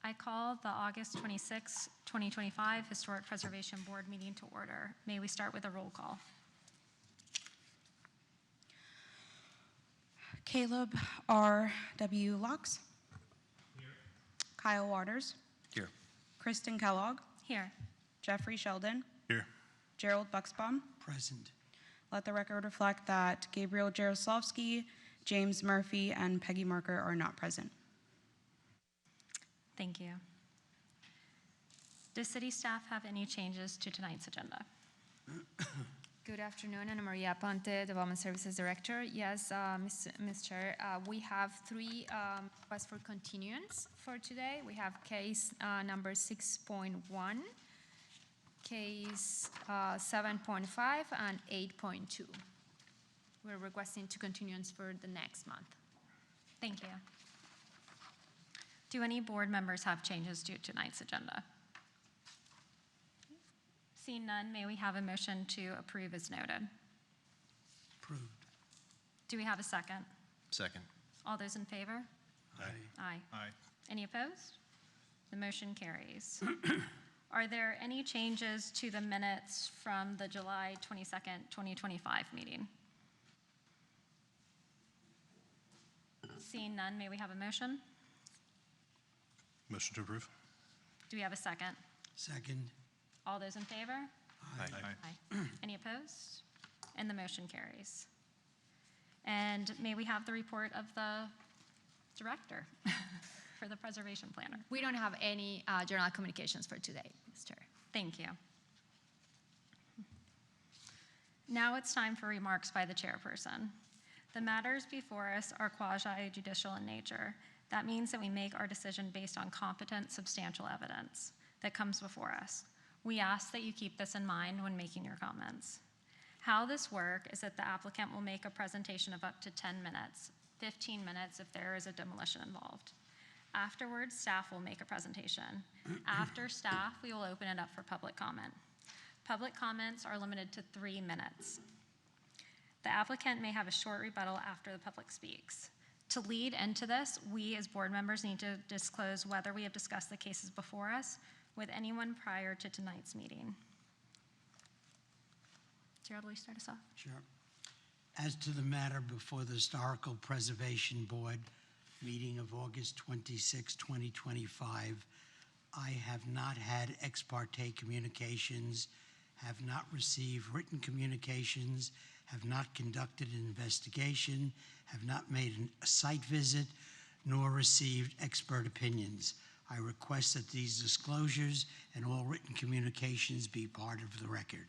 I call the August 26, 2025 Historic Preservation Board meeting to order. May we start with a roll call? Caleb R.W. Locks. Here. Kyle Waters. Here. Kristen Kellogg. Here. Jeffrey Sheldon. Here. Gerald Bucksbaum. Present. Let the record reflect that Gabriel Jaroslavsky, James Murphy, and Peggy Marker are not present. Thank you. Does city staff have any changes to tonight's agenda? Good afternoon, Ana Maria Ponte, Development Services Director. Yes, Ms. Chair, we have three requests for continuance for today. We have case number 6.1, case 7.5, and 8.2. We're requesting to continuance for the next month. Thank you. Do any board members have changes to tonight's agenda? Seeing none, may we have a motion to approve as noted? Approved. Do we have a second? Second. All those in favor? Aye. Aye. Aye. Any opposed? The motion carries. Are there any changes to the minutes from the July 22nd, 2025 meeting? Seeing none, may we have a motion? Motion to approve. Do we have a second? Second. All those in favor? Aye. Aye. Any opposed? And the motion carries. And may we have the report of the director for the preservation planner? We don't have any general communications for today, Ms. Chair. Thank you. Now it's time for remarks by the chairperson. The matters before us are quasi-judicial in nature. That means that we make our decision based on competent, substantial evidence that comes before us. We ask that you keep this in mind when making your comments. How this works is that the applicant will make a presentation of up to 10 minutes, 15 minutes if there is a demolition involved. Afterwards, staff will make a presentation. After staff, we will open it up for public comment. Public comments are limited to 3 minutes. The applicant may have a short rebuttal after the public speaks. To lead into this, we as board members need to disclose whether we have discussed the cases before us with anyone prior to tonight's meeting. Gerald, will you start us off? Sure. As to the matter before the Historical Preservation Board meeting of August 26, 2025, I have not had ex parte communications, have not received written communications, have not conducted an investigation, have not made a site visit, nor received expert opinions. I request that these disclosures and all written communications be part of the record.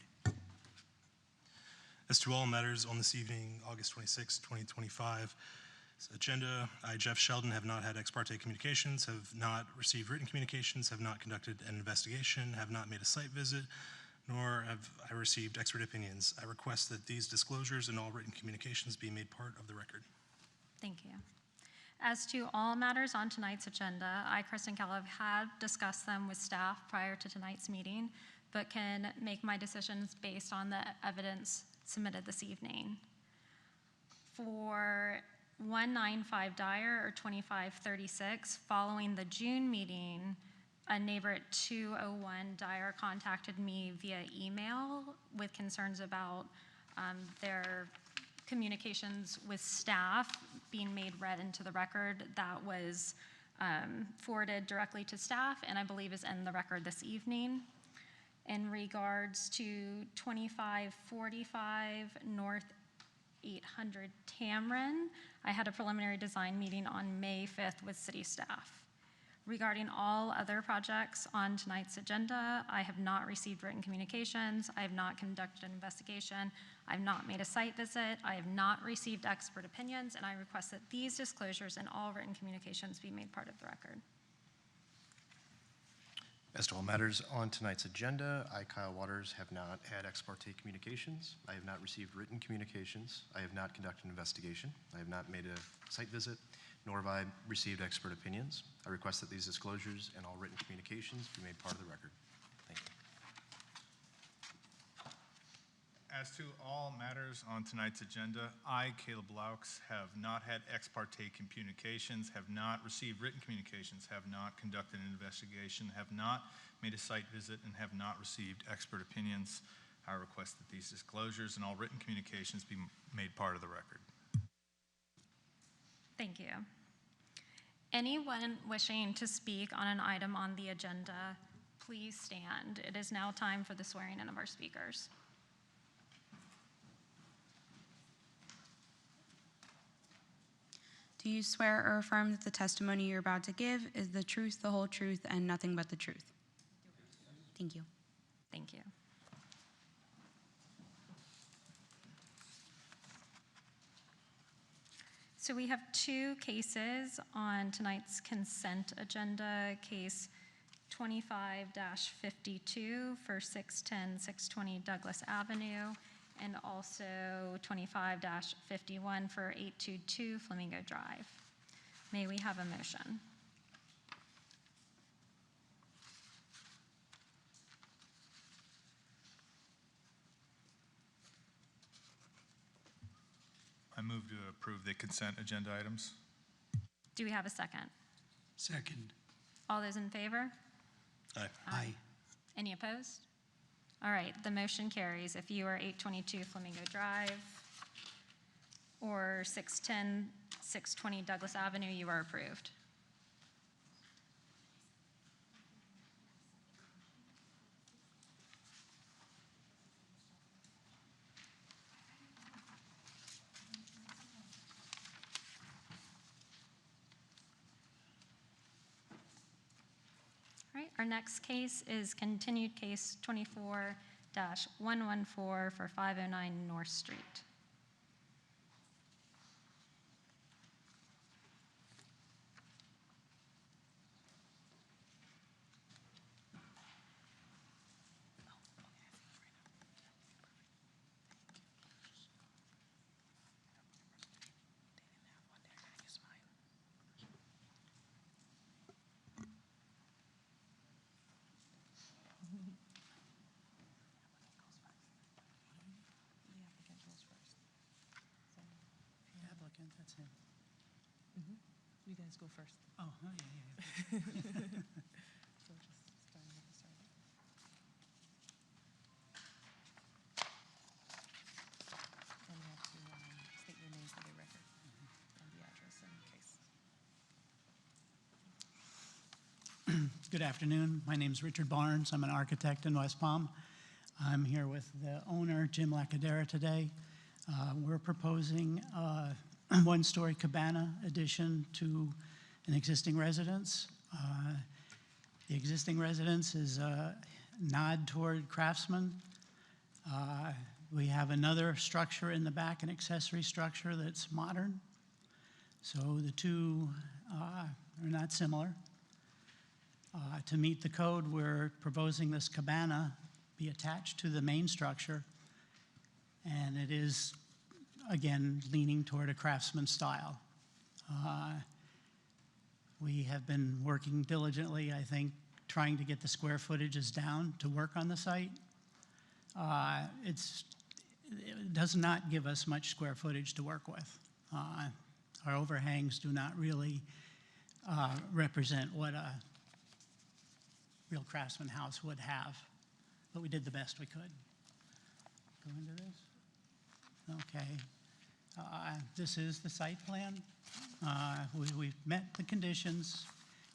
As to all matters on this evening, August 26, 2025, agenda, I, Jeff Sheldon, have not had ex parte communications, have not received written communications, have not conducted an investigation, have not made a site visit, nor have I received expert opinions. I request that these disclosures and all written communications be made part of the record. Thank you. As to all matters on tonight's agenda, I, Kristen Kellogg, have discussed them with staff prior to tonight's meeting, but can make my decisions based on the evidence submitted this evening. For 195 Dyer or 2536, following the June meeting, a neighbor at 201 Dyer contacted me via email with concerns about their communications with staff being made read into the record. That was forwarded directly to staff and I believe is in the record this evening. In regards to 2545 North 800 Tamron, I had a preliminary design meeting on May 5th with city staff. Regarding all other projects on tonight's agenda, I have not received written communications, I have not conducted an investigation, I have not made a site visit, I have not received expert opinions, and I request that these disclosures and all written communications be made part of the record. As to all matters on tonight's agenda, I, Kyle Waters, have not had ex parte communications. I have not received written communications. I have not conducted an investigation. I have not made a site visit, nor have I received expert opinions. I request that these disclosures and all written communications be made part of the record. Thank you. As to all matters on tonight's agenda, I, Caleb Laux, have not had ex parte communications, have not received written communications, have not conducted an investigation, have not made a site visit, and have not received expert opinions. I request that these disclosures and all written communications be made part of the record. Thank you. Anyone wishing to speak on an item on the agenda, please stand. It is now time for the swearing in of our speakers. Do you swear or affirm that the testimony you're about to give is the truth, the whole truth, and nothing but the truth? Thank you. Thank you. So we have two cases on tonight's consent agenda. Case 25-52 for 610-620 Douglas Avenue, and also 25-51 for 822 Flamingo Drive. May we have a motion? I move to approve the consent agenda items. Do we have a second? Second. All those in favor? Aye. Aye. Any opposed? All right, the motion carries. If you are 822 Flamingo Drive or 610, 620 Douglas Avenue, you are approved. All right, our next case is continued case 24-114 for 509 North Street. Applicant, that's him. You guys go first. Oh, yeah. So just starting with the start. And you have to state your name for the record and the address in case. Good afternoon. My name's Richard Barnes. I'm an architect in West Palm. I'm here with the owner, Jim Lacadera, today. We're proposing a one-story cabana addition to an existing residence. The existing residence is a nod toward craftsman. We have another structure in the back, an accessory structure that's modern. So the two are not similar. To meet the code, we're proposing this cabana be attached to the main structure, and it is, again, leaning toward a craftsman style. We have been working diligently, I think, trying to get the square footages down to work on the site. It does not give us much square footage to work with. Our overhangs do not really represent what a real craftsman house would have, but we did the best we could. Go into this? Okay. This is the site plan. We've met the conditions.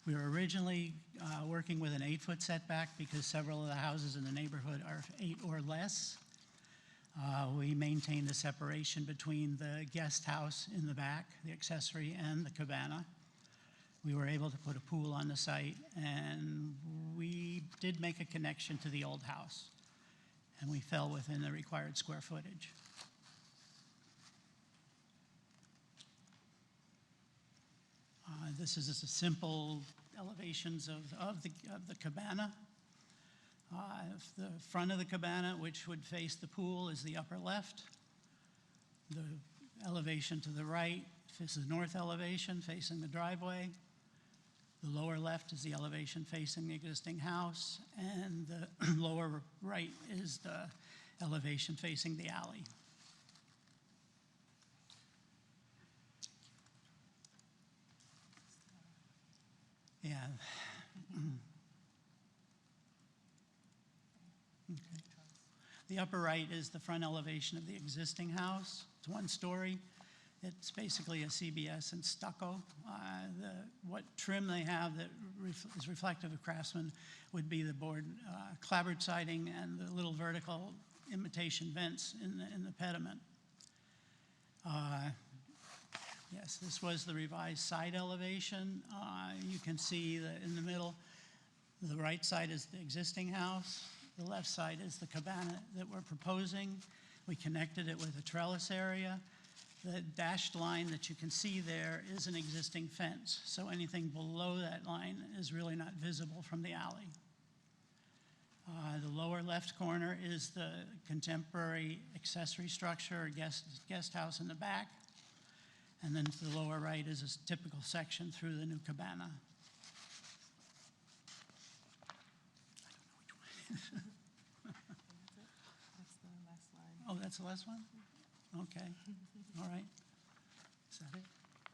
We were originally working with an 8-foot setback because several of the houses in the neighborhood are 8 or less. We maintained the separation between the guest house in the back, the accessory, and the cabana. We were able to put a pool on the site, and we did make a connection to the old house, and we fell within the required square footage. This is just a simple elevations of the cabana. The front of the cabana, which would face the pool, is the upper left. The elevation to the right is the north elevation facing the driveway. The lower left is the elevation facing the existing house, and the lower right is the elevation facing the alley. Yeah. Okay. The upper right is the front elevation of the existing house. It's one story. It's basically a CBS and stucco. What trim they have that is reflective of Craftsman would be the board clapboard siding and the little vertical imitation vents in the pediment. Yes, this was the revised side elevation. You can see that in the middle, the right side is the existing house. The left side is the cabana that we're proposing. We connected it with a trellis area. The dashed line that you can see there is an existing fence, so anything below that line is really not visible from the alley. The lower left corner is the contemporary accessory structure, or guest house in the back. And then to the lower right is a typical section through the new cabana. That's the last line. Oh, that's the last one? Okay, all right. Is that it?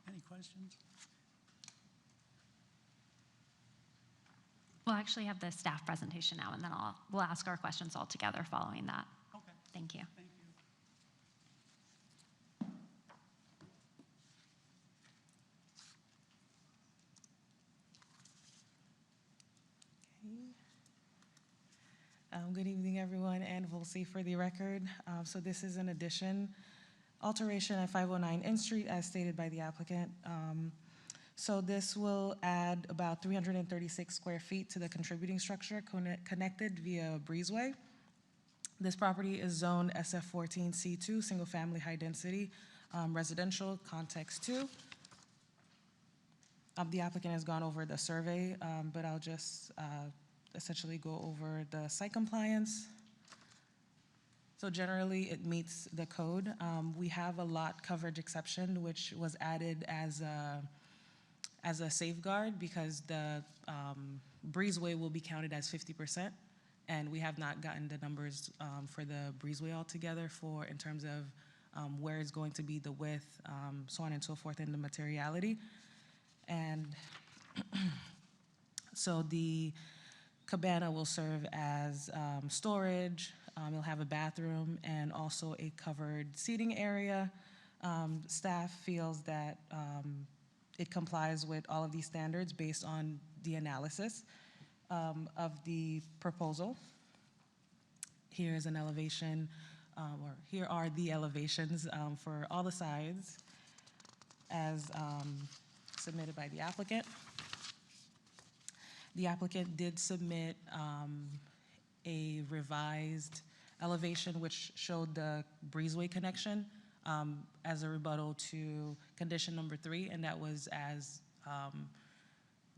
Any questions? We'll actually have the staff presentation now, and then we'll ask our questions all together following that. Okay, Thank you. thank you. Good evening, everyone, and we'll see for the record. So this is an addition, alteration at 509 N Street as stated by the applicant. So this will add about 336 square feet to the contributing structure connected via breezeway. This property is zoned SF14C2, single family high density, residential, context 2. The applicant has gone over the survey, but I'll just essentially go over the site compliance. So generally, it meets the code. We have a lot coverage exception, which was added as a safeguard because the breezeway will be counted as 50%, and we have not gotten the numbers for the breezeway altogether for in terms of where it's going to be, the width, so on and so forth, and the materiality. And so the cabana will serve as storage. It'll have a bathroom and also a covered seating area. Staff feels that it complies with all of these standards based on the analysis of the proposal. Here is an elevation, or here are the elevations for all the sides as submitted by the applicant. The applicant did submit a revised elevation which showed the breezeway connection as a rebuttal to condition number 3, and that was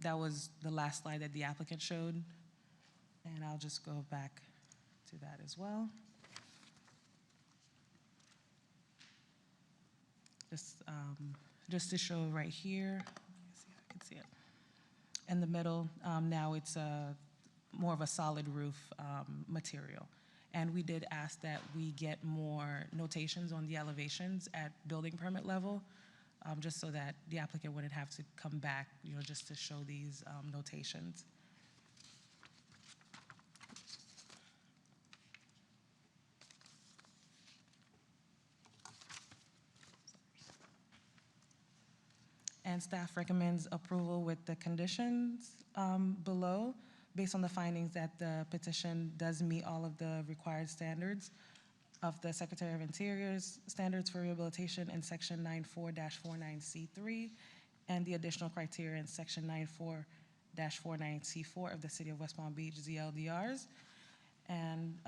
the last slide that the applicant showed. And I'll just go back to that as well. Just to show right here, let me see if I can see it. In the middle, now it's more of a solid roof material. And we did ask that we get more notations on the elevations at building permit level, just so that the applicant wouldn't have to come back, just to show these notations. And staff recommends approval with the conditions below, based on the findings that the petition does meet all of the required standards of the Secretary of Interior's standards for rehabilitation in section 94-49C3 and the additional criteria in section 94-49C4 of the City of West Palm Beach ZLDRs. And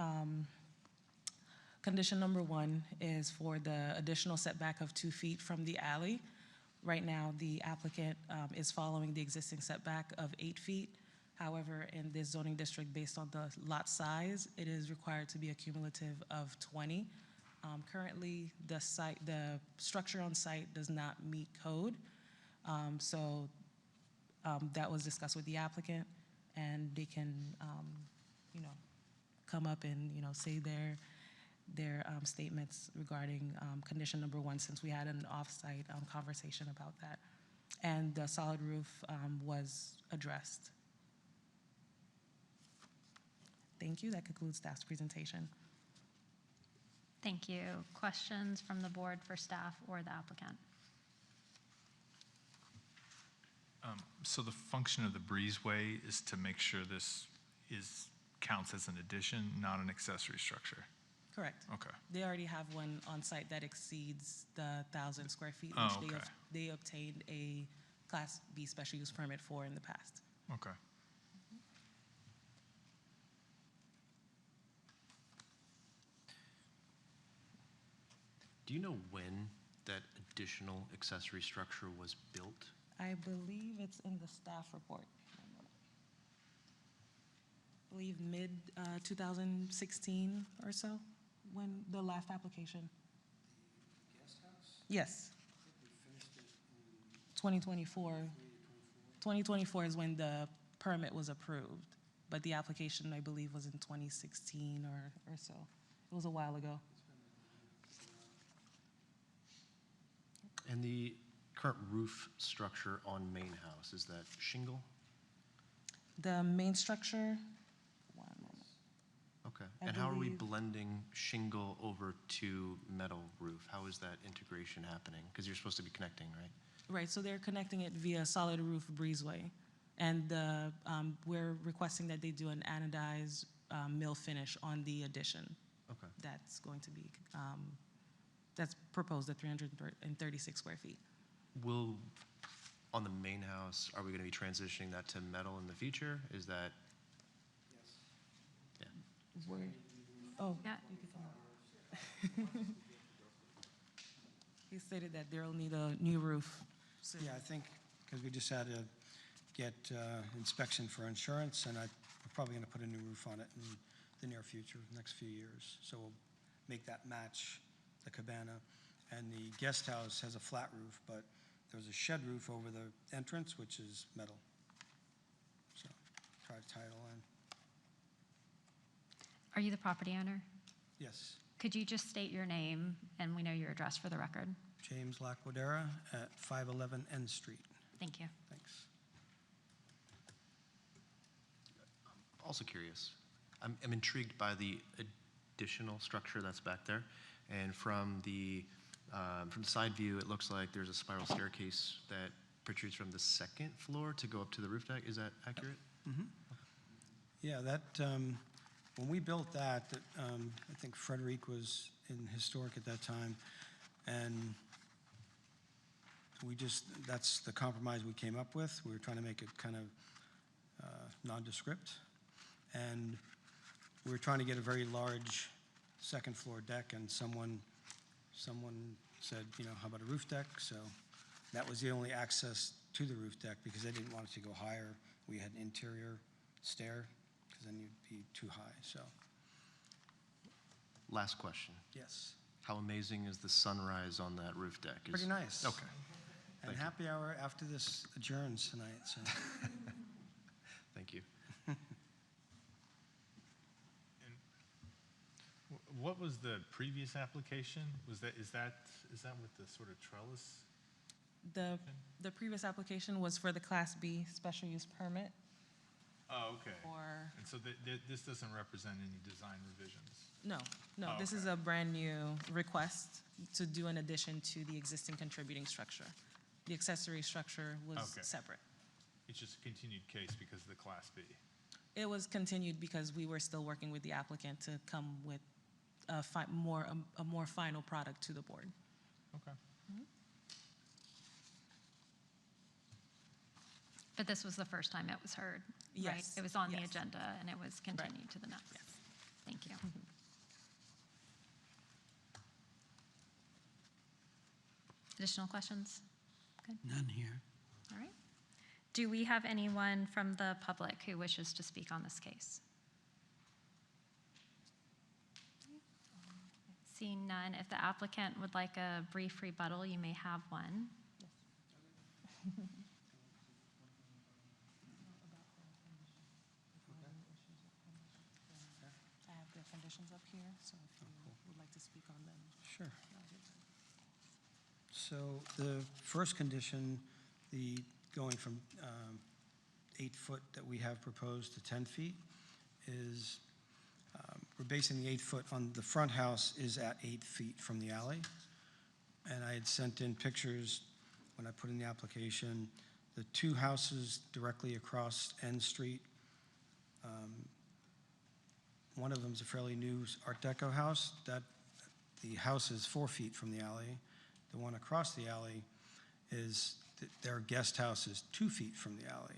condition number 1 is for the additional setback of 2 feet from the alley. Right now, the applicant is following the existing setback of 8 feet. However, in this zoning district, based on the lot size, it is required to be a cumulative of 20. Currently, the structure on site does not meet code. So that was discussed with the applicant, and they can, come up and, say their statements regarding condition number 1, since we had an off-site conversation about that. And the solid roof was addressed. Thank you. That concludes staff's presentation. Thank you. Questions from the board for staff or the applicant? So the function of the breezeway is to make sure this counts as an addition, not an accessory structure? Correct. Okay. They already have one on site that exceeds the 1,000 square feet, Oh, which okay. they obtained a Class B special use permit for in the past. Okay. Do you know when that additional accessory structure was built? I believe it's in the staff report. I believe mid 2016 or so, when the last application. Guest house? Yes, We finished it in 2024. 2024. 2024 is when the permit was approved, but the application, I believe, was in 2016 or so. It was a while ago. And the current roof structure on main house, is that shingle? The main structure, one moment. Okay. I And how are we believe- blending shingle over to metal roof? How is that integration happening? Because you're supposed to be connecting, right? Right, so they're connecting it via solid roof breezeway. And we're requesting that they do an anodized mill finish on the addition. Okay. That's going to be, that's proposed at 336 square feet. Will, on the main house, are we going to be transitioning that to metal in the future? Is that, Yes. yeah. Where, oh, Yeah. you can come on. He stated that they'll need a new roof soon. Yeah, I think, because we just had to get inspection for insurance, and we're probably going to put a new roof on it in the near future, next few years. So we'll make that match the cabana. And the guest house has a flat roof, but there's a shed roof over the entrance, which is metal. So try to tie it all in. Are you the property owner? Yes, Could you just state your name and we know your address for the record? James Laquadera at 511 N Street. Thank you. Thanks. Also curious, I'm intrigued by the additional structure that's back there. And from the side view, it looks like there's a spiral staircase that protrudes from the second floor to go up to the roof deck. Is that accurate? Yeah, that, when we built that, I think Frederic was in historic at that time, and that's the compromise we came up with. We were trying to make it kind of nondescript, and we were trying to get a very large second floor deck, and someone said, how about a roof deck? So that was the only access to the roof deck, because they didn't want it to go higher. We had an interior stair, because then you'd be too high, so, Last question. yes. How amazing is the sunrise on that roof deck? Pretty nice. Okay. And Thank you. happy hour after this adjourns tonight, so. Thank you. What was the previous application? Is that with the sort of trellis? The previous application was for the Class B special use permit Oh, okay. for, And so this doesn't represent any design revisions? no, Oh, this is okay. a brand-new request to do an addition to the existing contributing structure. The accessory structure was Okay. separate. It's just a continued case because of the Class B? It was continued because we were still working with the applicant to come with a more final product to the board. Okay. But this was the first time it was heard, right? Yes, It was on the yes. agenda and it was continued to the next. Thank you. Additional questions? None here. All right. Do we have anyone from the public who wishes to speak on this case? Seeing none, if the applicant would like a brief rebuttal, you may have one. I have the conditions up here, so if you would like speak on them. Sure. So the first condition, the going from 8 foot that we have proposed to 10 feet is, we're basing the 8 foot on the front house is at 8 feet from the alley. And I had sent in pictures when I put in the application, the 2 houses directly across N Street. One of them is a fairly new Art Deco house. That the house is 4 feet from the alley. The one across the alley is, their guest house is 2 feet from the alley.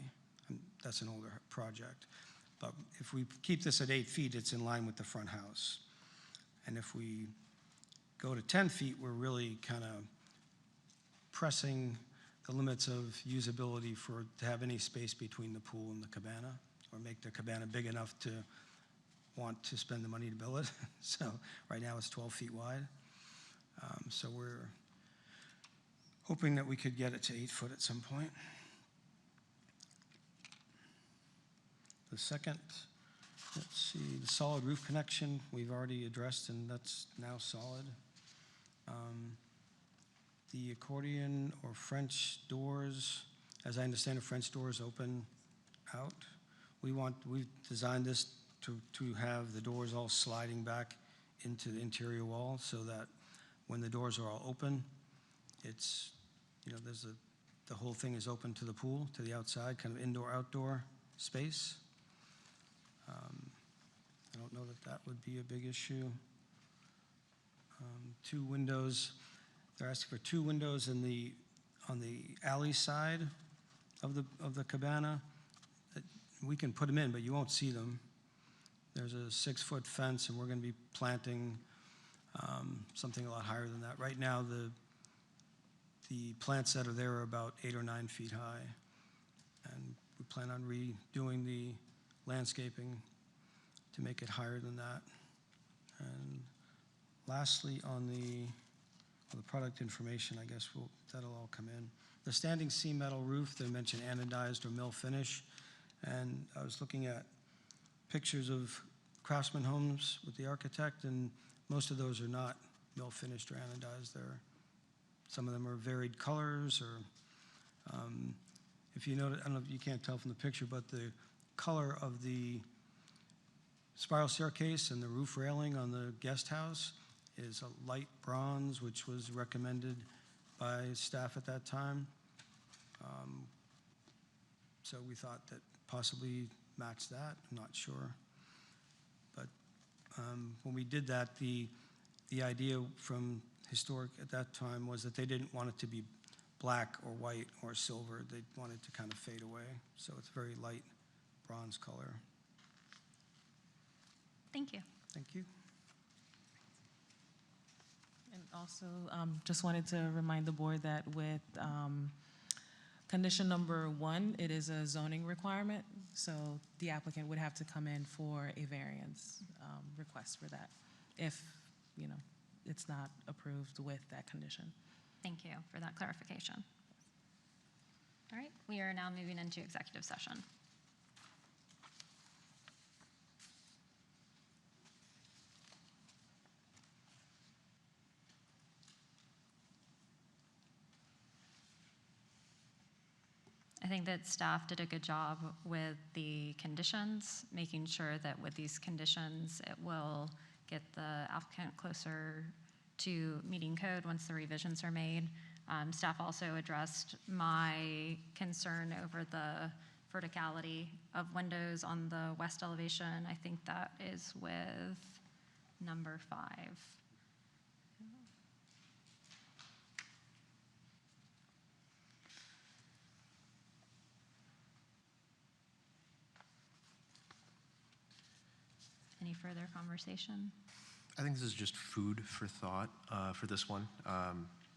And that's an older project. But if we keep this at 8 feet, it's in line with the front house. And if we go to 10 feet, we're really kind of pressing the limits of usability to have any space between the pool and the cabana, or make the cabana big enough to want to spend the money to build it. So right now it's 12 feet wide. So we're hoping that we could get it to 8 foot at some point. The second, let's see, the solid roof connection, we've already addressed, and that's now solid. The accordion or French doors, as I understand it, French doors open out. We've designed this to have the doors all sliding back into the interior wall, so that when the doors are all open, it's, the whole thing is open to the pool, to the outside, kind of indoor-outdoor space. I don't know that would be a big issue. 2 windows, they're asking for 2 windows on the alley side of the cabana. We can put them in, but you won't see them. There's a 6-foot fence, and we're going to be planting something a lot higher than that. Right now, the plants that are there are about 8 or 9 feet high, and we plan on redoing the landscaping to make it higher than that. And lastly, on the product information, I guess that'll all come in. The standing seam metal roof, they mentioned anodized or mill finish, and I was looking at pictures of Craftsman homes with the architect, and most of those are not mill finished or anodized. Some of them are varied colors, or if you notice, I don't know if you can't tell from the picture, but the color of the spiral staircase and the roof railing on the guest house is a light bronze, which was recommended by staff at that time. So we thought that possibly match that, I'm not sure. But when we did that, the idea from historic at that time was that they didn't want it to be black or white or silver. They wanted it to kind of fade away. So it's very light bronze color. Thank you. Thank you. And also, just wanted to remind the board that with condition number 1, it is a zoning requirement, so the applicant would have to come in for a variance request for that if, it's not approved with that condition. Thank you for that clarification. All right, we are now moving into executive session. I think that staff did a good job with the conditions, making sure that with these conditions, it will get the applicant closer to meeting code once the revisions are made. Staff also addressed my concern over the verticality of windows on the west elevation. I think that is with number 5. Any further conversation? I think this is just food for thought for this one.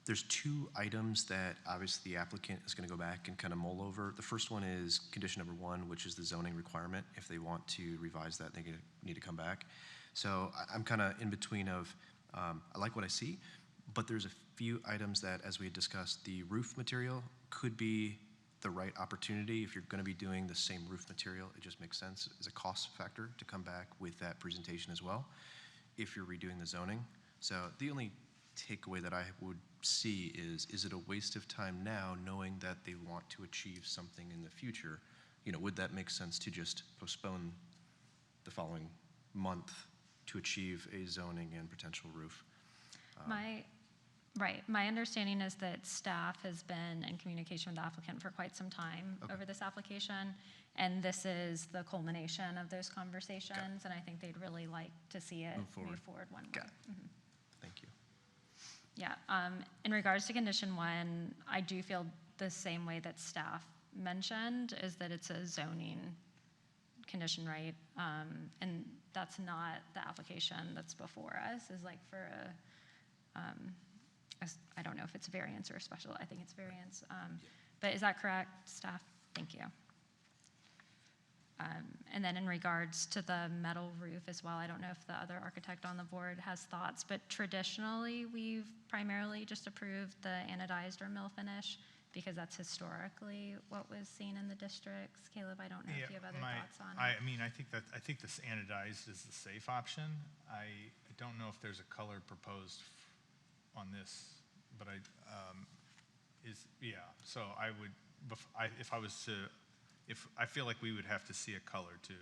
There's 2 items that obviously the applicant is going to go back and kind of mull over. The first one is condition number 1, which is the zoning requirement. If they want to revise that, they need to come back. So I'm kind of in between of, I like what I see, but there's a few items that, as we had discussed, the roof material could be the right opportunity. If you're going to be doing the same roof material, it just makes sense as a cost factor to come back with that presentation as well. If you're redoing the zoning, So the only takeaway that I would see is it a waste of time now knowing that they want to achieve something in the future? You know, would that make sense to just postpone the following month to achieve a zoning and potential roof? My understanding is that staff has been in communication with the applicant for quite some time Okay. over this application, and this is the culmination of those conversations, and I think they'd really like to see it Move forward. one Got more. it. Thank you. Yeah, in regards to condition one, I do feel the same way that staff mentioned, is that it's a zoning condition, right? And that's not the application that's before us, is like for I don't know if it's a variance or a special, I think it's variance. But is that correct, staff? Thank you. And then in regards to the metal roof as well, I don't know if the other architect on the board has thoughts, but traditionally, we've primarily just approved the anodized or mill finish because that's historically what was seen in the districts. Caleb, I don't know if you have other thoughts on it. I mean, I think this anodized is the safe option. I don't know if there's a color proposed on this, but so I would, if I feel like we would have to see a color to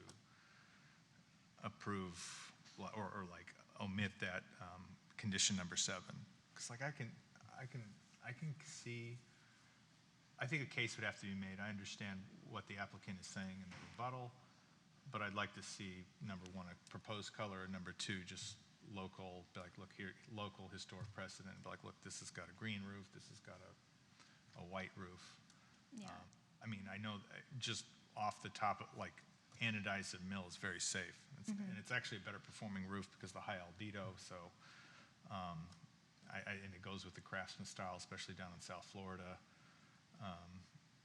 approve or like omit that condition number 7, because like I can see, I think a case would have to be made. I understand what the applicant is saying in the rebuttal, but I'd like to see number 1 a proposed color, and number 2 just local, be like, look here, local historic precedent, be like, look, this has got a green roof, this has got a white roof. Yeah. I mean, I know just off the top, like anodized and mill is very safe. And it's actually a better performing roof because of the high albedo. So, and it goes with the craftsman style, especially down in South Florida.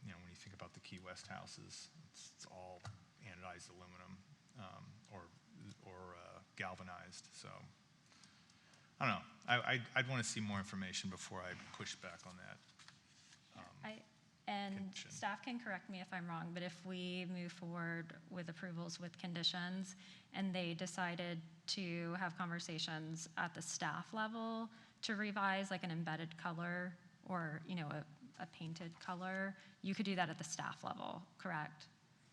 You know, when you think about the Key West houses, it's all anodized aluminum or galvanized. So, I don't know. I'd want to see more information before I push back on that. And Condition. staff can correct me if I'm wrong, but if we move forward with approvals with conditions and they decided to have conversations at the staff level to revise like an embedded color or, you know, a painted color, you could do that at the staff level, correct?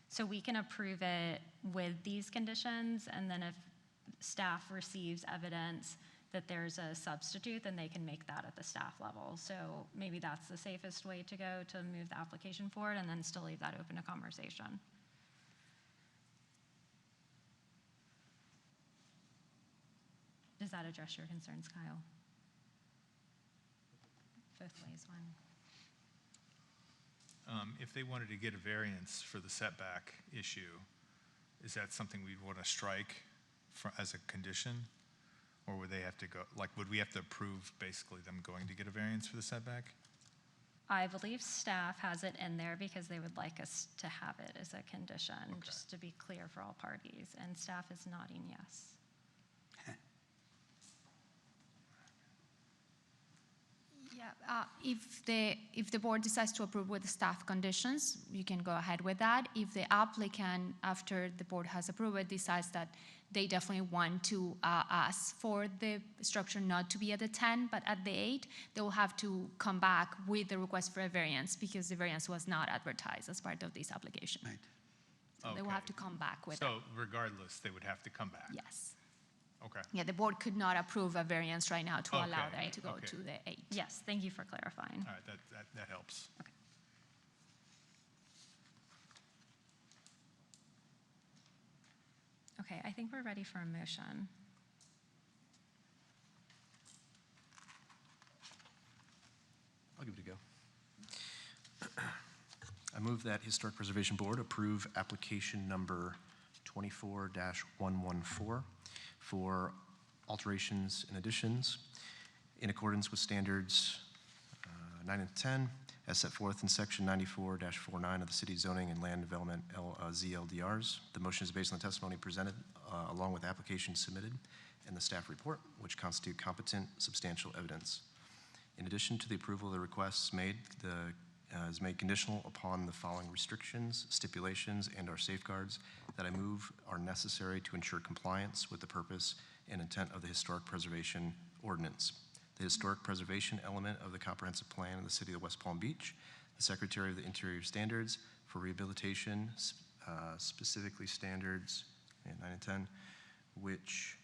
So we can approve it with these conditions, and then if staff receives evidence that there's a substitute, then they can make that at the staff level. So maybe that's the safest way to go to move the application forward and then still leave that open to conversation. Does that address your concerns, Kyle? Both ways, one. If they wanted to get a variance for the setback issue, is that something we'd want to strike as a condition? Or would they have to go, like, would we have to approve basically them going to get a variance for the setback? I believe staff has it in there because they would like us to have it as a condition, just to be clear for all parties, and staff is nodding yes. Yeah, if the board decides to approve with the staff conditions, you can go ahead with that. If the applicant, after the board has approved it, decides that they definitely want to ask for the structure not to be at the 10, but at the 8, they will have to come back with the request for a variance because the variance was not advertised as part of this application. Right. So they will have to come back with it. So regardless, they would have to come back? Yes. Okay. Yeah, the board could not approve a variance right now to allow Okay, them to go okay. to the 8. Yes, thank you for clarifying. All right, that helps. Okay, I think we're ready for a motion. I'll give it a go. I move that Historic Preservation Board approve application number 24-114 for alterations and additions in accordance with standards 9 and 10 as set forth in section 94-49 of the City Zoning and Land Development ZLDRs. The motion is based on the testimony presented along with applications submitted and the staff report, which constitute competent, substantial evidence. In addition to the approval of the requests made, is made conditional upon the following restrictions, stipulations, and/or safeguards that I move are necessary to ensure compliance with the purpose and intent of the historic preservation ordinance, the historic preservation element of the comprehensive plan of the city of West Palm Beach, the Secretary of the Interior standards for rehabilitation, specifically standards 9 and 10, which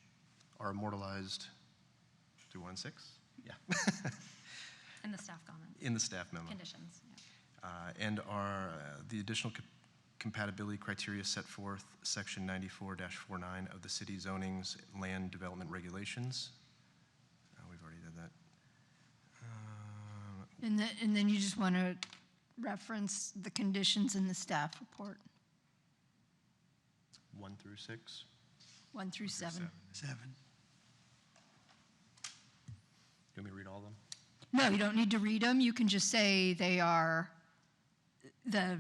are immortalized through 1 and 6? Yeah. In the staff comment. In the staff memo. Conditions, yeah. And are the additional compatibility criteria set forth section 94-49 of the city zoning's land development regulations. We've already did that. And then you just want to reference the conditions in the staff report, 1 through 6. 1 through 7. 7. You want me to read all of them? No, you don't need to read them. You can just say they are, the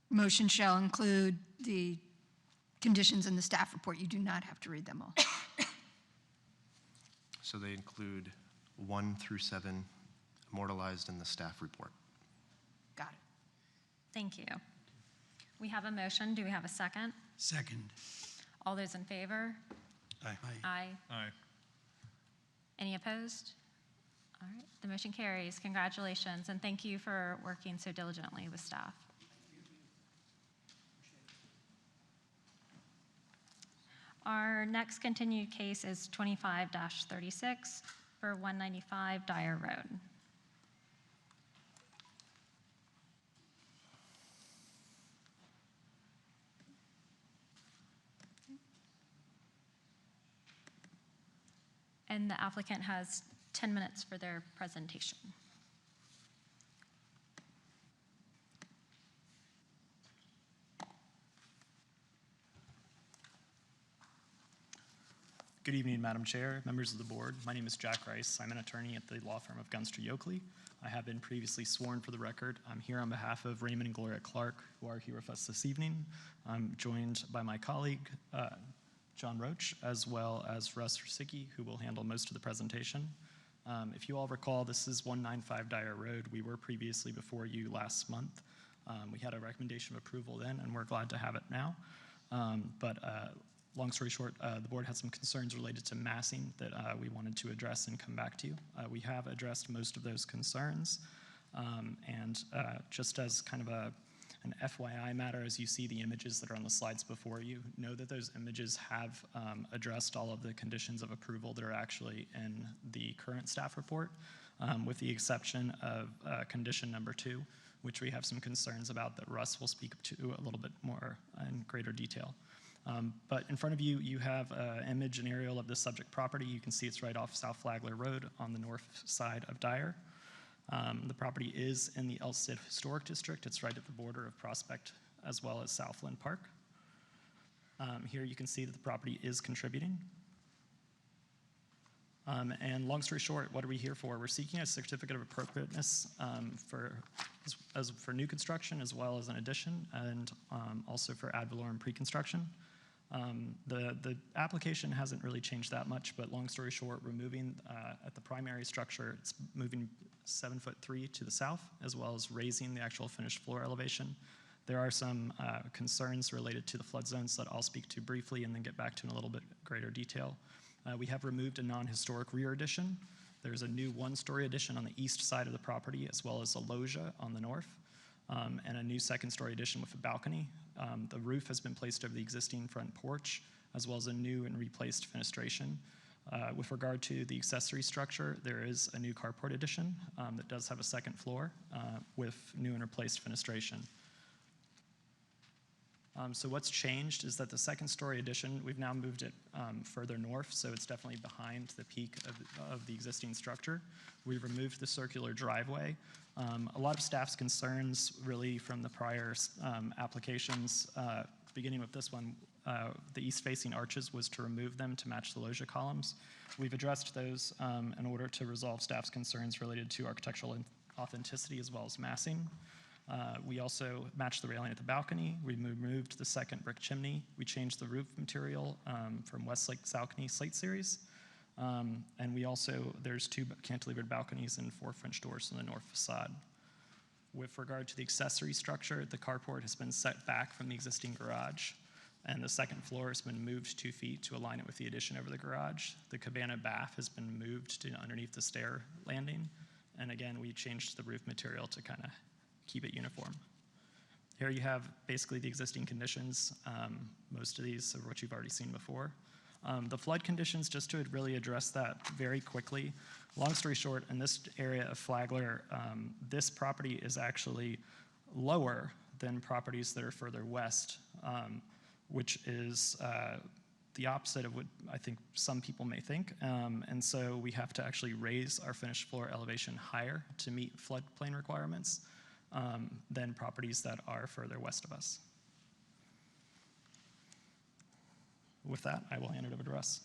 motion shall include the conditions in the staff report. You do not have to read them all. So they include 1 through 7 immortalized in the staff report. Got it. Thank you. We have a motion. Do we have a second? Second. All those in favor? Aye. Aye. Aye. Any opposed? All right, the motion carries. Congratulations, and thank you for working so diligently with staff. Our next continued case is 25-36 for 195 Dyer Road. And the applicant has 10 minutes for their presentation. Good evening, Madam Chair, members of the board. My name is Jack Rice. I'm an attorney at the law firm of Gunster Yoakley. I have been previously sworn for the record. I'm here on behalf of Raymond and Gloria Clark, who are here with us this evening. I'm joined by my colleague, John Roach, as well as Russ Rosicki, who will handle most of the presentation. If you all recall, this is 195 Dyer Road. We were previously before you last month. We had a recommendation of approval then, and we're glad to have it now. Long story short, the board had some concerns related to massing that we wanted to address and come back to you. We have addressed most of those concerns. Just as kind of an FYI matter, as you see the images that are on the slides before you, know that those images have addressed all of the conditions of approval that are actually in the current staff report, with the exception of condition number 2, which we have some concerns about that Russ will speak to a little bit more in greater detail. But in front of you, you have an image and aerial of the subject property. You can see it's right off South Flagler Road on the north side of Dyer. The property is in the El Cid Historic District. It's right at the border of Prospect as well as Southland Park. Here you can see that the property is contributing. And long story short, what are we here for? We're seeking a certificate of appropriateness for new construction as well as an addition, and also for ad valorem pre-construction. The application hasn't really changed that much, but long story short, we're moving at the primary structure, it's moving 7'3" to the south, as well as raising the actual finished floor elevation. There are some concerns related to the flood zones that I'll speak to briefly and then get back to in a little bit greater detail. We have removed a non-historic rear addition. There's a new one-story addition on the east side of the property, as well as a loggia on the north, and a new second-story addition with a balcony. The roof has been placed over the existing front porch, as well as a new and replaced fenestration. With regard to the accessory structure, there is a new carport addition that does have a second floor with new and replaced fenestration. So what's changed is that the second-story addition, we've now moved it further north, so it's definitely behind the peak of the existing structure. We've removed the circular driveway. A lot of staff's concerns really from the prior applications, beginning with this one, the east-facing arches was to remove them to match the loggia columns. We've addressed those in order to resolve staff's concerns related to architectural authenticity as well as massing. We also matched the railing at the balcony. We removed the second brick chimney. We changed the roof material from Westlake Salcony Slate Series. And we also, there's 2 cantilevered balconies and 4 French doors in the north facade. With regard to the accessory structure, the carport has been set back from the existing garage. And the second floor has been moved 2 feet to align it with the addition over the garage. The cabana bath has been moved to underneath the stair landing. And again, we changed the roof material to kind of keep it uniform. Here you have basically the existing conditions. Most of these are what you've already seen before. The flood conditions, just to really address that very quickly. Long story short, in this area of Flagler, this property is actually lower than properties that are further west, which is the opposite of what I think some people may think. And so we have to actually raise our finished floor elevation higher to meet floodplain requirements than properties that are further west of us. With that, I will hand it over to Russ.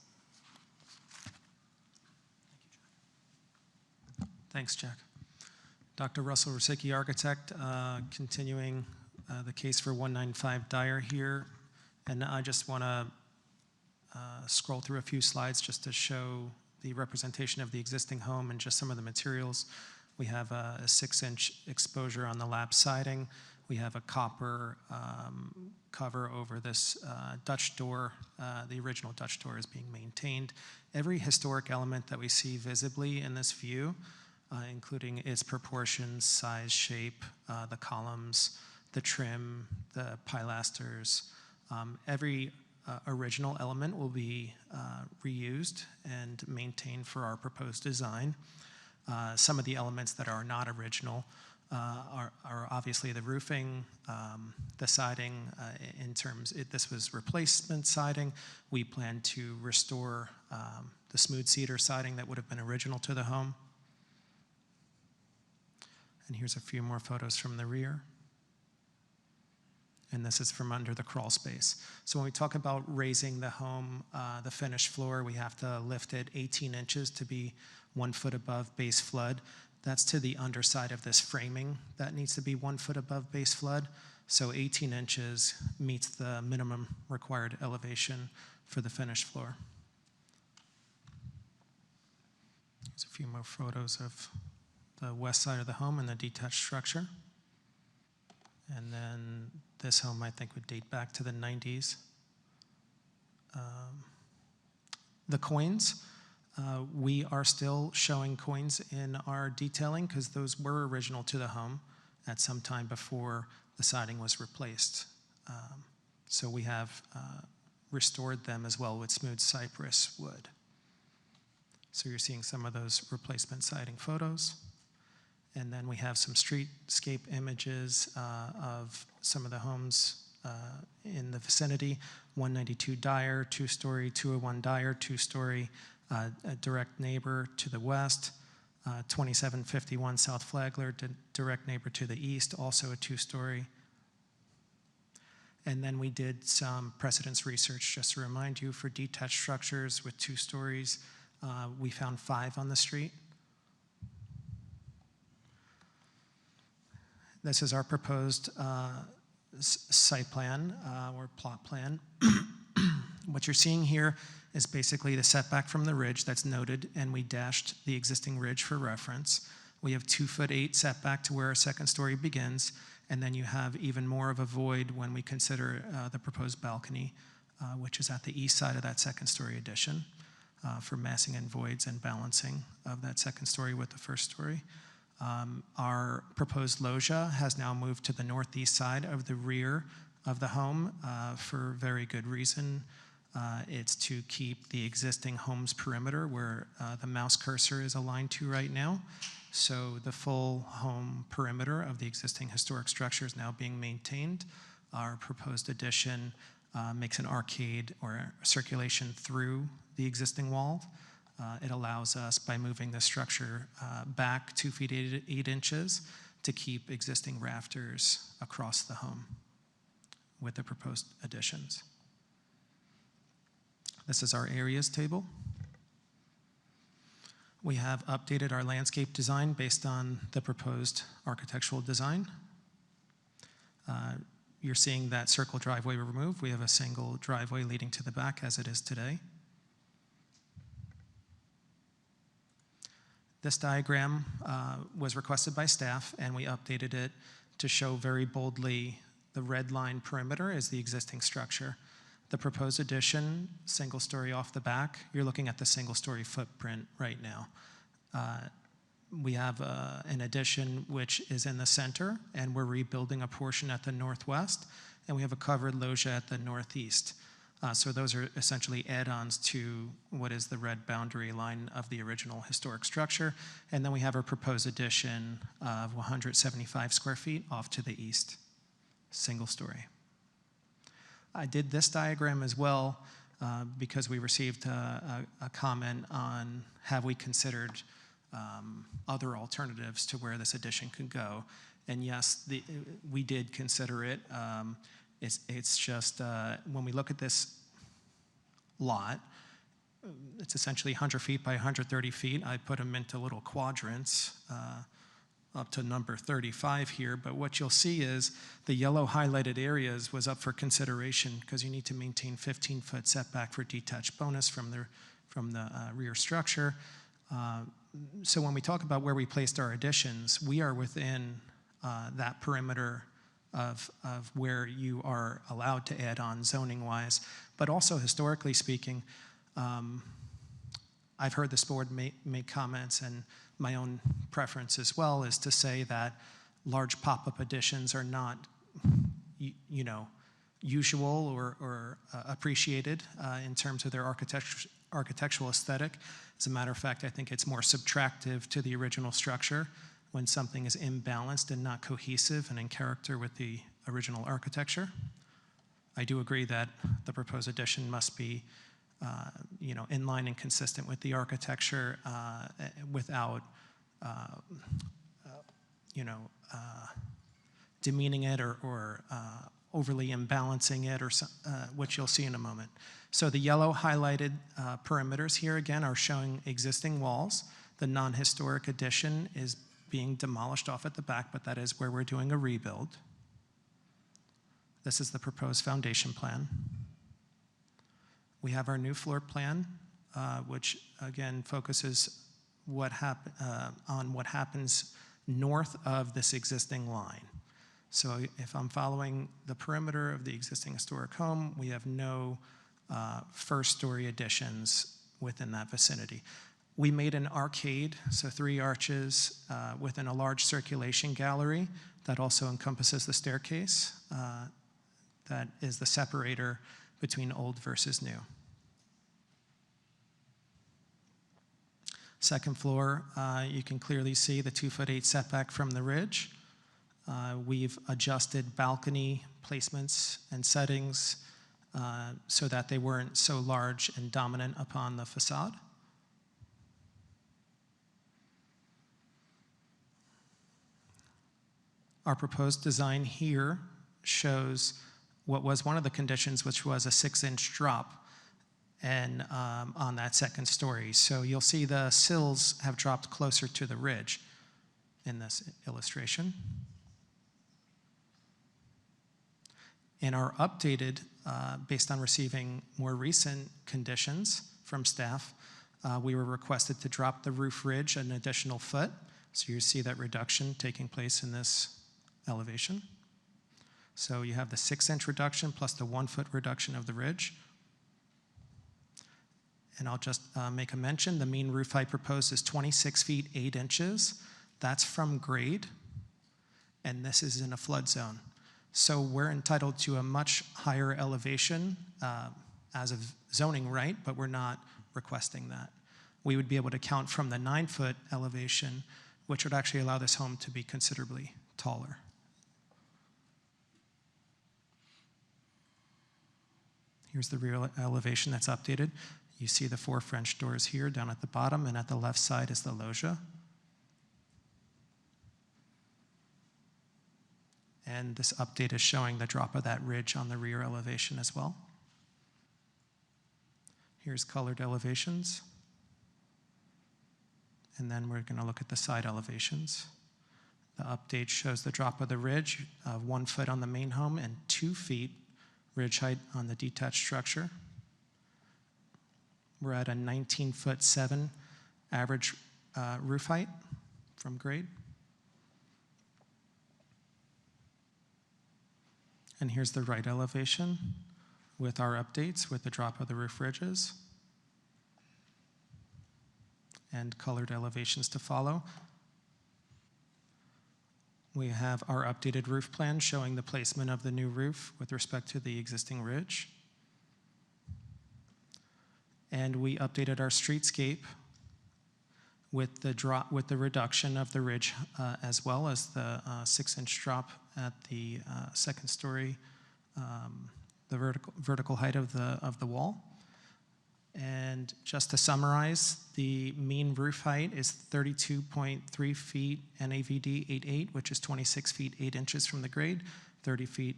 Thanks, Jack. Dr. Russell Rosicki, architect, continuing the case for 195 Dyer here. And I just want to scroll through a few slides just to show the representation of the existing home and just some of the materials. We have a 6-inch exposure on the lap siding. We have a copper cover over this Dutch door. The original Dutch door is being maintained. Every historic element that we see visibly in this view, including its proportions, size, shape, the columns, the trim, the pilasters, every original element will be reused and maintained for our proposed design. Some of the elements that are not original are obviously the roofing, the siding. This was replacement siding. We plan to restore the smooth cedar siding that would have been original to the home. And here's a few more photos from the rear. And this is from under the crawl space. So when we talk about raising the home, the finished floor, we have to lift it 18 inches to be 1 foot above base flood. That's to the underside of this framing that needs to be 1 foot above base flood. So 18 inches meets the minimum required elevation for the finished floor. Here's a few more photos of the west side of the home and the detached structure. And then this home, I think, would date back to the 90s. The coins, we are still showing coins in our detailing because those were original to the home at some time before the siding was replaced. So we have restored them as well with smooth cypress wood. So you're seeing some of those replacement siding photos. And then we have some streetscape images of some of the homes in the vicinity. 192 Dyer, 2-story, 201 Dyer, 2-story, a direct neighbor to the west. 2751 South Flagler, direct neighbor to the east, also a 2-story. And then we did some precedence research, just to remind you, for detached structures with 2 stories. We found 5 on the street. This is our proposed site plan or plot plan. What you're seeing here is basically the setback from the ridge that's noted, and we dashed the existing ridge for reference. We have 2'8" setback to where our second story begins, and then you have even more of a void when we consider the proposed balcony, which is at the east side of that second story addition for massing and voids and balancing of that second story with the first story. Our proposed loggia has now moved to the northeast side of the rear of the home for very good reason. It's to keep the existing home's perimeter where the mouse cursor is aligned to right now. So the full home perimeter of the existing historic structure is now being maintained. Our proposed addition makes an arcade or circulation through the existing wall. It allows us, by moving the structure back 2 feet 8 inches, to keep existing rafters across the home with the proposed additions. This is our areas table. We have updated our landscape design based on the proposed architectural design. You're seeing that circle driveway removed. We have a single driveway leading to the back as it is today. This diagram was requested by staff, and we updated it to show very boldly the red line perimeter is the existing structure. The proposed addition, single story off the back, you're looking at the single story footprint right now. We have an addition which is in the center, and we're rebuilding a portion at the northwest, and we have a covered loggia at the northeast. So those are essentially add-ons to what is the red boundary line of the original historic structure. And then we have our proposed addition of 175 square feet off to the east, single story. I did this diagram as well because we received a comment on have we considered other alternatives to where this addition could go. And yes, we did consider it. It's just, when we look at this lot, it's essentially 100 feet by 130 feet. I put them into little quadrants up to number 35 here, but what you'll see is the yellow highlighted areas was up for consideration because you need to maintain 15-foot setback for detached bonus from the rear structure. So when we talk about where we placed our additions, we are within that perimeter of where you are allowed to add on zoning-wise. But also historically speaking, I've heard this board make comments, and my own preference as well is to say that large pop-up additions are not, usual or appreciated in terms of their architectural aesthetic. As a matter of fact, I think it's more subtractive to the original structure when something is imbalanced and not cohesive and in character with the original architecture. I do agree that the proposed addition must be, in line and consistent with the architecture without, demeaning it or overly imbalancing it, or which you'll see in a moment. So the yellow highlighted perimeters here again are showing existing walls. The non-historic addition is being demolished off at the back, but that is where we're doing a rebuild. This is the proposed foundation plan. We have our new floor plan, which again focuses on what happens north of this existing line. So if I'm following the perimeter of the existing historic home, we have no first-story additions within that vicinity. We made an arcade, so 3 arches within a large circulation gallery that also encompasses the staircase. That is the separator between old versus new. Second floor, you can clearly see the 2'8" setback from the ridge. We've adjusted balcony placements and settings so that they weren't so large and dominant upon the facade. Our proposed design here shows what was one of the conditions, which was a 6-inch drop and on that second story. So you'll see the sills have dropped closer to the ridge in this illustration. In our updated, based on receiving more recent conditions from staff, we were requested to drop the roof ridge an additional foot. So you see that reduction taking place in this elevation. So you have the 6-inch reduction plus the 1-foot reduction of the ridge. And I'll just make a mention, the mean roof height proposed is 26 feet 8 inches. That's from grade, and this is in a flood zone. So we're entitled to a much higher elevation as of zoning right, but we're not requesting that. We would be able to count from the 9-foot elevation, which would actually allow this home to be considerably taller. Here's the rear elevation that's updated. You see the 4 French doors here down at the bottom, and at the left side is the loggia. And this update is showing the drop of that ridge on the rear elevation as well. Here's colored elevations. And then we're going to look at the side elevations. The update shows the drop of the ridge of 1 foot on the main home and 2 feet ridge height on the detached structure. We're at a 19'7" average roof height from grade. And here's the right elevation with our updates with the drop of the roof ridges and colored elevations to follow. We have our updated roof plan showing the placement of the new roof with respect to the existing ridge. And we updated our streetscape with the reduction of the ridge as well as the 6-inch drop at the second story, the vertical height of the wall. And just to summarize, the mean roof height is 32.3 feet NAVD 88, which is 26 feet 8 inches from the grade. 30 feet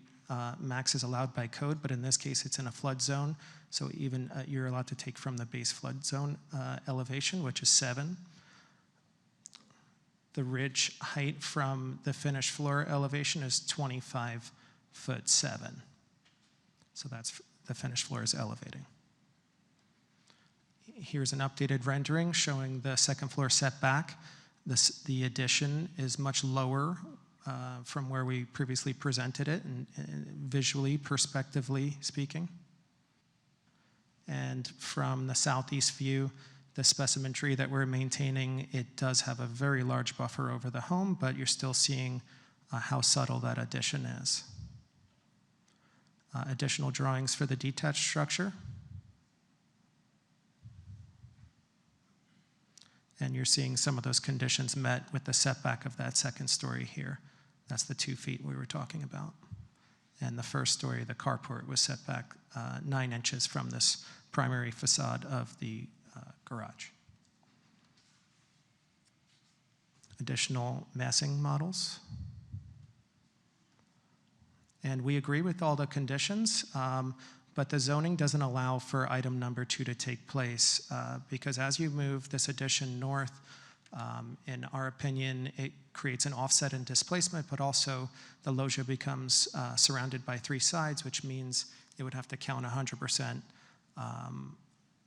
max is allowed by code, but in this case it's in a flood zone, so even you're allowed to take from the base flood zone elevation, which is 7. The ridge height from the finished floor elevation is 25 foot 7. So that's the finished floor is elevating. Here's an updated rendering showing the second floor setback. The addition is much lower from where we previously presented it, and visually, perspectively speaking. And from the southeast view, the specimen tree that we're maintaining, it does have a very large buffer over the home, but you're still seeing how subtle that addition is. Additional drawings for the detached structure. And you're seeing some of those conditions met with the setback of that second story here. That's the 2 feet we were talking about. And the first story, the carport, was set back 9 inches from this primary facade of the garage. Additional massing models. And we agree with all the conditions, but the zoning doesn't allow for item number 2 to take place because as you move this addition north, in our opinion, it creates an offset in displacement, but also the loggia becomes surrounded by 3 sides, which means it would have to count 100%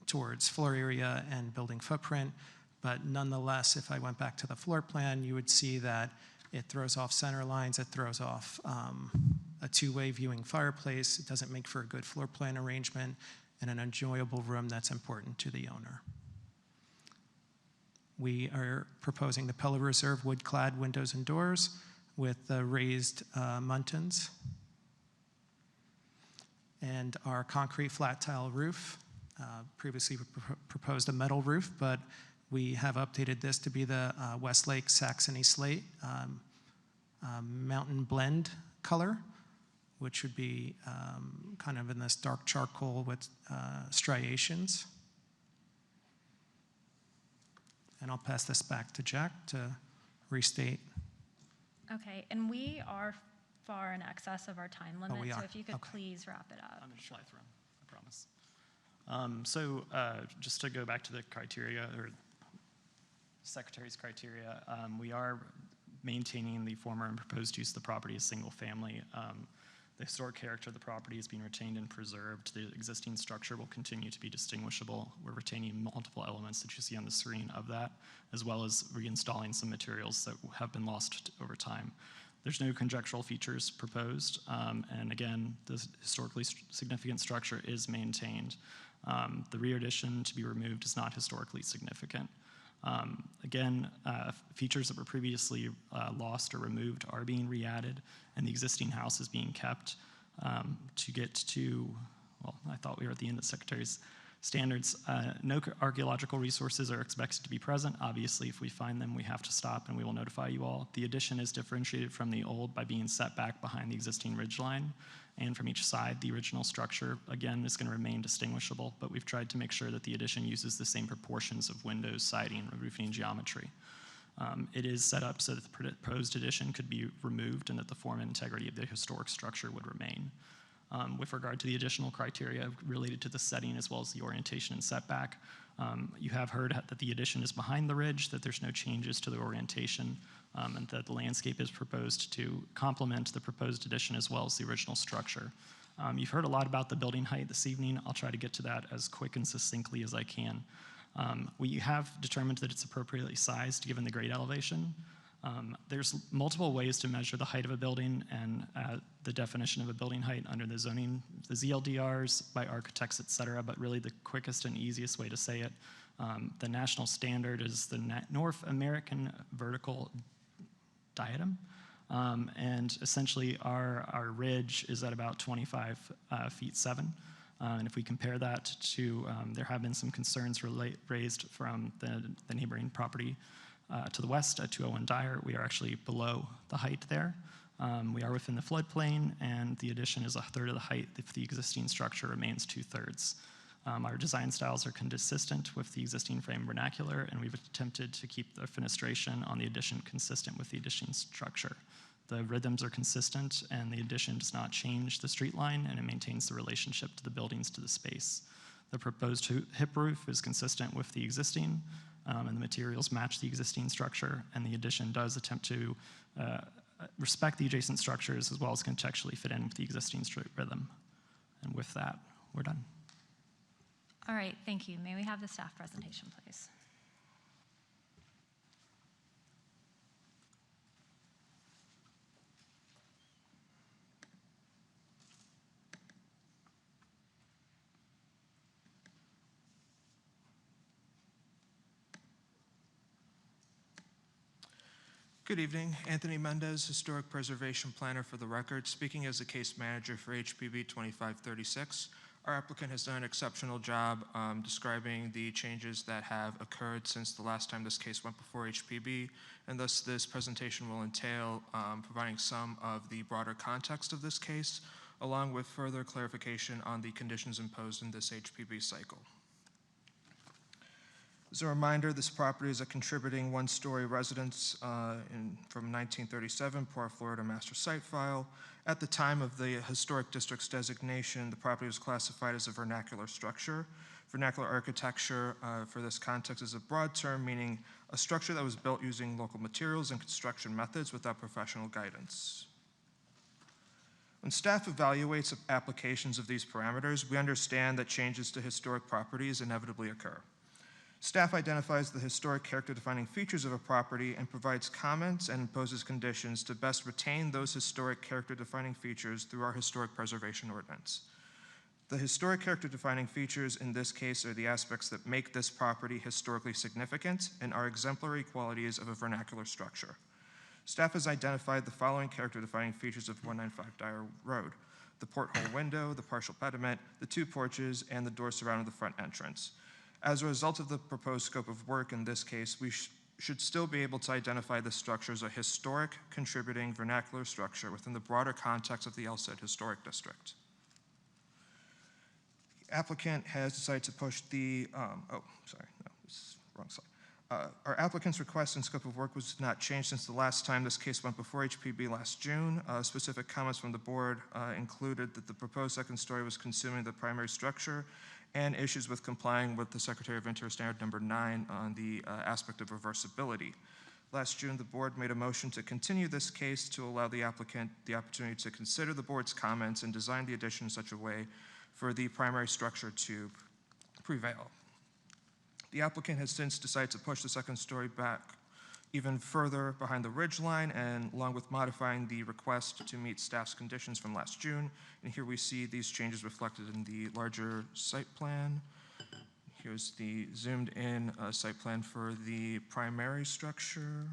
towards floor area and building footprint. But nonetheless, if I went back to the floor plan, you would see that it throws off center lines, it throws off a 2-way viewing fireplace. It doesn't make for a good floor plan arrangement and an enjoyable room that's important to the owner. We are proposing the Pella Reserve wood-clad windows and doors with the raised muntins. And our concrete flat tile roof. Previously we proposed a metal roof, but we have updated this to be the Westlake Saxony slate mountain blend color, which would be kind of in this dark charcoal with striations. And I'll pass this back to Jack to restate. Okay, and we are far in excess of our time limit, we so are. if you could Okay. please wrap it up. I'm going to try through, I promise. Just to go back to the criteria, or Secretary's criteria, we are maintaining the former and proposed use of the property as single family. The historic character of the property is being retained and preserved. The existing structure will continue to be distinguishable. We're retaining multiple elements that you see on the screen of that, as well as reinstalling some materials that have been lost over time. There's no conjectural features proposed, and again, the historically significant structure is maintained. The rear addition to be removed is not historically significant. Features that were previously lost or removed are being re-added, and the existing house is being kept to get to, well, I thought we were at the end of the Secretary's standards. No archaeological resources are expected to be present. Obviously, if we find them, we have to stop and we will notify you all. The addition is differentiated from the old by being set back behind the existing ridgeline, and from each side, the original structure, again, is going to remain distinguishable, but we've tried to make sure that the addition uses the same proportions of windows, siding, roofing, and geometry. It is set up so that the proposed addition could be removed and that the form and integrity of the historic structure would remain. With regard to the additional criteria related to the setting as well as the orientation and setback, you have heard that the addition is behind the ridge, that there's no changes to the orientation, and that the landscape is proposed to complement the proposed addition as well as the original structure. You've heard a lot about the building height this evening. I'll try to get to that as quick and succinctly as I can. We have determined that it's appropriately sized given the grade elevation. There's multiple ways to measure the height of a building and the definition of a building height under the zoning, the ZLDRs by architects, et cetera, but really the quickest and easiest way to say it, the national standard is the North American Vertical Diatom. And essentially our ridge is at about 25 feet 7. And if we compare that to, there have been some concerns raised from the neighboring property to the west at 201 Dyer. We are actually below the height there. We are within the floodplain, and the addition is 1/3 of the height if the existing structure remains 2/3. Our design styles are consistent with the existing frame vernacular, and we've attempted to keep the fenestration on the addition consistent with the addition structure. The rhythms are consistent, and the addition does not change the street line, and it maintains the relationship to the buildings to the space. The proposed hip roof is consistent with the existing, and the materials match the existing structure, and the addition does attempt to respect the adjacent structures as well as contextually fit in with the existing street rhythm. And with that, we're done. All right, thank you. May we have the staff presentation, please? Good evening. Anthony Mendez, Historic Preservation Planner for the record, speaking as the case manager for HPB 2536. Our applicant has done an exceptional job describing the changes that have occurred since the last time this case went before HPB, and thus this presentation will entail providing some of the broader context of this case, along with further clarification on the conditions imposed in this HPB cycle. As a reminder, this property is a contributing one-story residence from 1937 Port Florida Master Site File. At the time of the Historic District's designation, the property was classified as a vernacular structure. Vernacular architecture, for this context, is a broad term meaning a structure that was built using local materials and construction methods without professional guidance. When staff evaluates applications of these parameters, we understand that changes to historic properties inevitably occur. Staff identifies the historic character-defining features of a property and provides comments and imposes conditions to best retain those historic character-defining features through our historic preservation ordinance. The historic character-defining features in this case are the aspects that make this property historically significant and are exemplary qualities of a vernacular structure. Staff has identified the following character-defining features of 195 Dyer Road: the porthole window, the partial pediment, the 2 porches, and the door surrounding the front entrance. As a result of the proposed scope of work in this case, we should still be able to identify this structure as a historic contributing vernacular structure within the broader context of the LSID Historic District. The applicant has decided to push the, wrong slide. Our applicant's request and scope of work was not changed since the last time this case went before HPB last June. Specific comments from the board included that the proposed second story was consuming the primary structure and issues with complying with the Secretary of Interior Standard Number 9 on the aspect of reversibility. Last June, the board made a motion to continue this case to allow the applicant the opportunity to consider the board's comments and design the addition in such a way for the primary structure to prevail. The applicant has since decided to push the second story back even further behind the ridge line, and along with modifying the request to meet staff's conditions from last June. And here we see these changes reflected in the larger site plan. Here's the zoomed in site plan for the primary structure,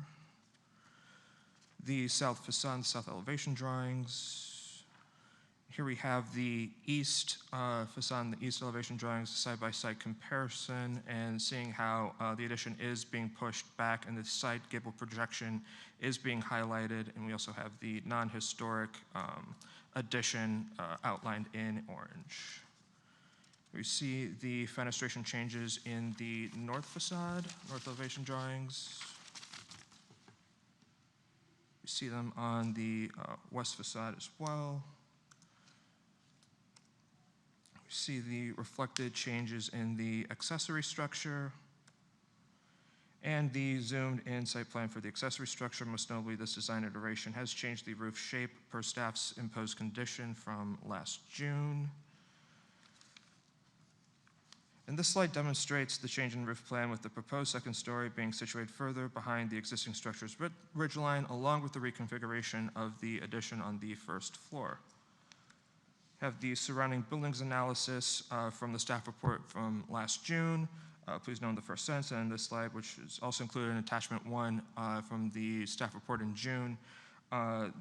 the south facade, south elevation drawings. Here we have the east facade, the east elevation drawings, side-by-side comparison, and seeing how the addition is being pushed back and the side gable projection is being highlighted. And we also have the non-historic addition outlined in orange. We see the fenestration changes in the north facade, north elevation drawings. We see them on the west facade as well. We see the reflected changes in the accessory structure and the zoomed in site plan for the accessory structure. Most notably, this design iteration has changed the roof shape per staff's imposed condition from last June. And this slide demonstrates the change in roof plan with the proposed second story being situated further behind the existing structure's ridgeline, along with the reconfiguration of the addition on the first floor. Have the surrounding buildings analysis from the staff report from last June. Please note in the first sentence and this slide, which is also included in attachment 1 from the staff report in June,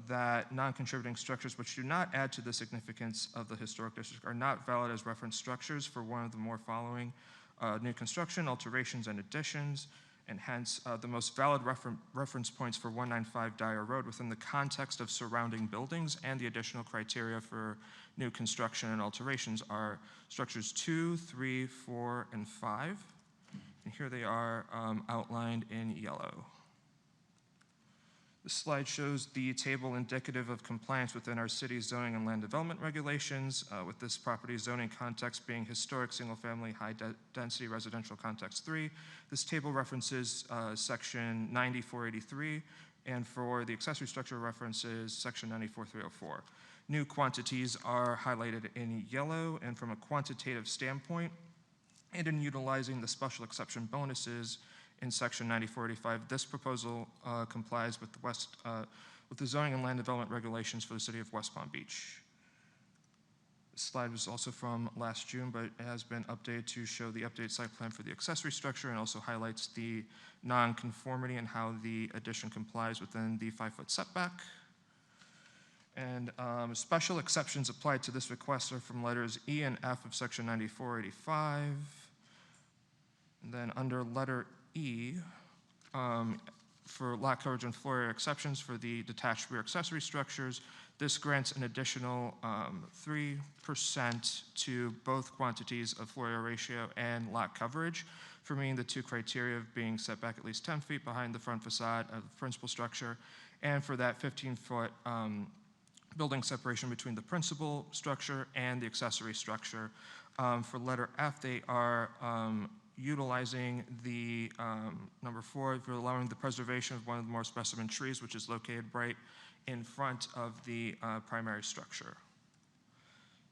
that non-contributing structures which do not add to the significance of the historic district are not valid as reference structures for one of the more following new construction, alterations, and additions, and hence the most valid reference points for 195 Dyer Road within the context of surrounding buildings and the additional criteria for new construction and alterations are structures 2, 3, 4, and 5. And here they are outlined in yellow. This slide shows the table indicative of compliance within our city's zoning and land development regulations, with this property zoning context being historic single-family high-density residential context 3. This table references section 9483, and for the accessory structure references section 94304. New quantities are highlighted in yellow, and from a quantitative standpoint, and in utilizing the special exception bonuses in section 9485, this proposal complies with the zoning and land development regulations for the city of West Palm Beach. This slide was also from last June, but it has been updated to show the updated site plan for the accessory structure and also highlights the non-conformity and how the addition complies within the 5-foot setback. And special exceptions applied to this request are from letters E and F of section 9485. And then under letter E, for lot coverage and floor area exceptions for the detached rear accessory structures, this grants an additional 3% to both quantities of floor area ratio and lot coverage for meeting the two criteria of being set back at least 10 feet behind the front facade of the principal structure, and for that 15-foot building separation between the principal structure and the accessory structure. For letter F, they are utilizing the number 4 for allowing the preservation of one of the more specimen trees, which is located right in front of the primary structure.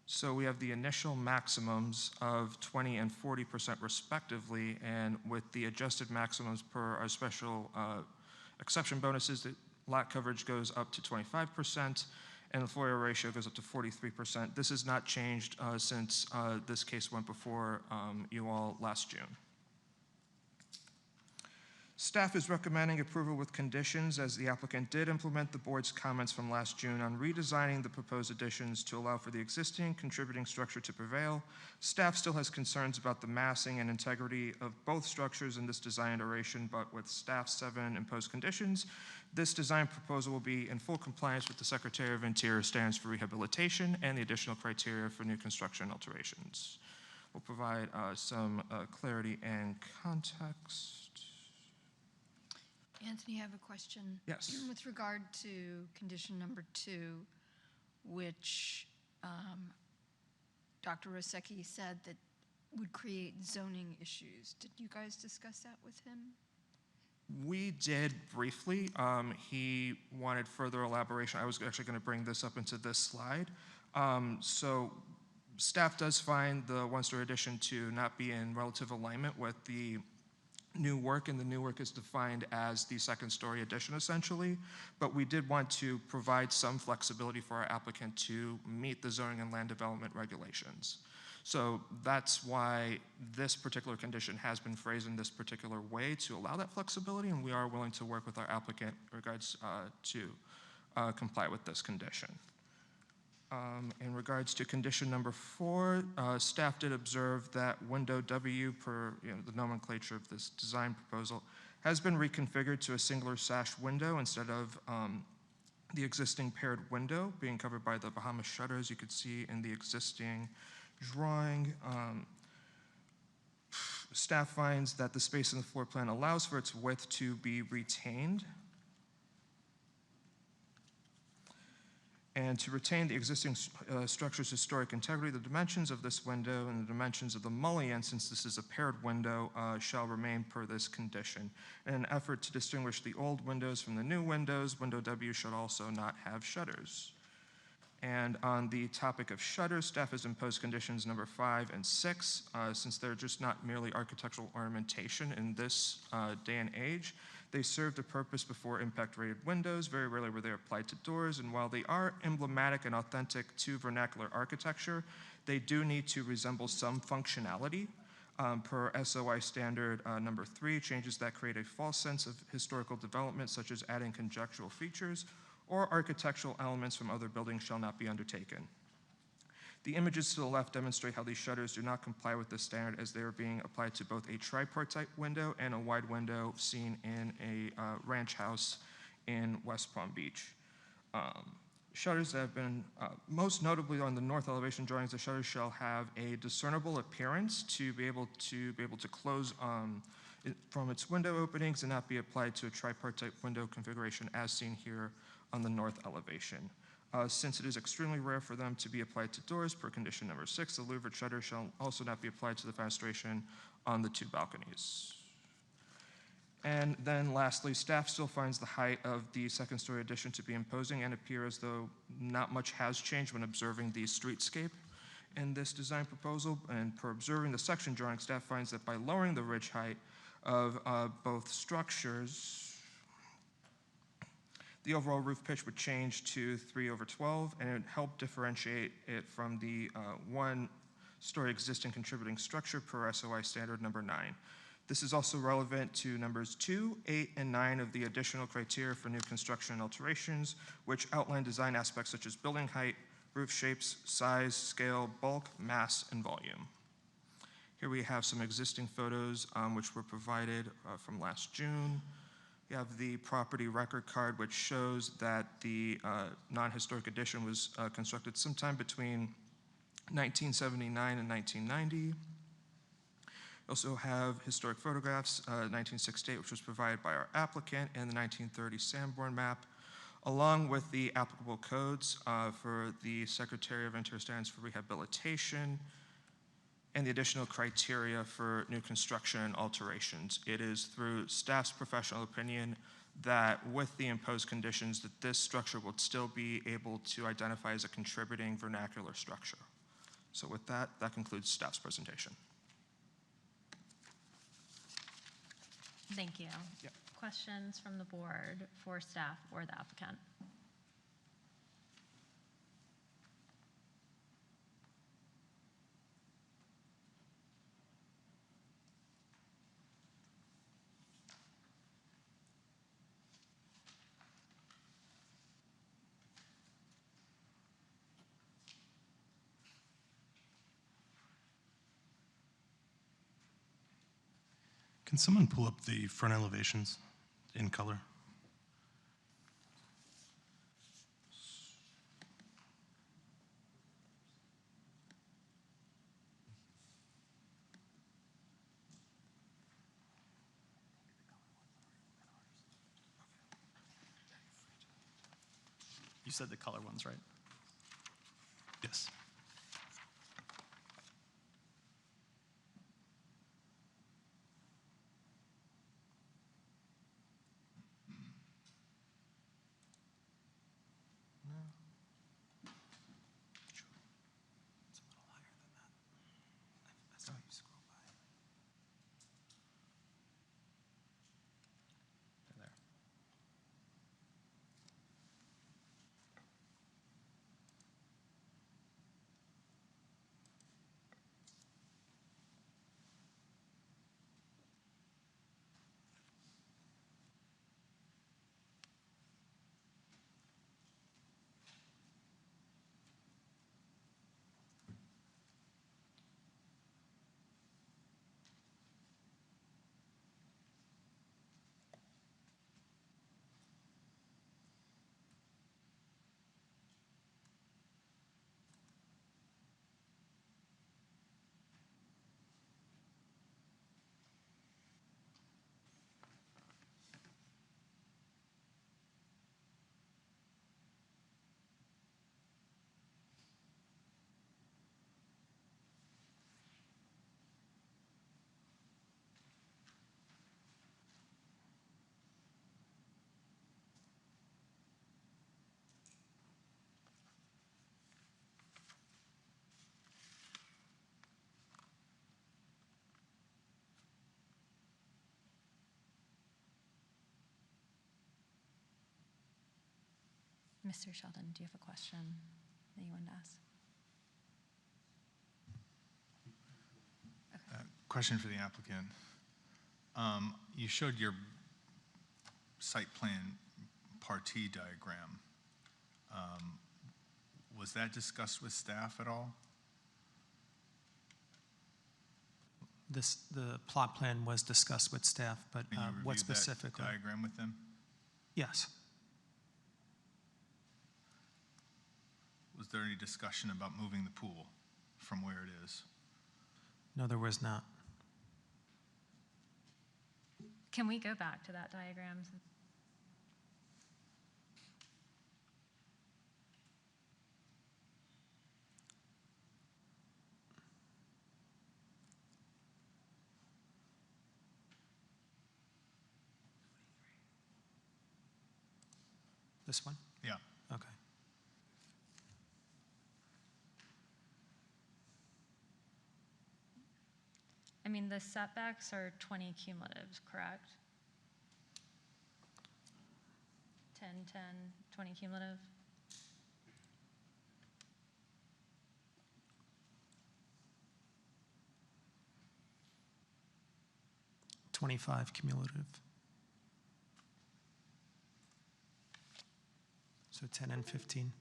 So we have the initial maximums of 20 and 40% respectively, and with the adjusted maximums per our special exception bonuses, the lot coverage goes up to 25%, and the floor area ratio goes up to 43%. This has not changed since this case went before you all last June. Staff is recommending approval with conditions, as the applicant did implement the board's comments from last June on redesigning the proposed additions to allow for the existing contributing structure to prevail. Staff still has concerns about the massing and integrity of both structures in this design iteration, but with staff's 7 imposed conditions, this design proposal will be in full compliance with the Secretary of Interior standards for rehabilitation and the additional criteria for new construction alterations. We'll provide some clarity and context. Anthony, I have a question. Yes. With regard to condition number 2, which Dr. Rosecki said that would create zoning issues. Did you guys discuss that with him? We did briefly. He wanted further elaboration. I was actually going to bring this up into this slide. So staff does find the one-story addition to not be in relative alignment with the new work, and the new work is defined as the second-story addition essentially, but we did want to provide some flexibility for our applicant to meet the zoning and land development regulations. So that's why this particular condition has been phrased in this particular way to allow that flexibility, and we are willing to work with our applicant in regards to comply with this condition. In regards to condition number 4, staff did observe that window W, per the nomenclature of this design proposal, has been reconfigured to a singular sash window instead of the existing paired window being covered by the Bahamas shutter, as you could see in the existing drawing. Staff finds that the space in the floor plan allows for its width to be retained and to retain the existing structure's historic integrity. The dimensions of this window and the dimensions of the mullion, since this is a paired window, shall remain per this condition. In an effort to distinguish the old windows from the new windows, window W should also not have shutters. And on the topic of shutters, staff has imposed conditions number 5 and 6, since they're just not merely architectural ornamentation in this day and age. They served a purpose before impact-rated windows. Very rarely were they applied to doors, and while they are emblematic and authentic to vernacular architecture, they do need to resemble some functionality. Per SOI standard number 3, changes that create a false sense of historical development, such as adding conjectural features or architectural elements from other buildings, shall not be undertaken. The images to the left demonstrate how these shutters do not comply with this standard, as they are being applied to both a tripartite window and a wide window seen in a ranch house in West Palm Beach. Shutters that have been, most notably on the north elevation drawings, the shutters shall have a discernible appearance to be able to close from its window openings and not be applied to a tripartite window configuration as seen here on the north elevation. Since it is extremely rare for them to be applied to doors, per condition number 6, the louvered shutter shall also not be applied to the fenestration on the 2 balconies. And then lastly, staff still finds the height of the second-story addition to be imposing and appear as though not much has changed when observing the streetscape in this design proposal. And per observing the section drawing, staff finds that by lowering the ridge height of both structures, the overall roof pitch would change to 3/12, and it would help differentiate it from the 1-story existing contributing structure per SOI standard number 9. This is also relevant to numbers 2, 8, and 9 of the additional criteria for new construction and alterations, which outline design aspects such as building height, roof shapes, size, scale, bulk, mass, and volume. Here we have some existing photos which were provided from last June. We have the property record card, which shows that the non-historic addition was constructed sometime between 1979 and 1990. We also have historic photographs, 1968, which was provided by our applicant, and the 1930 Sanborn map, along with the applicable codes for the Secretary of Interior Standards for Rehabilitation, and the additional criteria for new construction and alterations. It is through staff's professional opinion that with the imposed conditions that this structure will still be able to identify as a contributing vernacular structure. So with that, that concludes staff's presentation. Thank you. Yep. Questions from the board for staff or the applicant? Can someone pull up the front elevations in color? You said the color ones, right? Yes. There. Mr. Sheldon, do you have a question that you wanted to ask? Question for the applicant. You showed your site plan partee diagram. Was that discussed with staff at all? The plot plan was discussed with staff, but And you what reviewed that specifically? diagram with them? Yes. Was there any discussion about moving the pool from where it is? No, there was not. Can we go back to that diagram? This one? Yeah. Okay. I mean, the setbacks are 20 cumulatives, correct? 10, 10, 20 cumulative? $25 cumulative. So 10 and 15.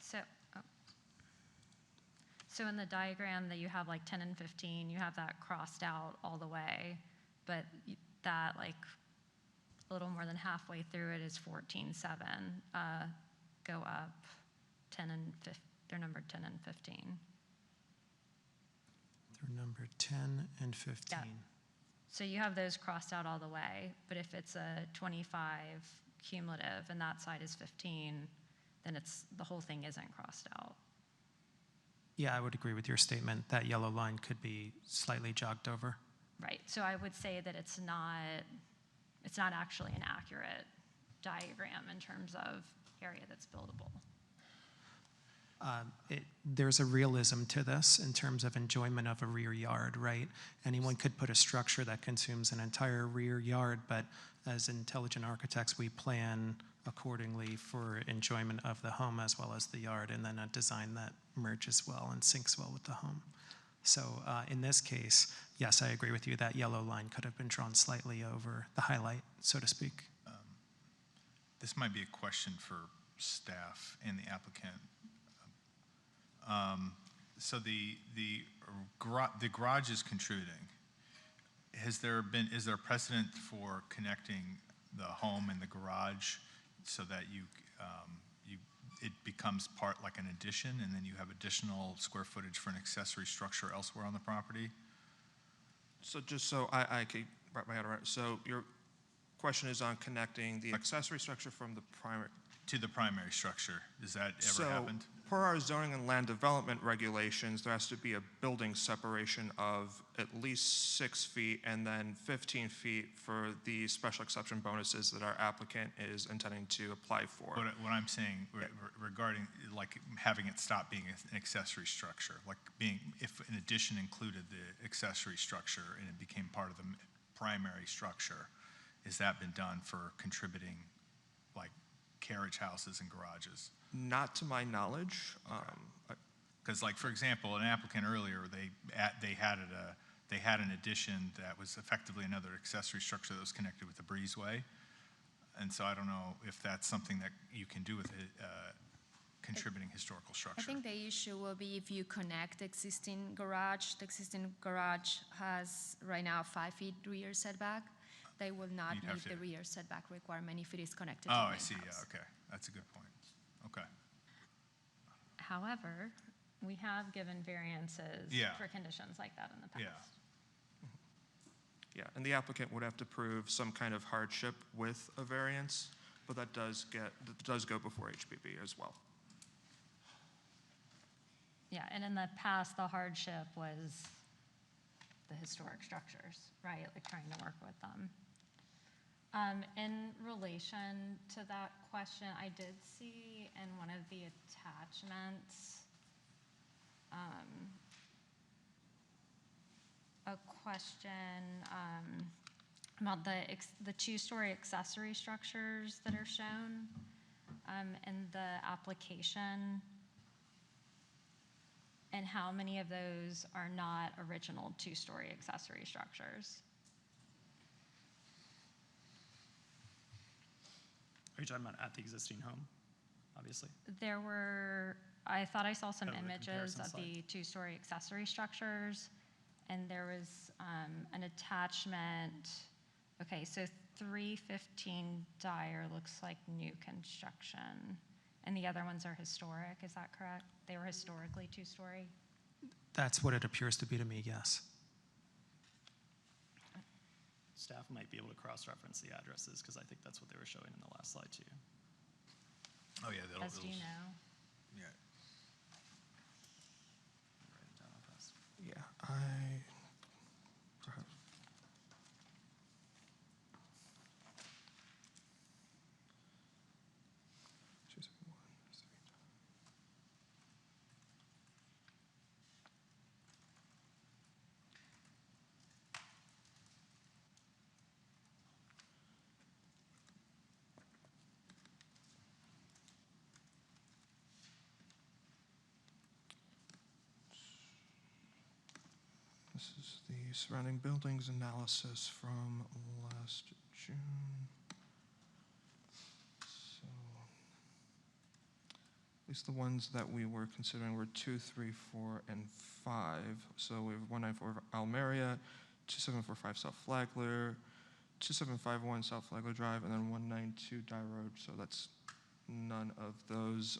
So, oh. So in the diagram that you have like 10 and 15, you have that crossed out all the way, but that like a little more than halfway through it is 14.7. Go up 10 and 15, they're numbered 10 and 15. They're numbered 10 and 15. Yeah. So you have those crossed out all the way, but if it's a 25 cumulative and that side is 15, then the whole thing isn't crossed out. Yeah, I would agree with your statement. That yellow line could be slightly jogged over. Right, so I would say that it's not actually an accurate diagram in terms of area that's buildable. There's a realism to this in terms of enjoyment of a rear yard, right? Anyone could put a structure that consumes an entire rear yard, but as intelligent architects, we plan accordingly for enjoyment of the home as well as the yard, and then a design that merges well and syncs well with the home. So in this case, yes, I agree with you. That yellow line could have been drawn slightly over the highlight, so to speak. This might be a question for staff and the applicant. So the garage is contributing. Is there precedent for connecting the home and the garage so that it becomes part like an addition, and then you have additional square footage for an accessory structure elsewhere on the property? So just so I can wrap my head around, so your question is on connecting the accessory structure from the primary. To the primary structure. Has that ever happened? So, per our zoning and land development regulations, there has to be a building separation of at least 6 feet and then 15 feet for the special exception bonuses that our applicant is intending to apply for. What I'm saying regarding like having it stop being an accessory structure, like if an addition included the accessory structure and it became part of the primary structure, has that been done for contributing like carriage houses and garages? Not to my knowledge. Because, like for example, an applicant earlier, they had an addition that was effectively another accessory structure that was connected with the breezeway, and so I don't know if that's something that you can do with a contributing historical structure. I think the issue will be if you connect the existing garage. The existing garage has right now 5 feet rear setback. They will not meet the rear setback requirement if it is connected to the main I see. house. Yeah, okay. That's a good point. Okay. However, we have given variances for conditions like that in the past. Yeah, and the applicant would have to prove some kind of hardship with a variance, but that does go before HPB as well. Yeah, and in the past, the hardship was the historic structures, right? Like trying to work with them. In relation to that question, I did see in one of the attachments, a question about the two-story accessory structures that are shown in the application, and how many of those are not original two-story accessory structures? Are you talking about at the existing home, obviously? I thought I saw some Oh, the images comparison of slide. the two-story accessory structures, and there was an attachment. Okay, so 315 Dyer looks like new construction, and the other ones are historic, is that correct? They were historically two-story? That's what it appears to be to me, yes. Staff might be able to cross-reference the addresses, because I think that's what they were showing in the last slide, too. Oh, yeah, that'll. As do you know? Yeah. Write it down real fast. Yeah, perhaps. This is the surrounding buildings analysis from last June. So, at least the ones that we were considering were 2, 3, 4, and 5. So we have 194 Almeria, 2745 South Flagler, 2751 South Flagler Drive, and then 192 Dye Road. So that's none of those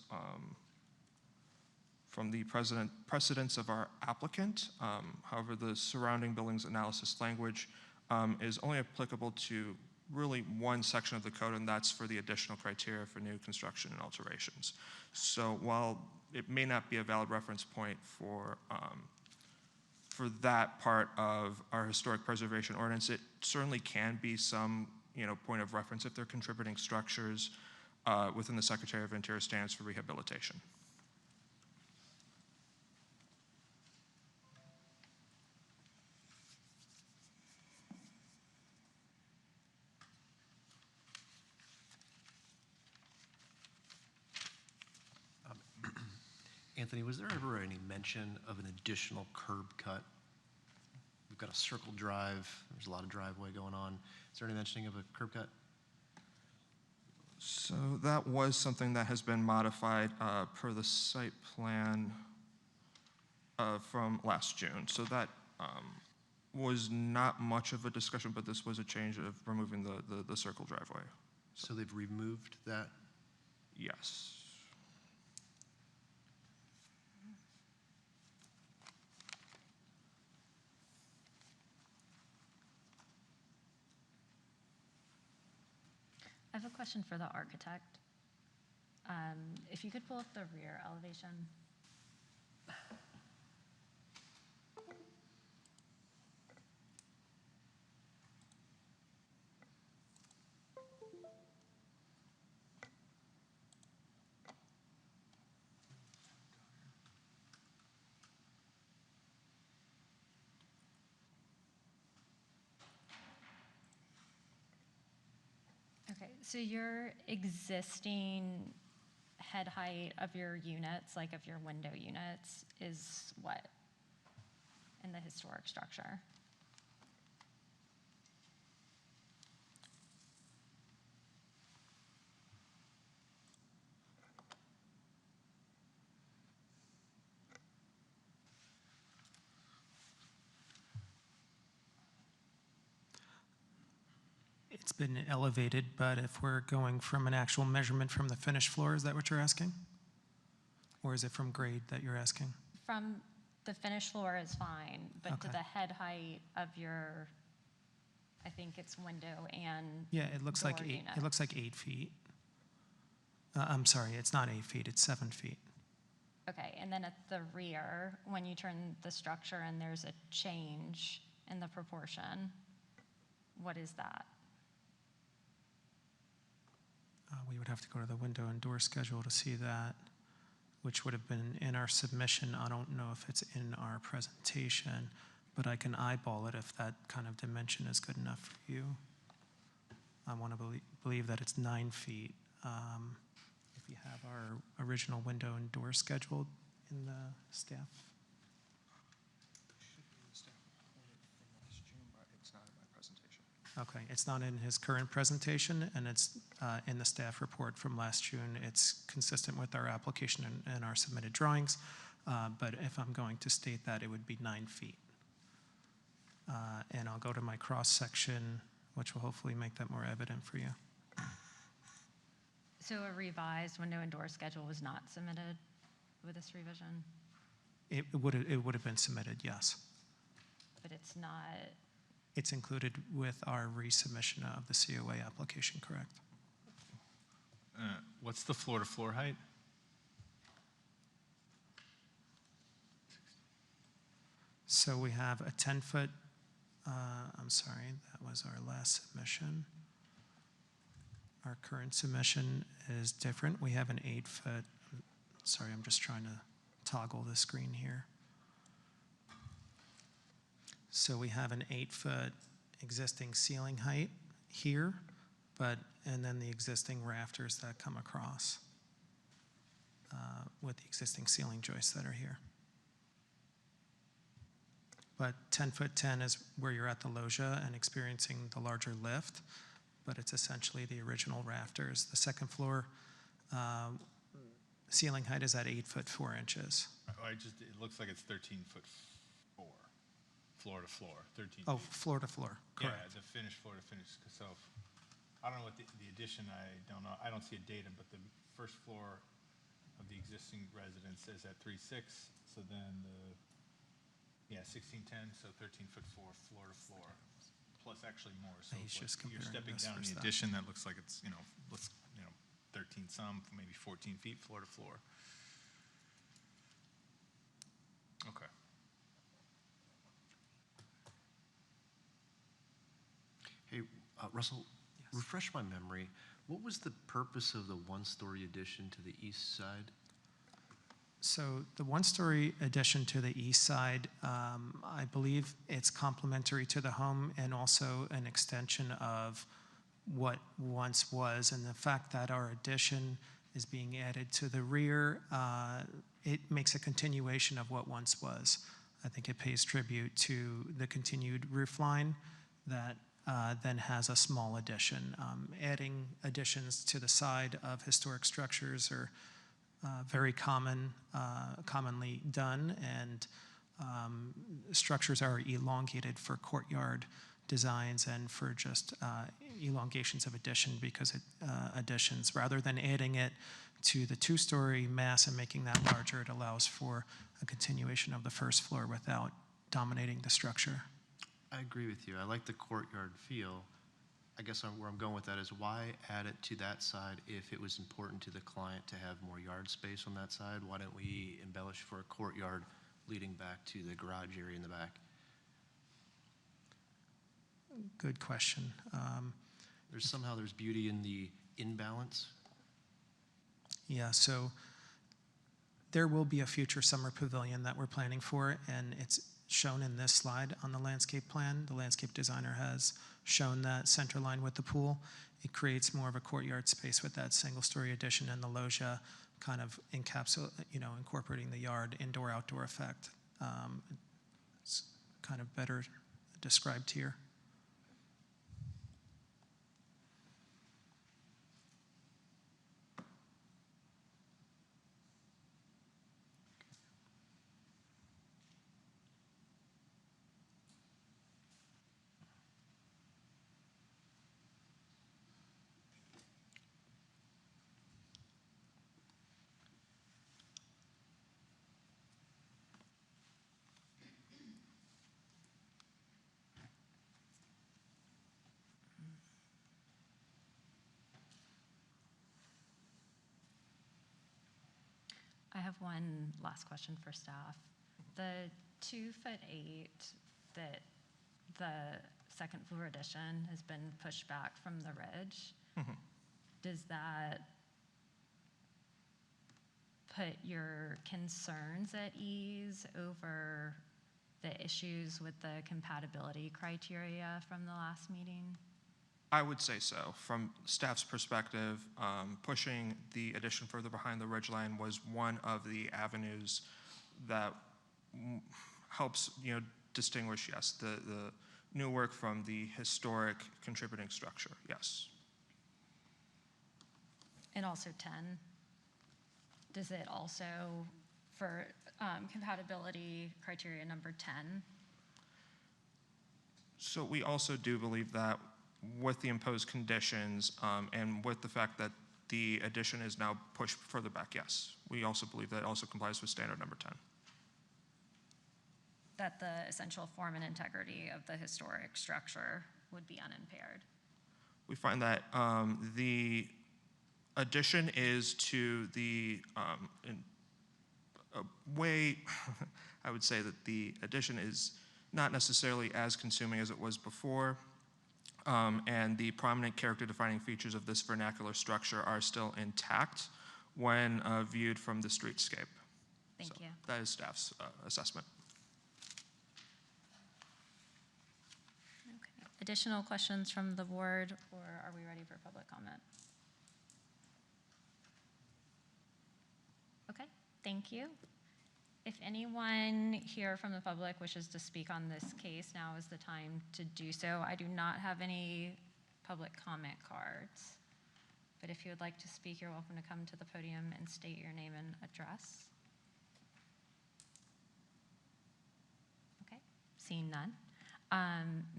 from the precedence of our applicant. However, the surrounding buildings analysis language is only applicable to really one section of the code, and that's for the additional criteria for new construction and alterations. So while it may not be a valid reference point for that part of our historic preservation ordinance, it certainly can be some point of reference if they're contributing structures within the Secretary of Interior standards for rehabilitation. Anthony, was there ever any mention of an additional curb cut? We've got a circle drive, there's a lot of driveway going on. Is there any mentioning of a curb cut? So that was something that has been modified per the site plan from last June. So that was not much of a discussion, but this was a change of removing the circle driveway. So they've removed that? Yes. I have a question for the architect. If you could pull up the rear elevation. Okay, so your existing head height of your units, like of your window units, is what in the historic structure? It's been elevated, but if we're going from an actual measurement from the finished floor, is that what you're asking? Or is it from grade that you're asking? From the finished floor is fine, but to Okay. the head height of your, I think it's window and Yeah, it looks like door 8, unit. it looks like 8 feet. I'm sorry, it's not 8 feet, it's 7 feet. Okay, and then at the rear, when you turn the structure and there's a change in the proportion, what is that? We would have to go to the window and door schedule to see that, which would have been in our submission. I don't know if it's in our presentation, but I can eyeball it if that kind of dimension is good enough for you. I want to believe that it's 9 feet. If you have our original window and door scheduled in the staff. Okay, it's not in his current presentation, and it's in the staff report from last June. It's consistent with our application and our submitted drawings, but if I'm going to state that, it would be 9 feet. And I'll go to my cross-section, which will hopefully make that more evident for you. So a revised window and door schedule was not submitted with this revision, It would have been submitted, yes. but it's not. It's included with our resubmission of the COA application, correct? What's the floor-to-floor height? So we have a 10-foot, I'm sorry, that was our last submission. Our current submission is different. We have an 8-foot, sorry, I'm just trying to toggle the screen here. So we have an 8-foot existing ceiling height here, and then the existing rafters that come across with the existing ceiling joists that are here. But 10-foot 10 is where you're at the loggia and experiencing the larger lift, but it's essentially the original rafters. The second floor ceiling height is at 8 foot 4 inches. It looks like it's 13 foot 4, floor to floor, 13 Oh, feet. floor to floor, correct. Yeah, the finished floor to finish. So I don't know what the addition, I don't know. I don't see a data, but the first floor of the existing residence is at 3.6. So then 1610, so 13 foot 4, floor to floor, plus actually more. So He's just you're comparing stepping this down in versus the that. addition. That looks like it's 13 some, maybe 14 feet floor to floor. Okay. Hey, Russell, refresh my memory. What was the purpose of the one-story addition to the east side? So the one-story addition to the east side, I believe it's complementary to the home and also an extension of what once was. And the fact that our addition is being added to the rear, it makes a continuation of what once was. I think it pays tribute to the continued roof line that then has a small addition. Adding additions to the side of historic structures are very commonly done, and structures are elongated for courtyard designs and for just elongations of additions. Rather than adding it to the two-story mass and making that larger, it allows for a continuation of the first floor without dominating the structure. I agree with you. I like the courtyard feel. I guess where I'm going with that is why add it to that side if it was important to the client to have more yard space on that side? Why don't we embellish for a courtyard leading back to the garage area in the back? Good question. There's beauty in the imbalance. Yeah, so there will be a future summer pavilion that we're planning for, and it's shown in this slide on the landscape plan. The landscape designer has shown that center line with the pool. It creates more of a courtyard space with that single-story addition and the loggia kind of incorporating the yard indoor-outdoor effect. It's kind of better described here. I have one last question for staff. The 2'8" that the second floor addition has been pushed back from the ridge, does that put your concerns at ease over the issues with the compatibility criteria from the last meeting? I would say so. From staff's perspective, pushing the addition further behind the ridgeline was one of the avenues that helps, distinguish, yes, the new work from the historic contributing structure, yes. And also 10, does it also, for compatibility criteria number 10? So we also do believe that with the imposed conditions and with the fact that the addition is now pushed further back, yes. We also believe that it also complies with standard number 10. That the essential form and integrity of the historic structure would be unimpaired. We find that the addition is to the way, I would say that the addition is not necessarily as consuming as it was before, and the prominent character defining features of this vernacular structure are still intact when viewed from the streetscape. Thank you. That is staff's assessment. Okay. Additional questions from the board, or are we ready for public comment? Okay, thank you. If anyone here from the public wishes to speak on this case, now is the time to do so. I do not have any public comment cards, but if you would like to speak, you're welcome to come to the podium and state your name and address. Okay, seeing none.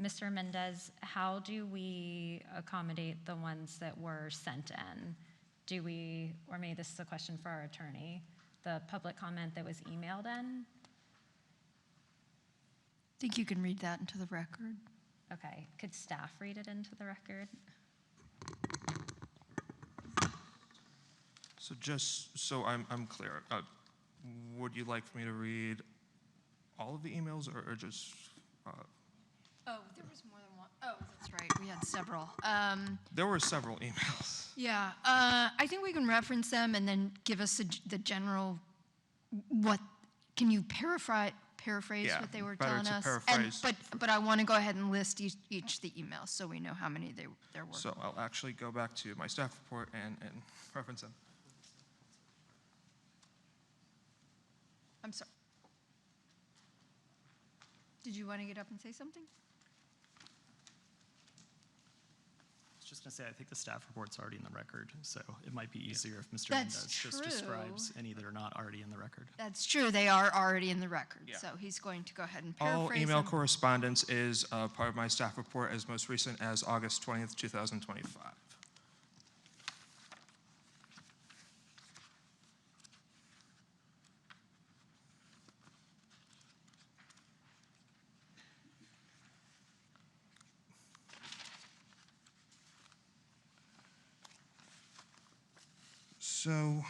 Mr. Mendez, how do we accommodate the ones that were sent in? Do we, or maybe this is a question for our attorney, the public comment that was emailed in? I think you can read that into the record. Okay, could staff read it into the record? So just so I'm clear, would you like for me to read all of the emails or just? Oh, there was more than one. Oh, that's right. We had several. There were several emails. Yeah, I think we can reference them and then give us the general, can you paraphrase Yeah, what they were better telling to us? paraphrase. But I want to go ahead and list each the emails so we know how many there were. So I'll actually go back to my staff report and reference them. I'm sorry. Did you want to get up and say something? I was just going to say, I think the staff report's already in the record, so it might be easier if Mr. That's Mendez just true. describes any that are not already in the record. That's true. They are already in the record. Yeah. So he's going to go ahead and All paraphrase email them. correspondence is part of my staff report as most recent as August 20th, 2025. So,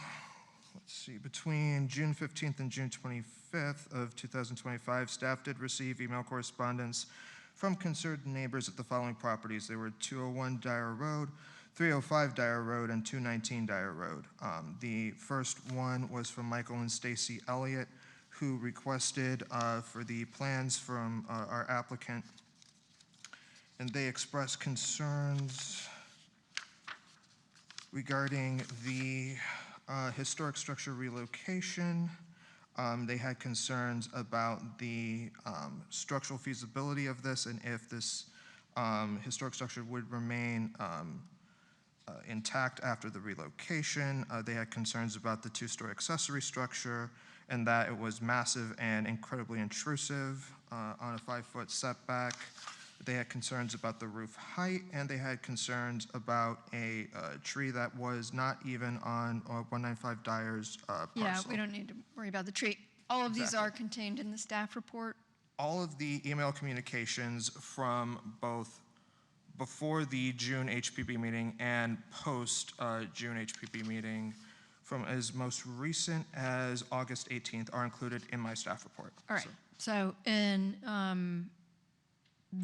let's see, between June 15th and June 25th of 2025, staff did receive email correspondence from concerned neighbors at the following properties. They were 201 Dyer Road, 305 Dyer Road, and 219 Dyer Road. The first one was from Michael and Stacy Elliott, who requested for the plans from our applicant, and they expressed concerns regarding the historic structure relocation. They had concerns about the structural feasibility of this and if this historic structure would remain intact after the relocation. They had concerns about the two-story accessory structure and that it was massive and incredibly intrusive on a 5-foot setback. They had concerns about the roof height, and they had concerns about a tree that was not even on 195 Dyer's parcel. Yeah, we don't need to worry about the tree. All of these Exactly. are contained in the staff report. All of the email communications from both before the June HPB meeting and post June HPB meeting from as most recent as August 18th are included in my staff report. All right. So, and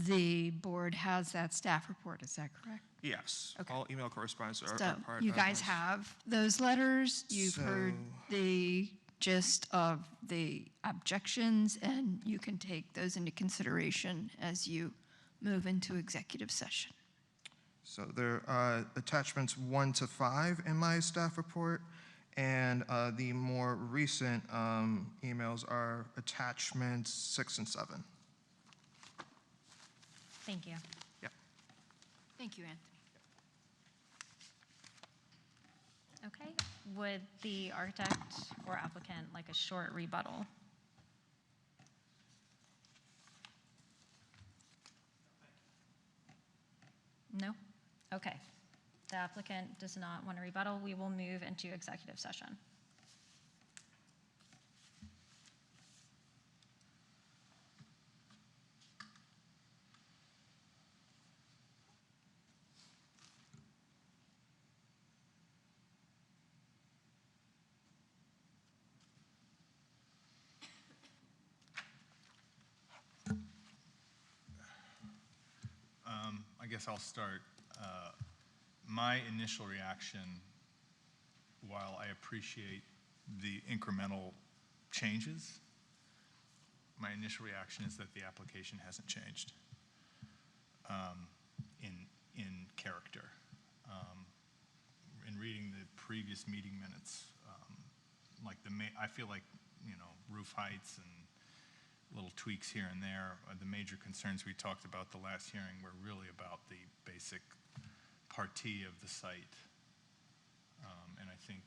the board has that staff report, is that correct? Yes, Okay. all email correspondence are So part you of guys this. have those letters. You've heard So- the gist of the objections, and you can take those into consideration as you move into executive session. So there are attachments 1 to 5 in my staff report, and the more recent emails are attachments 6 and 7. Thank you. Yeah. Thank you, Anthony. Okay, would the architect or applicant like a short rebuttal? No? Okay. The applicant does not want a rebuttal. We will move into executive session. I guess I'll start. My initial reaction, while I appreciate the incremental changes, my initial reaction is that the application hasn't changed in character. In reading the previous meeting minutes, I feel like, roof heights and little tweaks here and there. The major concerns we talked about the last hearing were really about the basic partie of the site. And I think,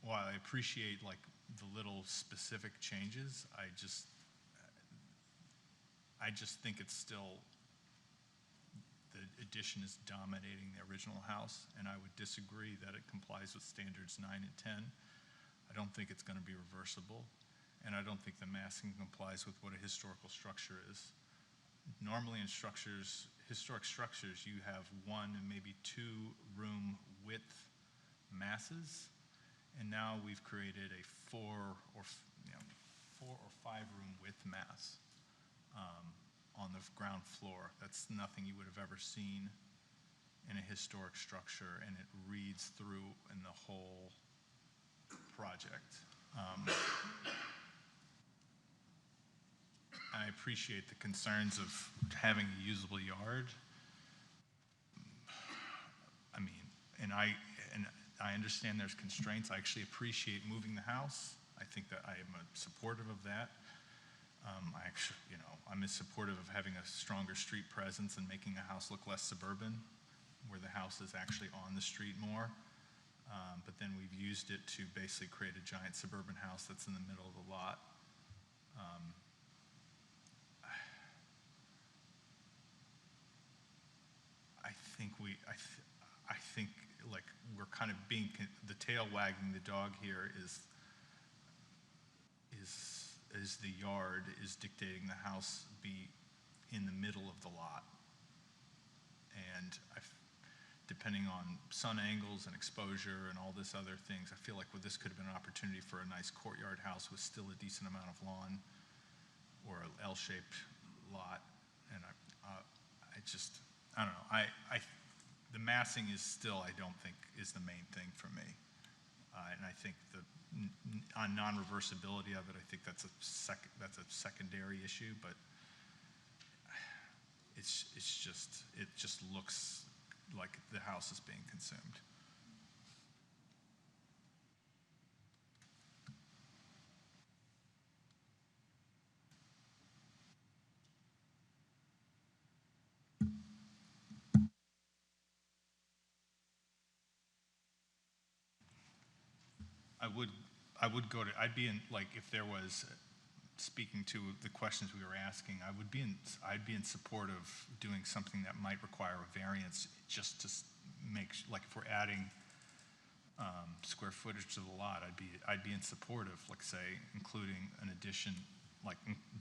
while I appreciate the little specific changes, I just think it's still, the addition is dominating the original house, and I would disagree that it complies with standards 9 and 10. I don't think it's going to be reversible, and I don't think the massing complies with what a historical structure is. Normally in historic structures, you have 1 and maybe 2 room width masses, and now we've created a 4 or 5 room width mass on the ground floor. That's nothing you would have ever seen in a historic structure, and it reads through in the whole project. I appreciate the concerns of having a usable yard. I understand there's constraints. I actually appreciate moving the house. I think that I am supportive of that. I'm as supportive of having a stronger street presence and making a house look less suburban, where the house is actually on the street more. But then we've used it to basically create a giant suburban house that's in the middle of the lot. I think we're kind of being, the tail wagging the dog here is the yard is dictating the house be in the middle of the lot. And depending on sun angles and exposure and all this other things, I feel like this could have been an opportunity for a nice courtyard house with still a decent amount of lawn, or an L-shaped lot. And I don't know. The massing is still, I don't think, is the main thing for me. And I think on non-reversibility of it, I think that's a secondary issue. But it just looks like the house is being consumed. I'd be in, if there was, speaking to the questions we were asking, I'd be in support of doing something that might require a variance, just to make, if we're adding square footage to the lot, I'd be in support of, say, including an addition,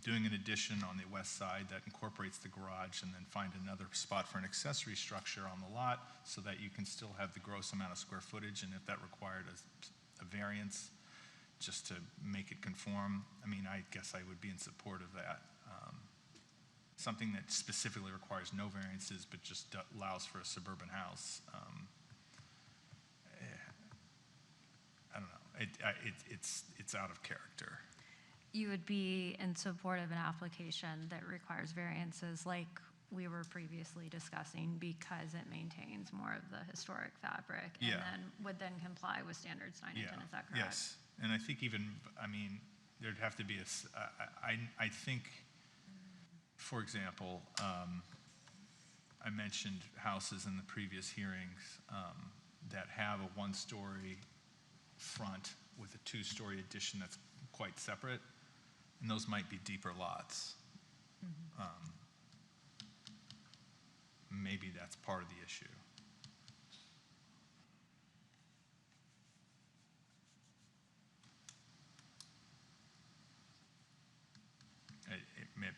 doing an addition on the west side that incorporates the garage, and then find another spot for an accessory structure on the lot, so that you can still have the gross amount of square footage, and if that required a variance, just to make it conform, I guess I would be in support of that. Something that specifically requires no variances, but just allows for a suburban house. it's out of character. You would be in support of an application that requires variances like we were previously discussing because it maintains more of the historic fabric and Yeah. then would then comply with standard signage, and is that correct? Yes, and I think even, I mean, there'd have to be I think, for example, I mentioned houses in the previous hearings that have a one-story front with a two-story addition that's quite separate, and those might be deeper lots. Maybe that's part of the issue.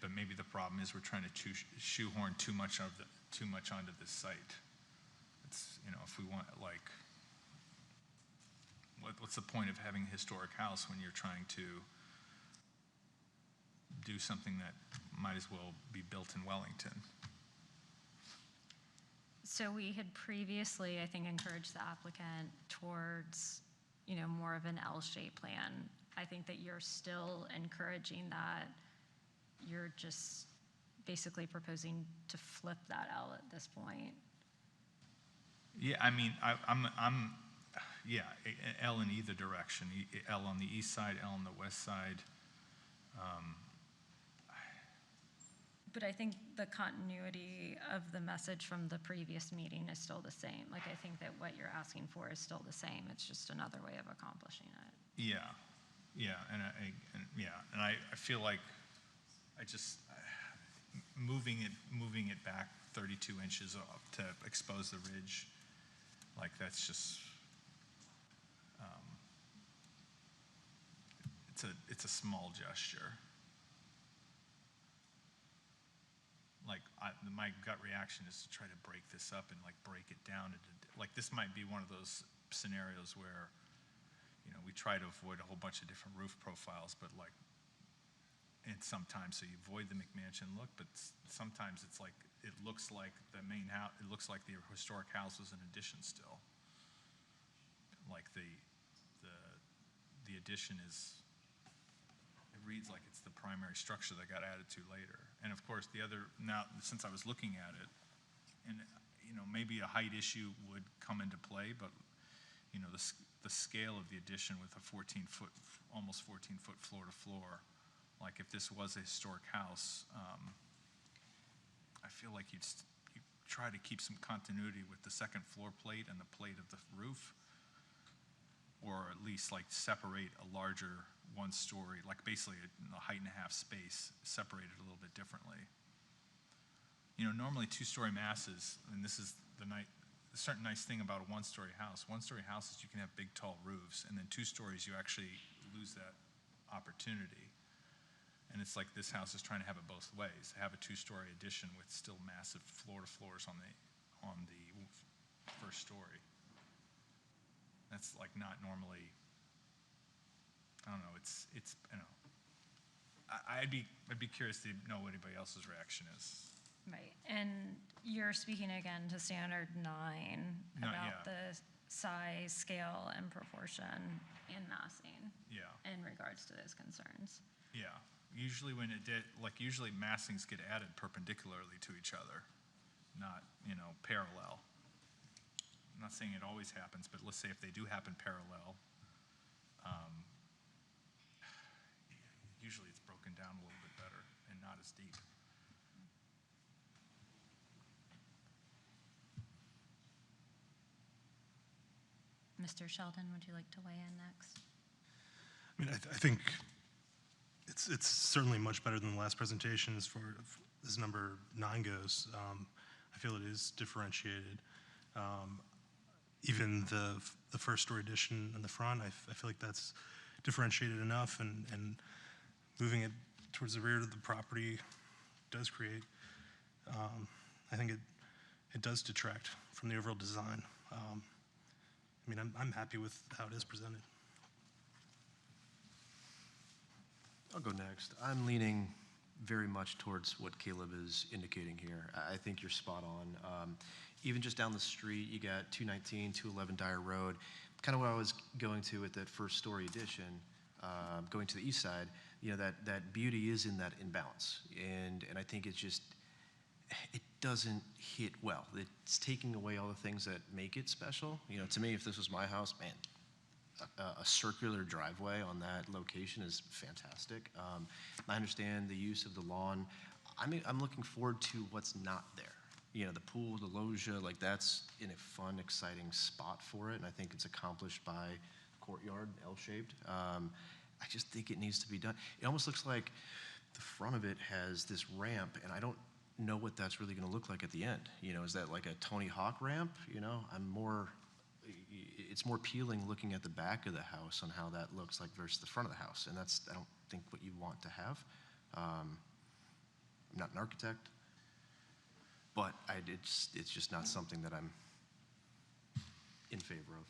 But maybe the problem is we're trying to shoehorn too much onto this site. It's, you know, if we want, like, what's the point of having a historic house when you're trying to do something that might as well be built in Wellington? So we had previously, I think, encouraged the applicant towards, you know, more of an L-shaped plan. I think that you're still encouraging that. You're just basically proposing to flip that L at this point. Yeah, I mean, yeah, L in either direction, L on the east side, L on the west side. But I think the continuity of the message from the previous meeting is still the same. Like, I think that what you're asking for is still the same. It's just another way of accomplishing it. Yeah, and I feel like moving it back 32 inches off to expose the ridge, like that's just, it's a small gesture. Like, my gut reaction is to try to break this up and like break it down. Like, this might be one of those scenarios where, you know, we try to avoid a whole bunch of different roof profiles, but like, and sometimes, so you avoid the McMansion look, but sometimes it's like, it looks like the main house, it looks like the historic house was an addition still. Like the addition is, it reads like it's the primary structure that got added to later. And of course, the other, now, since I was looking at it, and, you know, maybe a height issue would come into play, but, you know, the scale of the addition with a 14-foot, almost 14-foot floor to floor, like if this was a historic house, I feel like you try to keep some continuity with the second floor plate and the plate of the roof, or at least like separate a larger one-story, like basically a height and a half space, separated a little bit differently. You know, normally two-story masses, and this is the certain nice thing about a one-story house. One-story houses, you can have big, tall roofs, and then two stories, you actually lose that opportunity. And it's like this house is trying to have it both ways, have a two-story addition with still massive floor-to-floors on the first story. That's like not normally, I don't know, it's you know, I'd be curious to know what anybody else's reaction is. Right, and you're speaking again to standard 9 about the size, scale, and proportion in massing. Yeah. In regards to those concerns. Yeah, usually when usually massings get added perpendicularly to each other, not, you know, parallel. I'm not saying it always happens, but let's say if they do happen parallel, usually it's broken down a little bit better and not as deep. Mr. Sheldon, would you like to weigh in next? I mean, I think it's certainly much better than the last presentation as far as number 9 goes. I feel it is differentiated. Even the first story addition in the front, I feel like that's differentiated enough, and moving it towards the rear of the property does create, I think it does detract from the overall design. I mean, I'm happy with how it is presented. I'll go next. I'm leaning very much towards what Caleb is indicating here. I think you're spot on. Even just down the street, you got 219, 211 Dyer Road. kind of what I was going to with that first story addition, going to the east side, you know, that beauty is in that imbalance. And I think it's just, it doesn't hit well. It's taking away all the things that make it special. You know, to me, if this was my house, man, a circular driveway on that location is fantastic. I understand the use of the lawn. I'm looking forward to what's not there. You know, the pool, the loggia, like that's in a fun, exciting spot for it, and I think it's accomplished by courtyard, L-shaped. I just think it needs to be done. It almost looks like the front of it has this ramp, and I don't know what that's really gonna look like at the end. You know, is that like a Tony Hawk ramp? You know, it's more appealing looking at the back of the house on how that looks like versus the front of the house, and that's, I don't think, what you want to have. I'm not an architect, but it's just not something that I'm in favor of.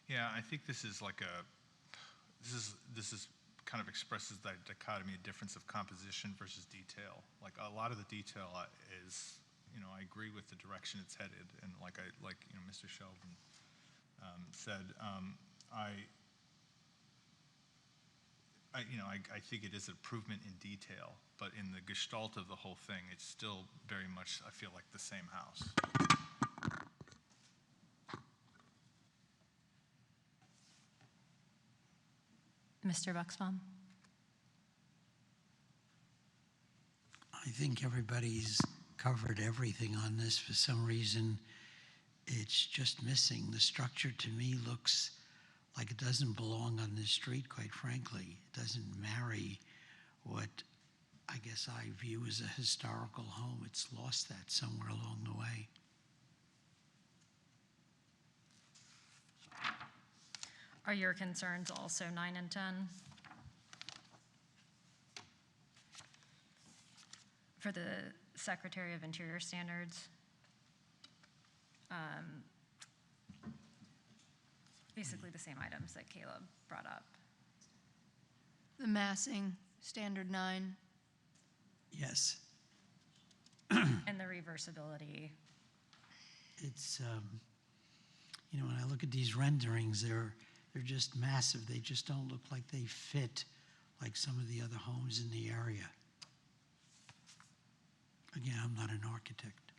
Yeah, I think this is like this is kind of expresses that dichotomy, a difference of composition versus detail. Like a lot of the detail is, you know, I agree with the direction it's headed, and like you know, Mr. Sheldon said, I think it is an improvement in detail, but in the gestalt of the whole thing, it's still very much, I feel like, the same house. Mr. Buxbaum? I think everybody's covered everything on this. For some reason, it's just missing. The structure to me looks like it doesn't belong on this street, quite frankly. It doesn't marry what I guess I view as a historical home. It's lost that somewhere along the way. Are your concerns also 9 and 10? For the Secretary of Interior Standards? Basically the same items that Caleb brought up. The massing, standard 9. Yes. And the reversibility. It's, you know, when I look at these renderings, they're just massive. They just don't look like they fit like some of the other homes in the area. Again, I'm not an architect.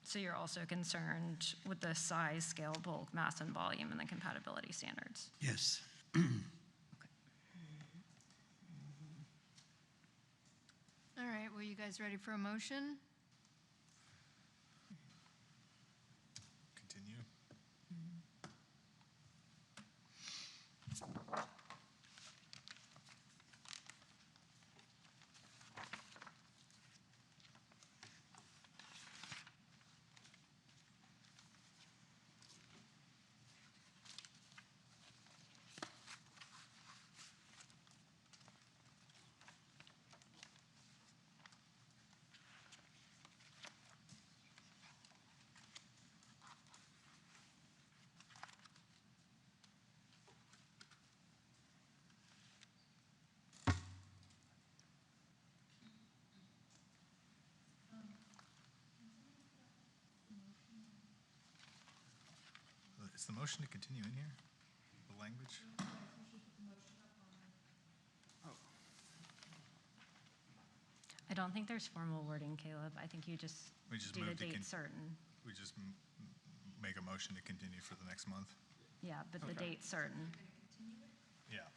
So you're also concerned with the size, scale, bulk, mass, and volume, and the compatibility standards? Yes. All right, well, you guys ready for a motion? Continue. Is the motion to continue in here? The language? I don't think there's formal wording, Caleb. I think you just We just do the move to date certain. We just make a motion to continue for the next month? Yeah, but the date certain. Yeah.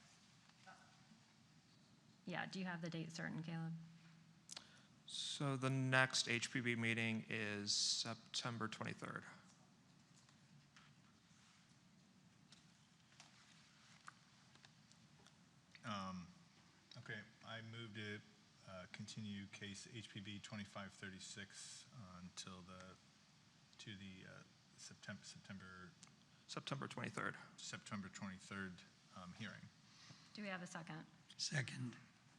Yeah, do you have the date certain, Caleb? So the next HPB meeting is September 23rd. Okay, I move to continue case HPB 2536 until September 23rd. September 23rd hearing. Do we have a second? Second.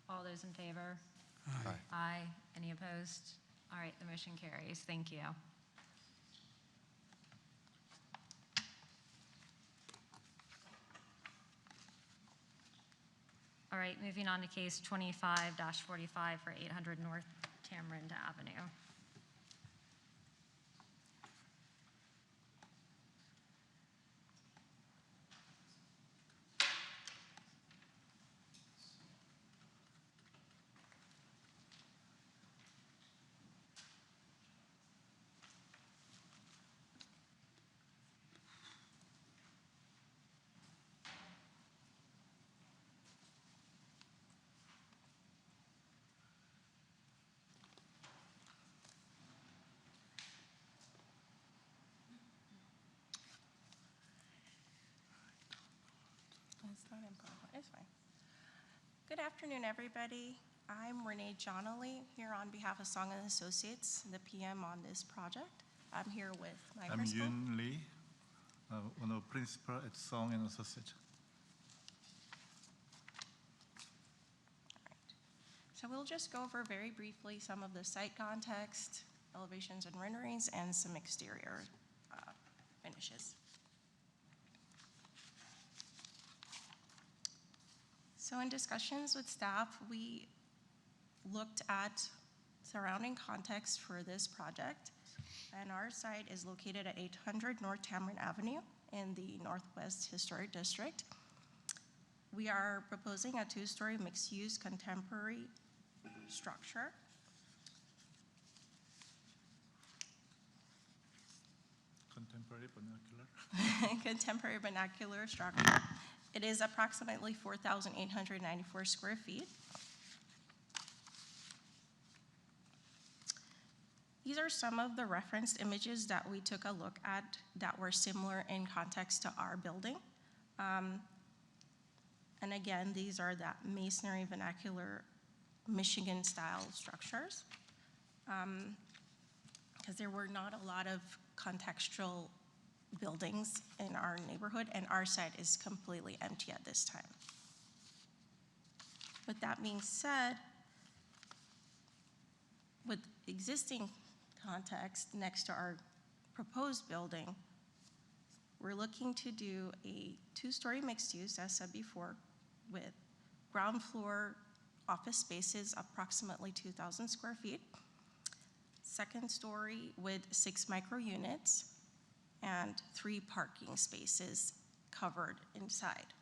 All those in favor? Aye. Aye. Any opposed? All right, the motion carries. Thank you. All right, moving on to case 25-45 for 800 North Tamarind Avenue. It's fine. Good afternoon, everybody. I'm Renee Johnley here on behalf of Song & Associates, the PM on this project. I'm here with my I'm principal. Yun Lee, one of the principal at Song & Associates. So we'll just go over very briefly some of the site context, elevations and renderings, and some exterior finishes. So in discussions with staff, we looked at surrounding context for this project, and our site is located at 800 North Tamarind Avenue in the Northwest Historic District. We are proposing a two-story mixed-use contemporary structure. Contemporary vernacular. Contemporary vernacular structure. It is approximately 4,894 square feet. These are some of the referenced images that we took a look at that were similar in context to our building. And again, these are that masonry vernacular Michigan style structures. Because there were not a lot of contextual buildings in our neighborhood, and our site is completely empty at this time. With that being said, with existing context next to our proposed building, we're looking to do a two-story mixed use, as said before, with ground floor office spaces, approximately 2,000 square feet. Second story with 6 micro units and 3 parking spaces covered inside.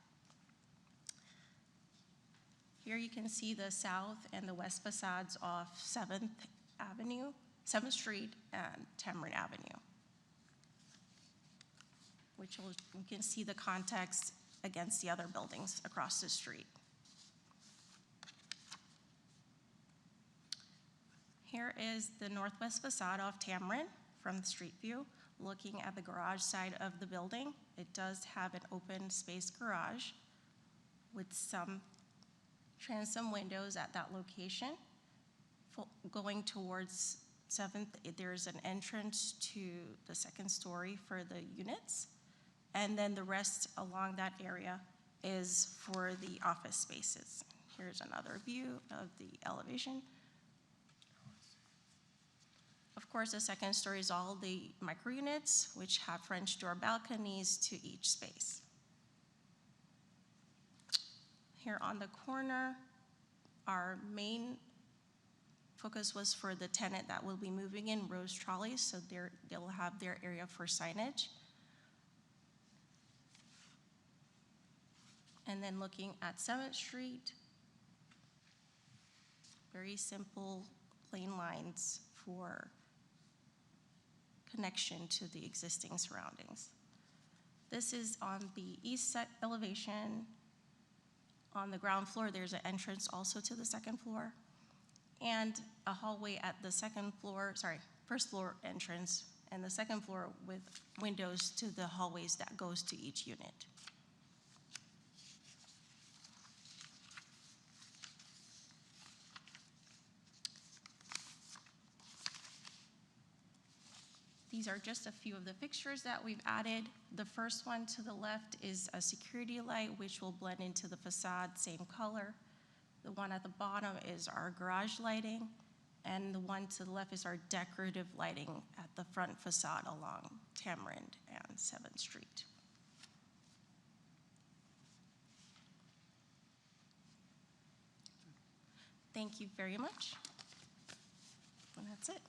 Here you can see the south and the west facades of 7th Street and Tamarind Avenue, which you can see the context against the other buildings across the street. Here is the northwest facade of Tamarind from the street view, looking at the garage side of the building. It does have an open space garage with some transom windows at that location. Going towards 7th, there's an entrance to the second story for the units. And then the rest along that area is for the office spaces. Here's another view of the elevation. Of course, the second story is all the micro units, which have French door balconies to each space. Here on the corner, our main focus was for the tenant that will be moving in, Rose Trolleys, so they'll have their area for signage. And then looking at 7th Street, very simple, plain lines for connection to the existing surroundings. This is on the east side elevation. On the ground floor, there's an entrance also to the second floor, and a hallway at the first floor entrance, and the second floor with windows to the hallways that goes to each unit. These are just a few of the fixtures that we've added. The first one to the left is a security light, which will blend into the facade, same color. The one at the bottom is our garage lighting, and the one to the left is our decorative lighting at the front facade along Tamarind and 7th Street. Thank you very much. And that's it.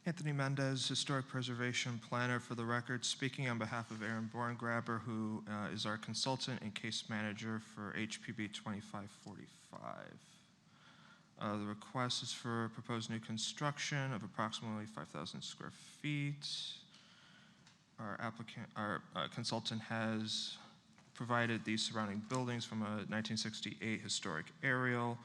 Anthony Mendez, Historic Preservation Planner, for the record, speaking on behalf of Aaron Borngraber, who is our consultant and case manager for HPB 2545. The request is for proposed new construction of approximately 5,000 square feet. Our consultant has provided these surrounding buildings from a 1968 historic aerial.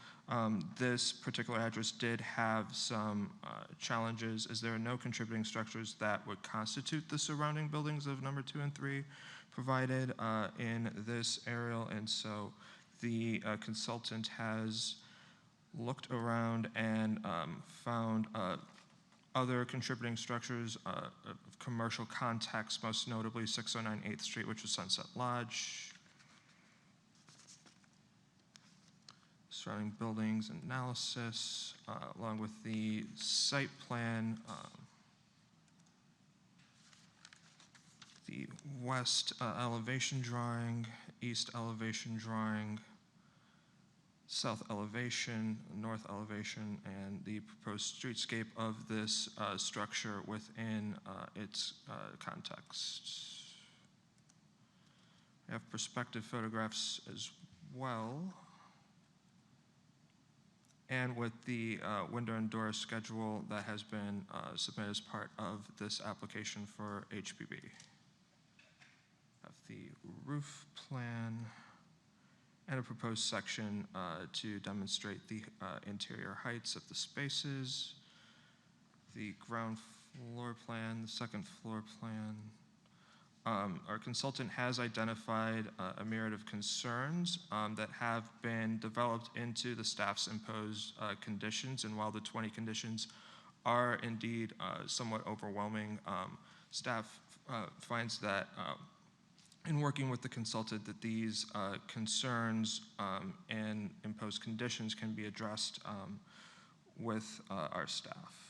This particular address did have some challenges, as there are no contributing structures that would constitute the surrounding buildings of number 2 and 3 provided in this aerial, and so the consultant has looked around and found other contributing structures of commercial context, most notably 609 8th Street, which is Sunset Lodge. Surrounding buildings analysis, along with the site plan, the west elevation drawing, east elevation drawing, south elevation, north elevation, and the proposed streetscape of this structure within its context. I have perspective photographs as well. And with the window and door schedule that has been submitted as part of this application for HPB. Have the roof plan and a proposed section to demonstrate the interior heights of the spaces, the ground floor plan, the second floor plan. Our consultant has identified a myriad of concerns that have been developed into the staff's imposed conditions, and while the 20 conditions are indeed somewhat overwhelming, staff finds that in working with the consultant that these concerns and imposed conditions can be addressed with our staff.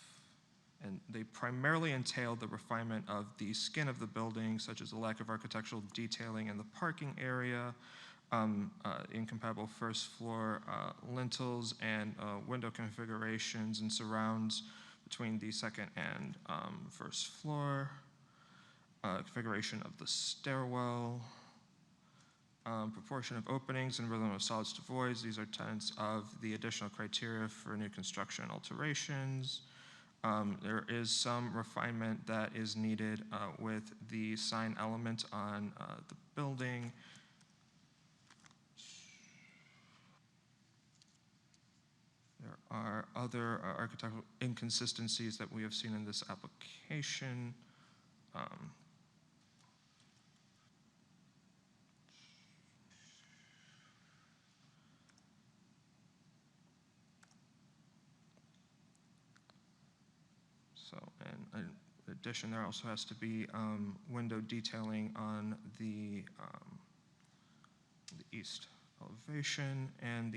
And they primarily entail the refinement of the skin of the building, such as the lack of architectural detailing in the parking area, incompatible first floor lintels and window configurations and surrounds between the second and first floor, configuration of the stairwell, proportion of openings and rhythm of solids to voids. These are tenets of the additional criteria for new construction alterations. There is some refinement that is needed with the sign element on the building. There are other architectural inconsistencies that we have seen in this application. In addition, there also has to be window detailing on the east elevation, and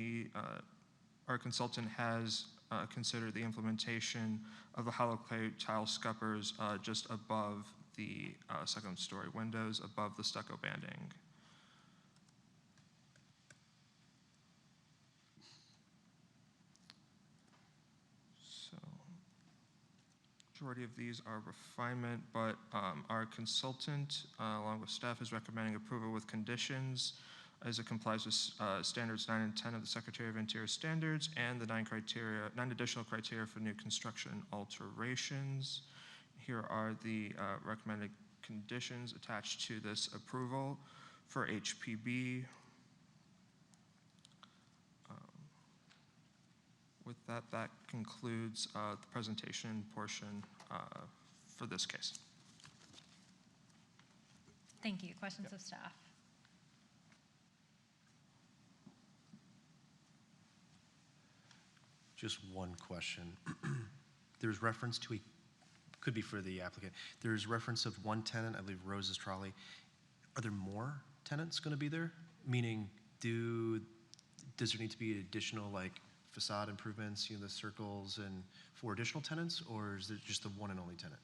our consultant has considered the implementation of the hollow clay tile scuppers just above the second story windows, above the stucco banding. Majority of these are refinement, but our consultant, along with staff, is recommending approval with conditions as it complies with standards 9 and 10 of the Secretary of Interior Standards and the 9 additional criteria for new construction alterations. Here are the recommended conditions attached to this approval for HPB. With that, that concludes the presentation portion for this case. Thank you. Questions of staff? Just one question. There's reference to could be for the applicant. There's reference of one tenant, I believe Rose's Trolley. Are there more tenants going to be there? Meaning Does there need to be additional like facade improvements, the circles and for additional tenants, or is it just the one and only tenant?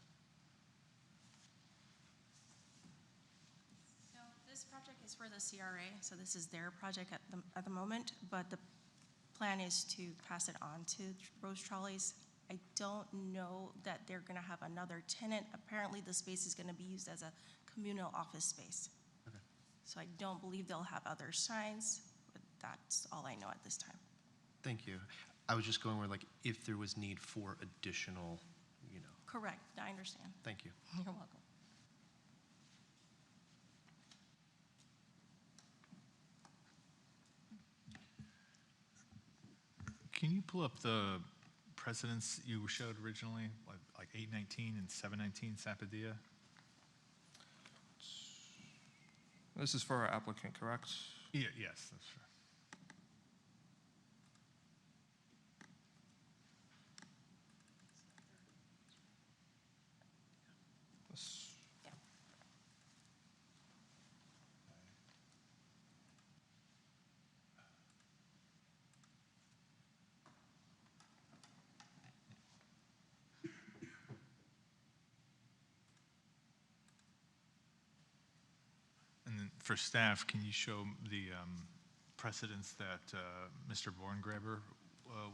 So this project is for the CRA, so this is their project at the moment, but the plan is to pass it on to Rose Trolleys. I don't know that they're gonna have another tenant. Apparently, the space is gonna be used as a communal office space. Okay. So I don't believe they'll have other signs, but that's all I know at this time. Thank you. I was just going where like if there was need for additional, Correct, I understand. Thank you. You're welcome. Can you pull up the precedents you showed originally, like 819 and 719 Sapodilla? This is for our applicant, correct? Yeah, yes, that's right. This- And then for staff, can you show the precedents that Mr. Borngraber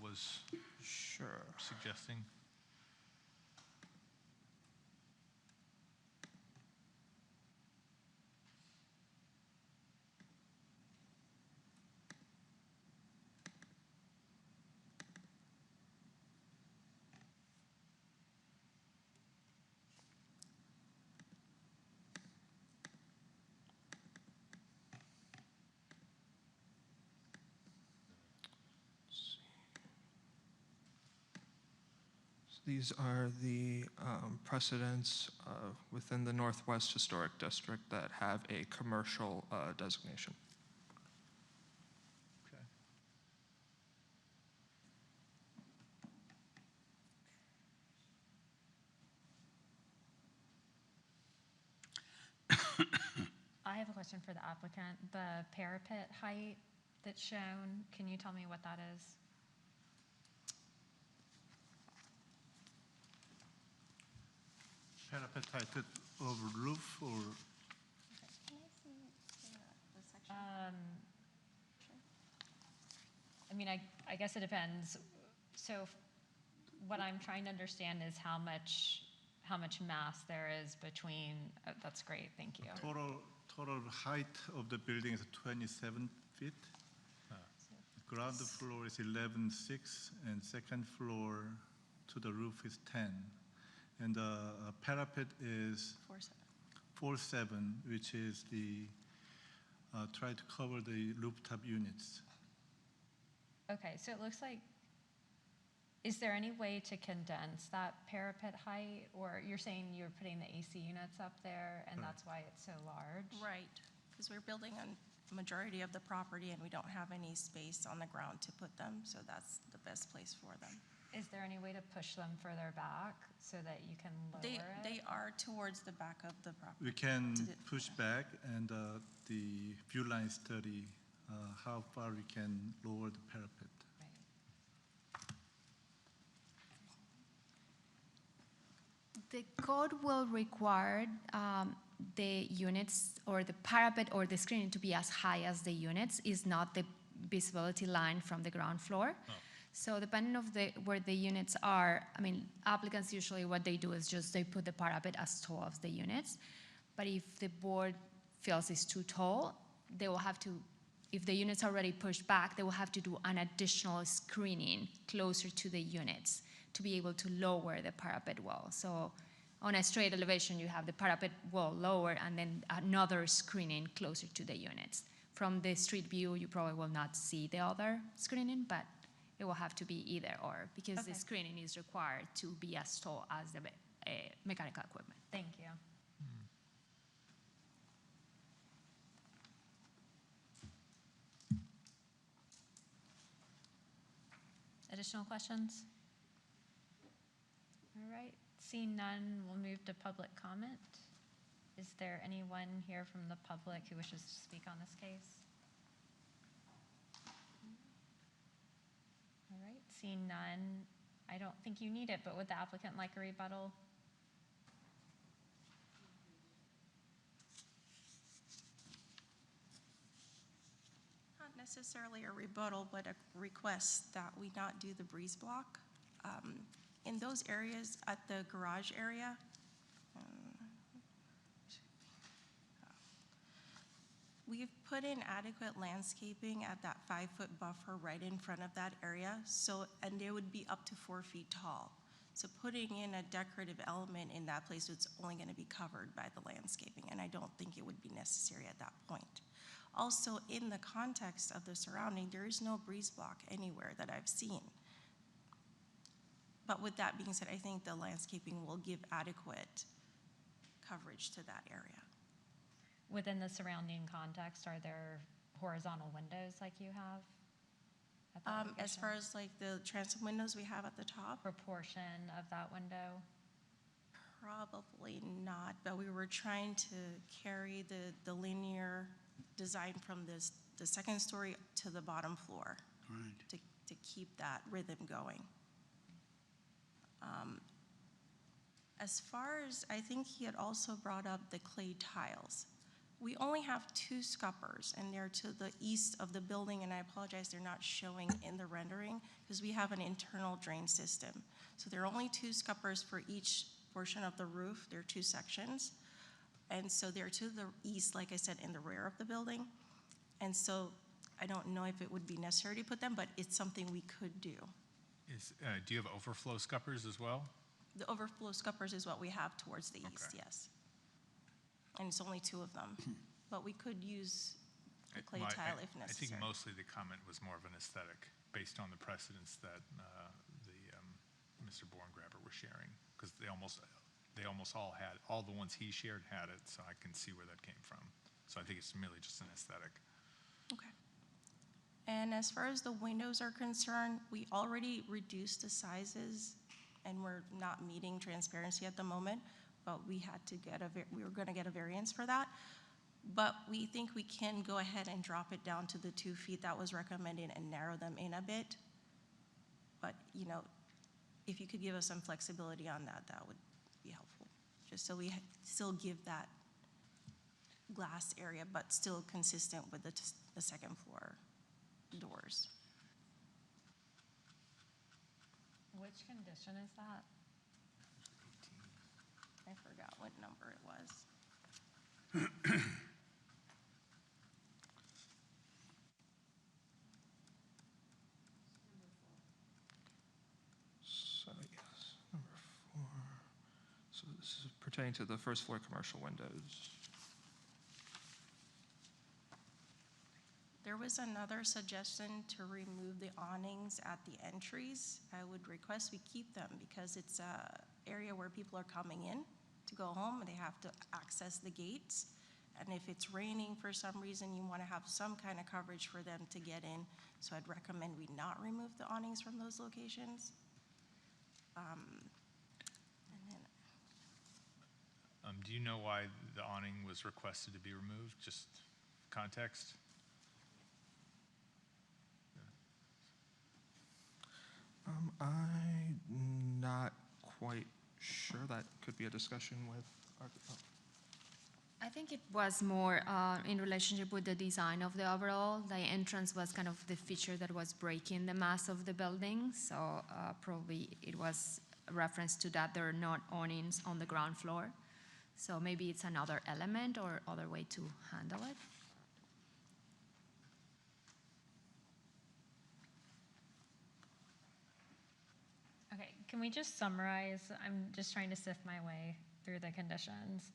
was Sure. suggesting? These are the precedents within the Northwest Historic District that have a commercial designation. Okay. I have a question for the applicant. The parapet height that's shown, can you tell me what that is? Parapet height over roof or? Can I see the section? I mean, I guess it depends. So what I'm trying to understand is how much mass there is between, that's great, thank you. Total height of the building is 27 feet. Ground floor is 11.6, and second floor to the roof is 10. And the parapet is 4.7, which is the, try to cover the rooftop units. Okay, so it looks like, is there any way to condense that parapet height? Or you're saying you're putting the AC units up there and that's why it's so large? Right, because we're building on the majority of the property and we don't have any space on the ground to put them, so that's the best place for them. Is there any way to push them further back so that you can lower it? They are towards the back of the property. We can push back, and the view line study how far we can lower the parapet. The code will require the units or the parapet or the screening to be as high as the units, is not the visibility line from the ground floor. Oh. So depending of where the units are, I mean, applicants usually what they do is just they put the parapet as tall as the units. But if the board feels it's too tall, they will have to, if the units are already pushed back, they will have to do an additional screening closer to the units to be able to lower the parapet wall. So on a straight elevation, you have the parapet wall lower and then another screening closer to the units. From the street view, you probably will not see the other screening, but it will have to be either or, because the screening is required to be as tall as the mechanical equipment. Thank you. Additional questions? All right, seeing none, we'll move to public comment. Is there anyone here from the public who wishes to speak on this case? Seeing none, I don't think you need it, but would the applicant like a rebuttal? Not necessarily a rebuttal, but a request that we not do the breeze block. In those areas at the garage area, we've put in adequate landscaping at that 5-foot buffer right in front of that area, and they would be up to 4 feet tall. So putting in a decorative element in that place, it's only gonna be covered by the landscaping, and I don't think it would be necessary at that point. Also, in the context of the surrounding, there is no breeze block anywhere that I've seen. But with that being said, I think the landscaping will give adequate coverage to that area. Within the surrounding context, are there horizontal windows like you have at that As location? far as like the transom windows we have at the top, Proportion of that window? probably not, but we were trying to carry the linear design from the second story to the bottom floor to keep that rhythm going. As far as, I think he had also brought up the clay tiles. We only have 2 scuppers, and they're to the east of the building, and I apologize, they're not showing in the rendering, because we have an internal drain system. So there are only 2 scuppers for each portion of the roof. There are 2 sections. And so they're to the east, like I said, in the rear of the building. And so I don't know if it would be necessary to put them, but it's something we could do. Do you have overflow scuppers as well? The overflow scuppers is what we have towards the east, yes. And it's only 2 of them. But we could use the clay tile if necessary. I think mostly the comment was more of an aesthetic, based on the precedents that Mr. Borngraber was sharing, because they almost all had, all the ones he shared had it, so I can see where that came from. So I think it's merely just an aesthetic. Okay. And as far as the windows are concerned, we already reduced the sizes, and we're not meeting transparency at the moment, but we had to get we were gonna get a variance for that. But we think we can go ahead and drop it down to the 2 feet that was recommended and narrow them in a bit. But, you know, if you could give us some flexibility on that, that would be helpful. Just so we still give that glass area, but still consistent with the second floor doors. Which condition is that? I forgot what number it was. So, yes, number 4. So this is pertaining to the first floor commercial windows. There was another suggestion to remove the awnings at the entries. I would request we keep them because it's a area where people are coming in to go home and they have to access the gates. And if it's raining for some reason, you want to have some kind of coverage for them to get in. So I'd recommend we not remove the awnings from those locations. Do you know why the awning was requested to be removed? Just context? I'm not quite sure. That could be a discussion with our. I think it was more in relationship with the design of the overall. The entrance was kind of the feature that was breaking the mass of the building. So probably it was a reference to that. There are not awnings on the ground floor. So maybe it's another element or other way to handle it. Okay, can we just summarize? I'm just trying to sift my way through the conditions.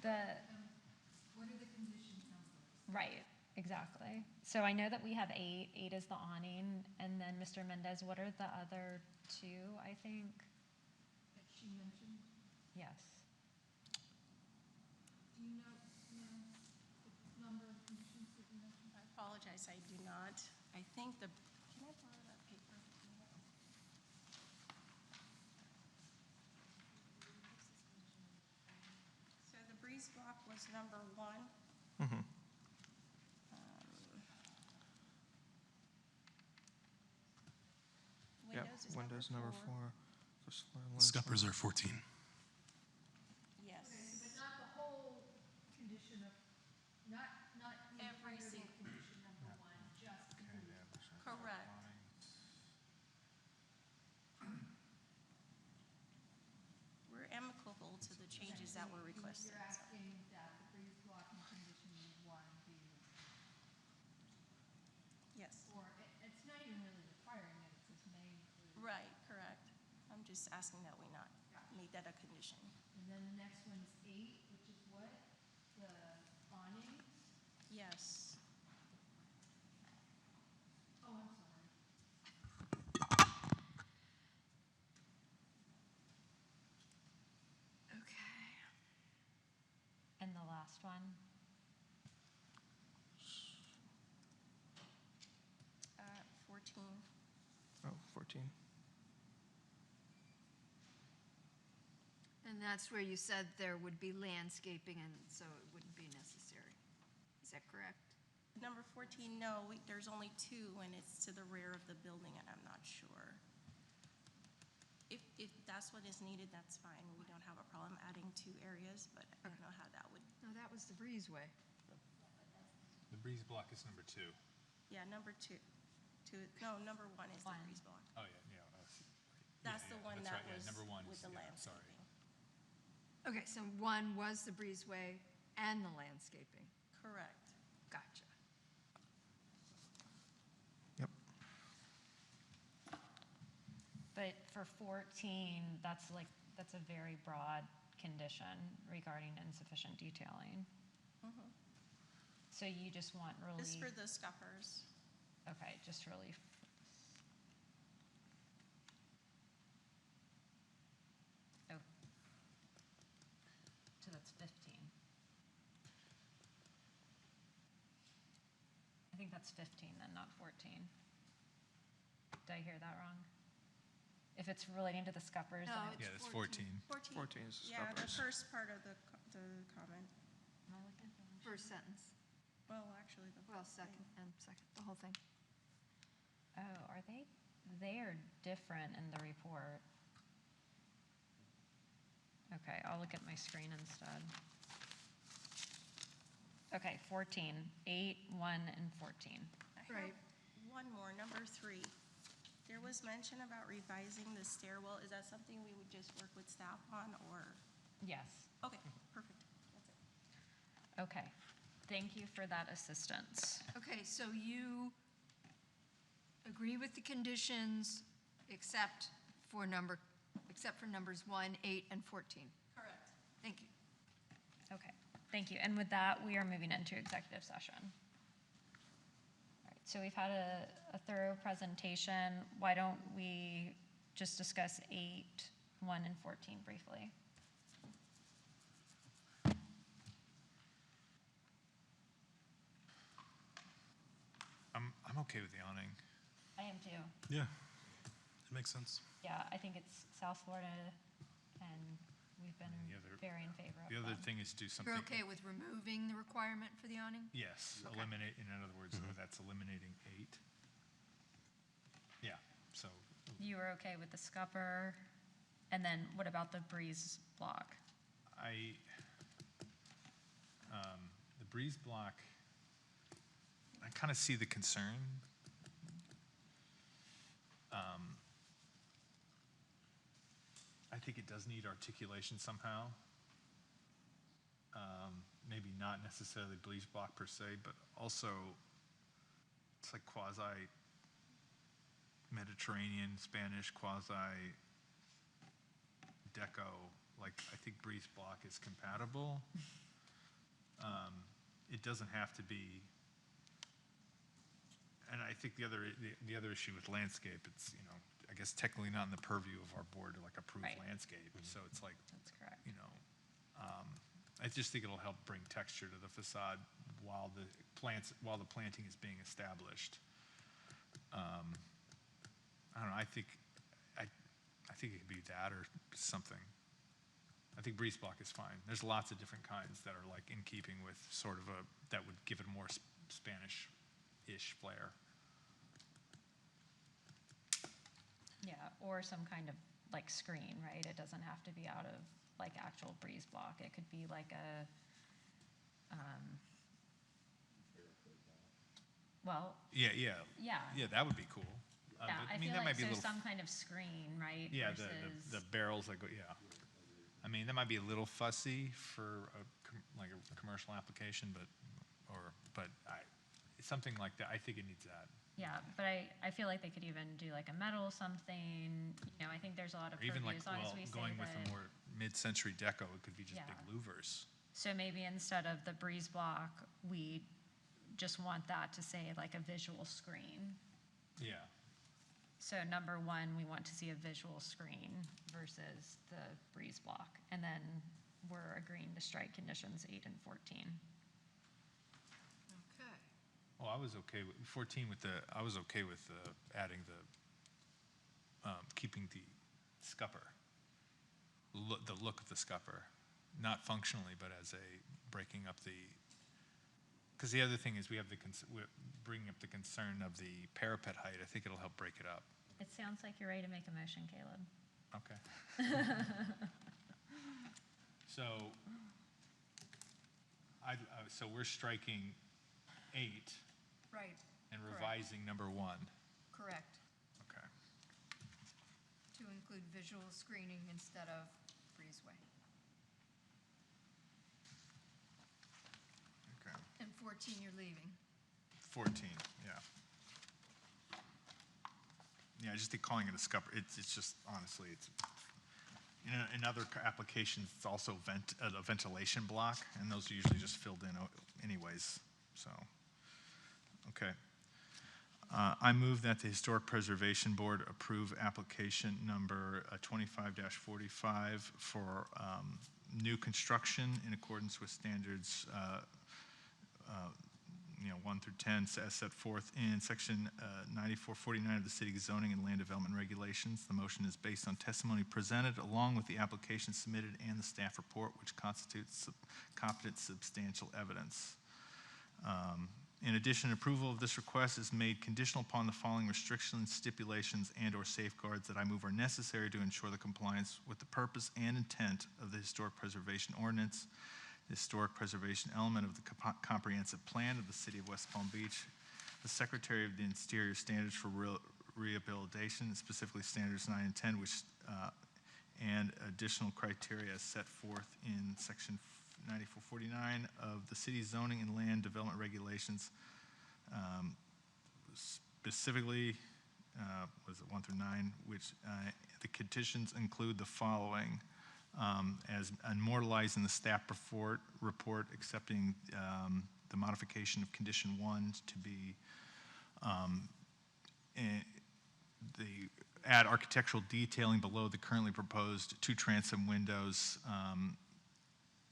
What are the condition numbers? Right, exactly. So I know that we have 8. 8 is the awning, and then Mr. Mendez, what are the other 2, I think? That she mentioned? Yes. Do you know the number of conditions that you mentioned? I apologize, I do not. I think can I borrow that paper? So the breeze block was number 1. Mm-hmm. windows, number 4. First floor, Scuppers are 14. Yes. But not the whole condition of, not Every single. condition number one, just the breeze. Correct. We're amicable to the changes that were requested. You're asking that the breeze block in condition one be, Yes. or it's not even really requiring it, it says may include. Right, correct. I'm just asking that we not make that a condition. And then the next one is 8, which is what? The awning? Yes. Oh, I'm sorry. Okay. And the last one? 14. Oh, 14. And that's where you said there would be landscaping, and so it wouldn't be necessary. Is that correct? Number 14, no, there's only 2, and it's to the rear of the building, and I'm not sure. If that's what is needed, that's fine. We don't have a problem adding 2 areas, but I don't know how that would. No, that was the breezeway. The breeze block is number 2. Yeah, number 2. Number 1 is the breeze block. Oh, yeah. That's the one that was number 1 with is, the yeah, landscaping. sorry. Okay, so 1 was the breezeway and the landscaping. Correct. Gotcha. Yep. But for 14, that's a very broad condition regarding insufficient detailing. Mhm. So you just want relief? Just for the scuppers. Okay, just relief. Oh. So that's 15. I think that's 15 then, not 14. Did I hear that wrong? If it's relating to the scuppers, No, then Yeah, it's 14. 14 is the Yeah, the scuppers. first part of the comment. Am I looking at the- First sentence. Well, actually, Well, second, the whole thing. Oh, are they? They are different in the report. Okay, I'll look at my screen instead. Okay, 14, 8, 1, and 14. I have Right. one more, number 3. There was mention about revising the stairwell. Is that something we would just work with staff on, or? Yes. Okay, perfect. That's it. Okay, thank you for that assistance. Okay, so you agree with the conditions except for numbers 1, 8, and 14? Correct. Thank you. Okay, thank you. And with that, we are moving into executive session. All right, so we've had a thorough presentation. Why don't we just discuss 8, 1, and 14 briefly? I'm okay with the awning. I am too. Yeah, it makes sense. Yeah, I think it's South Florida, and we've been The other- very in favor of The other them. thing is do something. You're okay with removing the requirement for the awning? Yes, Okay. eliminate, in other words, that's eliminating 8. Yeah, so You were okay with the scupper, and then what about the breeze block? The breeze block, I kind of see the concern. I think it does need articulation somehow. Maybe not necessarily breeze block per se, but also it's like quasi-Mediterranean, Spanish, quasi-Deco. Like, I think breeze block is compatible. It doesn't have to be, and I think the other issue with landscape, it's, I guess technically not in the purview of our board to like approve Right. landscape. So it's like, That's correct. I just think it'll help bring texture to the facade while the planting is being established. I don't know, I think it could be that or something. I think breeze block is fine. There's lots of different kinds that are like in keeping with sort of that would give it a more Spanish-ish flair. Yeah, or some kind of like screen, right? It doesn't have to be out of like actual breeze block. It could be like a, well, Yeah, yeah. that would be cool. Yeah, But, I mean, feel that like might be a so little. some kind of screen, right? Yeah, versus, the barrels that go, yeah. I mean, that might be a little fussy for like a commercial application, but something like that, I think it needs that. yeah, but I feel like they could even do like a metal something, you know, I think there's a lot of Or even purview like, as long as well, we say going with that. a more mid-century deco, it could be just Yeah. big louvers. So maybe instead of the breeze block, we just want that to say like a visual screen. Yeah. So number one, we want to see a visual screen versus the breeze block. And then we're agreeing to strike conditions 8 and 14. Okay. Well, I was okay with 14 I was okay with adding keeping the scupper, the look of the scupper, not functionally, but as a breaking up the, because the other thing is we're bringing up the concern of the parapet height. I think it'll help break it up. It sounds like you're ready to make a motion, Caleb. Okay. So we're striking 8 Right. and Correct. revising number 1. Correct. Okay. To include visual screening instead of breezeway. Okay. And 14 you're leaving. 14, yeah. Yeah, I just think calling it a scupper, it's just, honestly, it's, in other applications, it's also a ventilation block, and those are usually just filled in anyways, so, okay. I move that the Historic Preservation Board approve application number 25-45 for new construction in accordance with standards 1 through 10 as set forth in section 9449 of the City Zoning and Land Development Regulations. The motion is based on testimony presented along with the application submitted and the staff report, which constitutes competent substantial evidence. In addition, approval of this request is made conditional upon the following restrictions, stipulations, and/or safeguards that I move are necessary to ensure the compliance with the purpose and intent of the Historic Preservation Ordinance, the historic preservation element of the comprehensive plan of the City of West Palm Beach, the Secretary of the Interior Standards for Rehabilitation, specifically Standards 9 and 10, which and additional criteria as set forth in Section 9449 of the City Zoning and Land Development Regulations, specifically, 1 through 9, which the conditions include the following. As immortalized in the staff report accepting the modification of condition 1 to be add architectural detailing below the currently proposed 2 transom windows,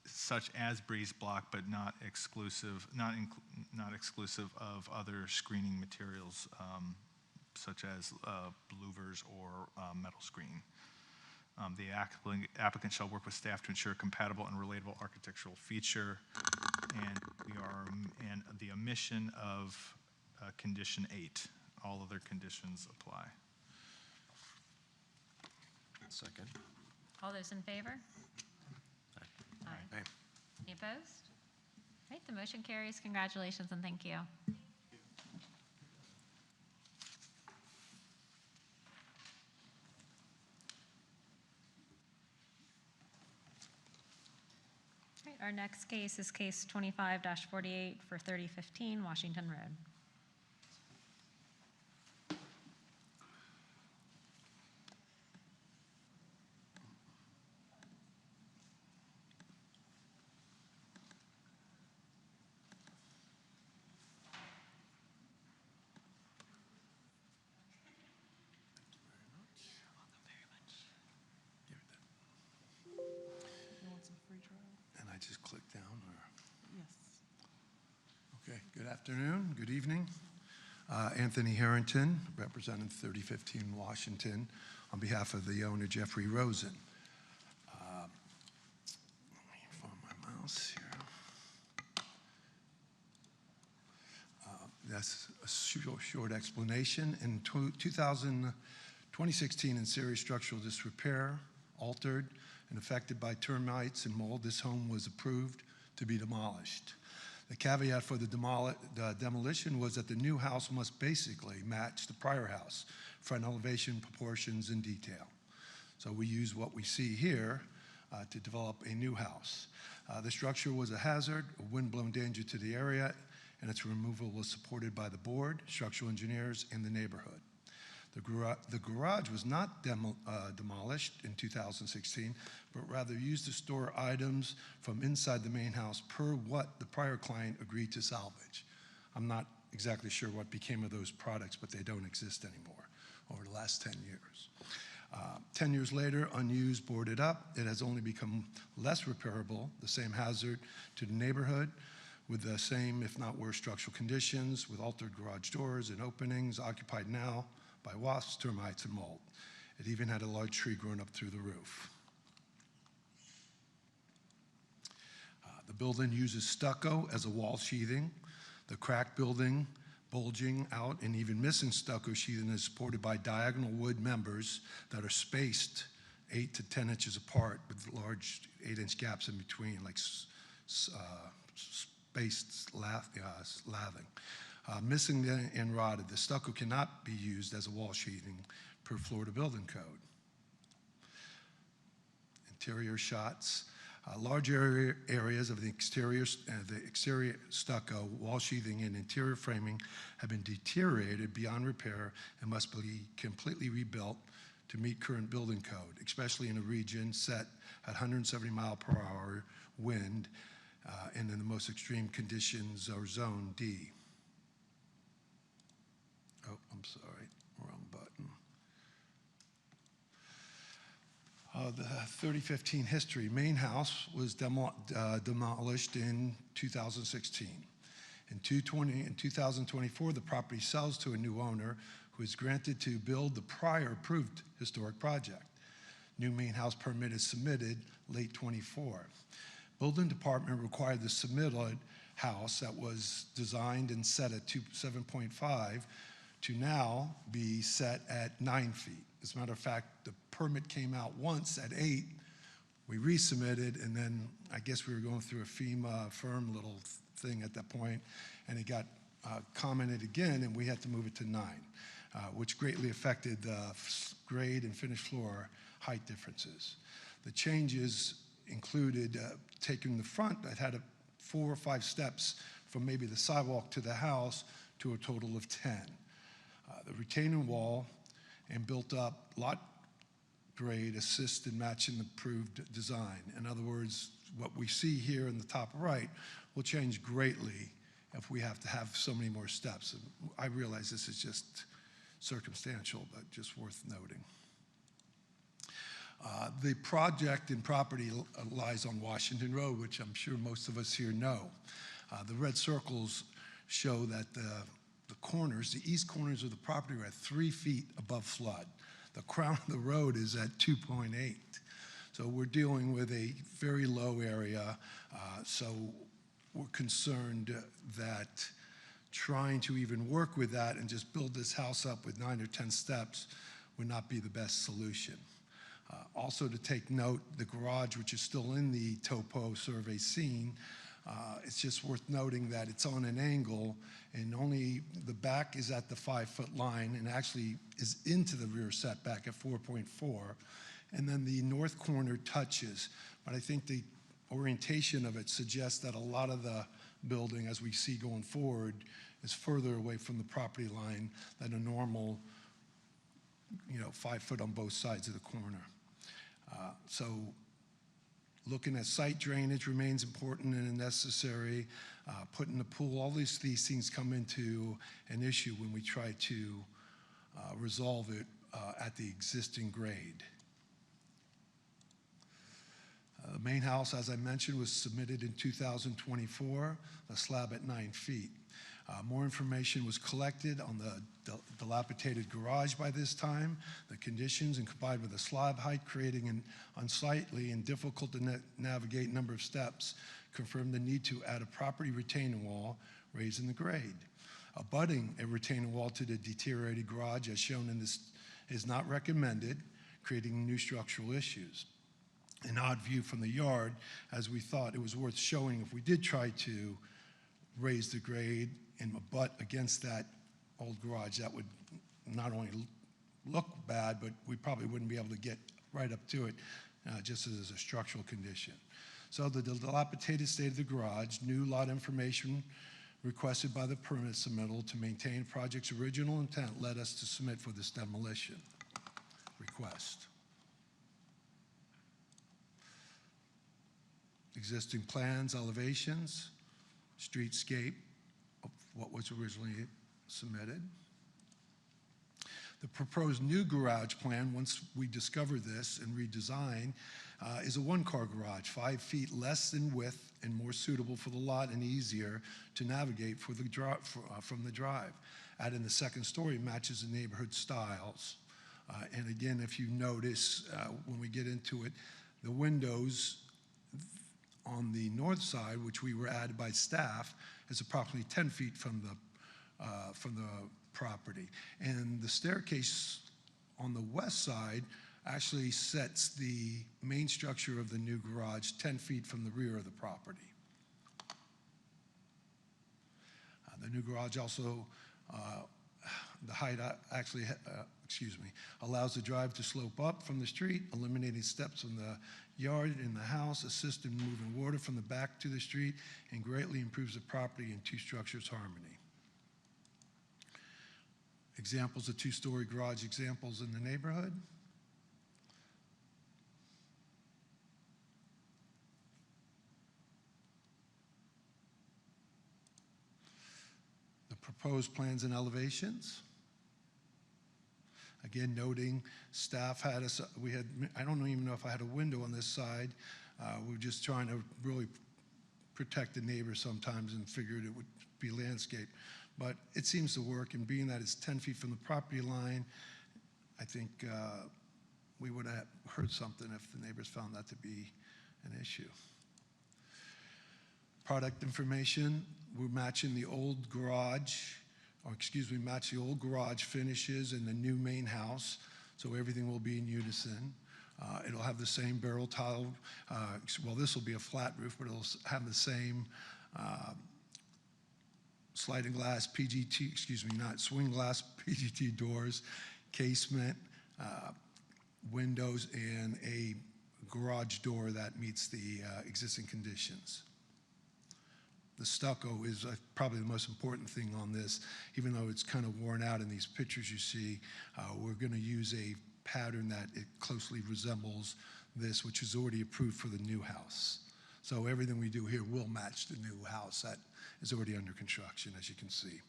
such as breeze block, but not exclusive of other screening materials, such as louvers or metal screen. The applicant shall work with staff to ensure compatible and relatable architectural feature, and the omission of condition 8. All other conditions apply. Second. All those in favor? Aye. Aye. Any opposed? Right, the motion carries. Congratulations and thank you. Right, our next case is case 25-48 for 3015 Washington Road. You want some free trial? And I just click down, or? Yes. Okay, good afternoon, good evening. Anthony Harrington, representing 3015 Washington, on behalf of the owner, Jeffrey Rosen. Let me find my mouse here. That's a short explanation. In 2012, 2016 in serious structural disrepair, altered, and affected by termites and mold, this home was approved to be demolished. The caveat for the demolition was that the new house must basically match the prior house, front elevation, proportions, and detail. So we use what we see here to develop a new house. The structure was a hazard, a wind-blown danger to the area, and its removal was supported by the board, structural engineers, and the neighborhood. The garage was not demolished in 2016, but rather used to store items from inside the main house per what the prior client agreed to salvage. I'm not exactly sure what became of those products, but they don't exist anymore over the last 10 years. 10 years later, unused, boarded up, it has only become less repairable, the same hazard to the neighborhood, with the same, if not worse, structural conditions, with altered garage doors and openings, occupied now by wasps, termites, and mold. It even had a large tree growing up through the roof. The building uses stucco as a wall sheathing. The cracked building bulging out and even missing stucco sheathing is supported by diagonal wood members that are spaced 8 to 10 inches apart with large 8-inch gaps in between, like spaced lathing. Missing and rotted, the stucco cannot be used as a wall sheathing per Florida building code. Interior shots. Large areas of the exterior stucco, wall sheathing, and interior framing have been deteriorated beyond repair and must be completely rebuilt to meet current building code, especially in a region set at 170-mile-per-hour wind and in the most extreme conditions or zone D. Oh, I'm sorry, wrong button. The 3015 history. Main house was demolished in 2016. In 2024, the property sells to a new owner who is granted to build the prior approved historic project. New main house permit is submitted late 24. Building department required the submitted house that was designed and set at 7.5 to now be set at 9 feet. As a matter of fact, the permit came out once at 8. We resubmitted, and then I guess we were going through a FEMA firm little thing at that point, and it got commented again, and we had to move it to 9, which greatly affected the grade and finished floor height differences. The changes included taking the front that had 4 or 5 steps from maybe the sidewalk to the house to a total of 10. The retaining wall and built up lot grade assist in matching the approved design. In other words, what we see here in the top right will change greatly if we have to have so many more steps. And I realize this is just circumstantial, but just worth noting. The project and property lies on Washington Road, which I'm sure most of us here know. The red circles show that the corners, the east corners of the property are at 3 feet above flood. The crown of the road is at 2.8. So we're dealing with a very low area. So we're concerned that trying to even work with that and just build this house up with 9 or 10 steps would not be the best solution. Also to take note, the garage, which is still in the topo survey scene, it's just worth noting that it's on an angle and only the back is at the 5-foot line and actually is into the rear setback at 4.4. And then the north corner touches, but I think the orientation of it suggests that a lot of the building, as we see going forward, is further away from the property line than a normal, 5 foot on both sides of the corner. So looking at site drainage remains important and necessary. Putting the pool, all these things come into an issue when we try to resolve it at the existing grade. The main house, as I mentioned, was submitted in 2024, the slab at 9 feet. More information was collected on the dilapidated garage by this time, the conditions, and combined with the slab height, creating an unsightly and difficult to navigate number of steps, confirmed the need to add a property retaining wall, raising the grade. Abutting a retaining wall to the deteriorated garage, as shown in this is not recommended, creating new structural issues. An odd view from the yard, as we thought it was worth showing if we did try to raise the grade and abut against that old garage, that would not only look bad, but we probably wouldn't be able to get right up to it, just as a structural condition. So the dilapidated state of the garage, new lot information requested by the permit submittal to maintain project's original intent led us to submit for this demolition request. Existing plans, elevations, streetscape of what was originally submitted. The proposed new garage plan, once we discover this and redesign, is a one-car garage, 5 feet less in width and more suitable for the lot and easier to navigate for the from the drive. Adding the second story matches the neighborhood styles. And again, if you notice, when we get into it, the windows on the north side, which we were added by staff, is approximately 10 feet from the property. And the staircase on the west side actually sets the main structure of the new garage 10 feet from the rear of the property. The new garage also, the height actually, allows the drive to slope up from the street, eliminating steps from the yard in the house, assist in moving water from the back to the street, and greatly improves the property and two structures' harmony. Examples of two-story garage examples in the neighborhood. The proposed plans and elevations. Again, noting staff had us, I don't even know if I had a window on this side. We were just trying to really protect the neighbors sometimes and figured it would be landscape. But it seems to work, and being that it's 10 feet from the property line, I think we would have heard something if the neighbors found that to be an issue. Product information, we're matching the old garage, match the old garage finishes in the new main house, so everything will be in unison. It'll have the same barrel tile, well, this will be a flat roof, but it'll have the same sliding glass PGT, not swing glass PGT doors, casement, windows, and a garage door that meets the existing conditions. The stucco is probably the most important thing on this, even though it's kind of worn out in these pictures you see. We're going to use a pattern that it closely resembles this, which is already approved for the new house. So everything we do here will match the new house that is already under construction, as you can see.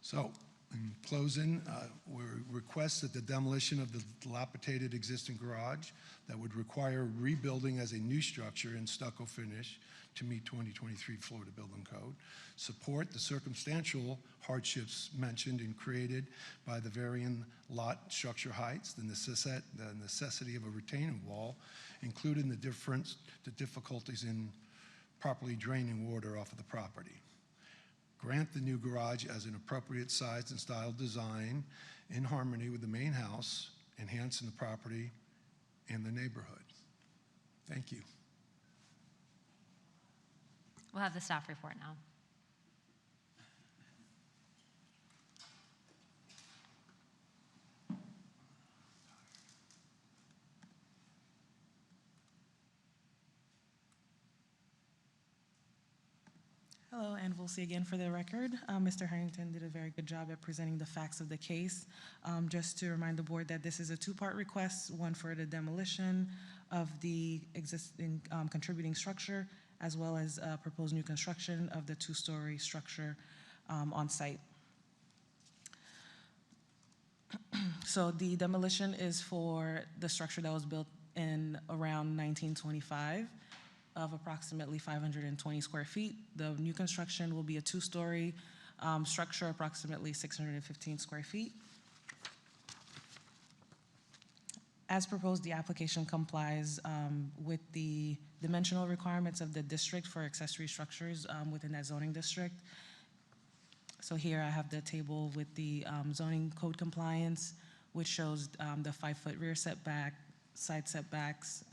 So, in closing, we request that the demolition of the dilapidated existing garage that would require rebuilding as a new structure in stucco finish to meet 2023 Florida Building Code. Support the circumstantial hardships mentioned and created by the varying lot structure heights, the necessity of a retaining wall, including the difficulties in properly draining water off of the property. Grant the new garage as an appropriate size and style design in harmony with the main house, enhancing the property and the neighborhood. Thank you. We'll have the staff report now. Hello, Ann Volsey again for the record. Mr. Harrington did a very good job at presenting the facts of the case. Just to remind the board that this is a two-part request, one for the demolition of the existing contributing structure, as well as proposed new construction of the two-story structure on site. So the demolition is for the structure that was built in around 1925. Of approximately 520 square feet. The new construction will be a two-story structure, approximately 615 square feet. As proposed, the application complies with the dimensional requirements of the district for accessory structures within that zoning district. So here I have the table with the zoning code compliance, which shows the 5-foot rear setback, side setbacks,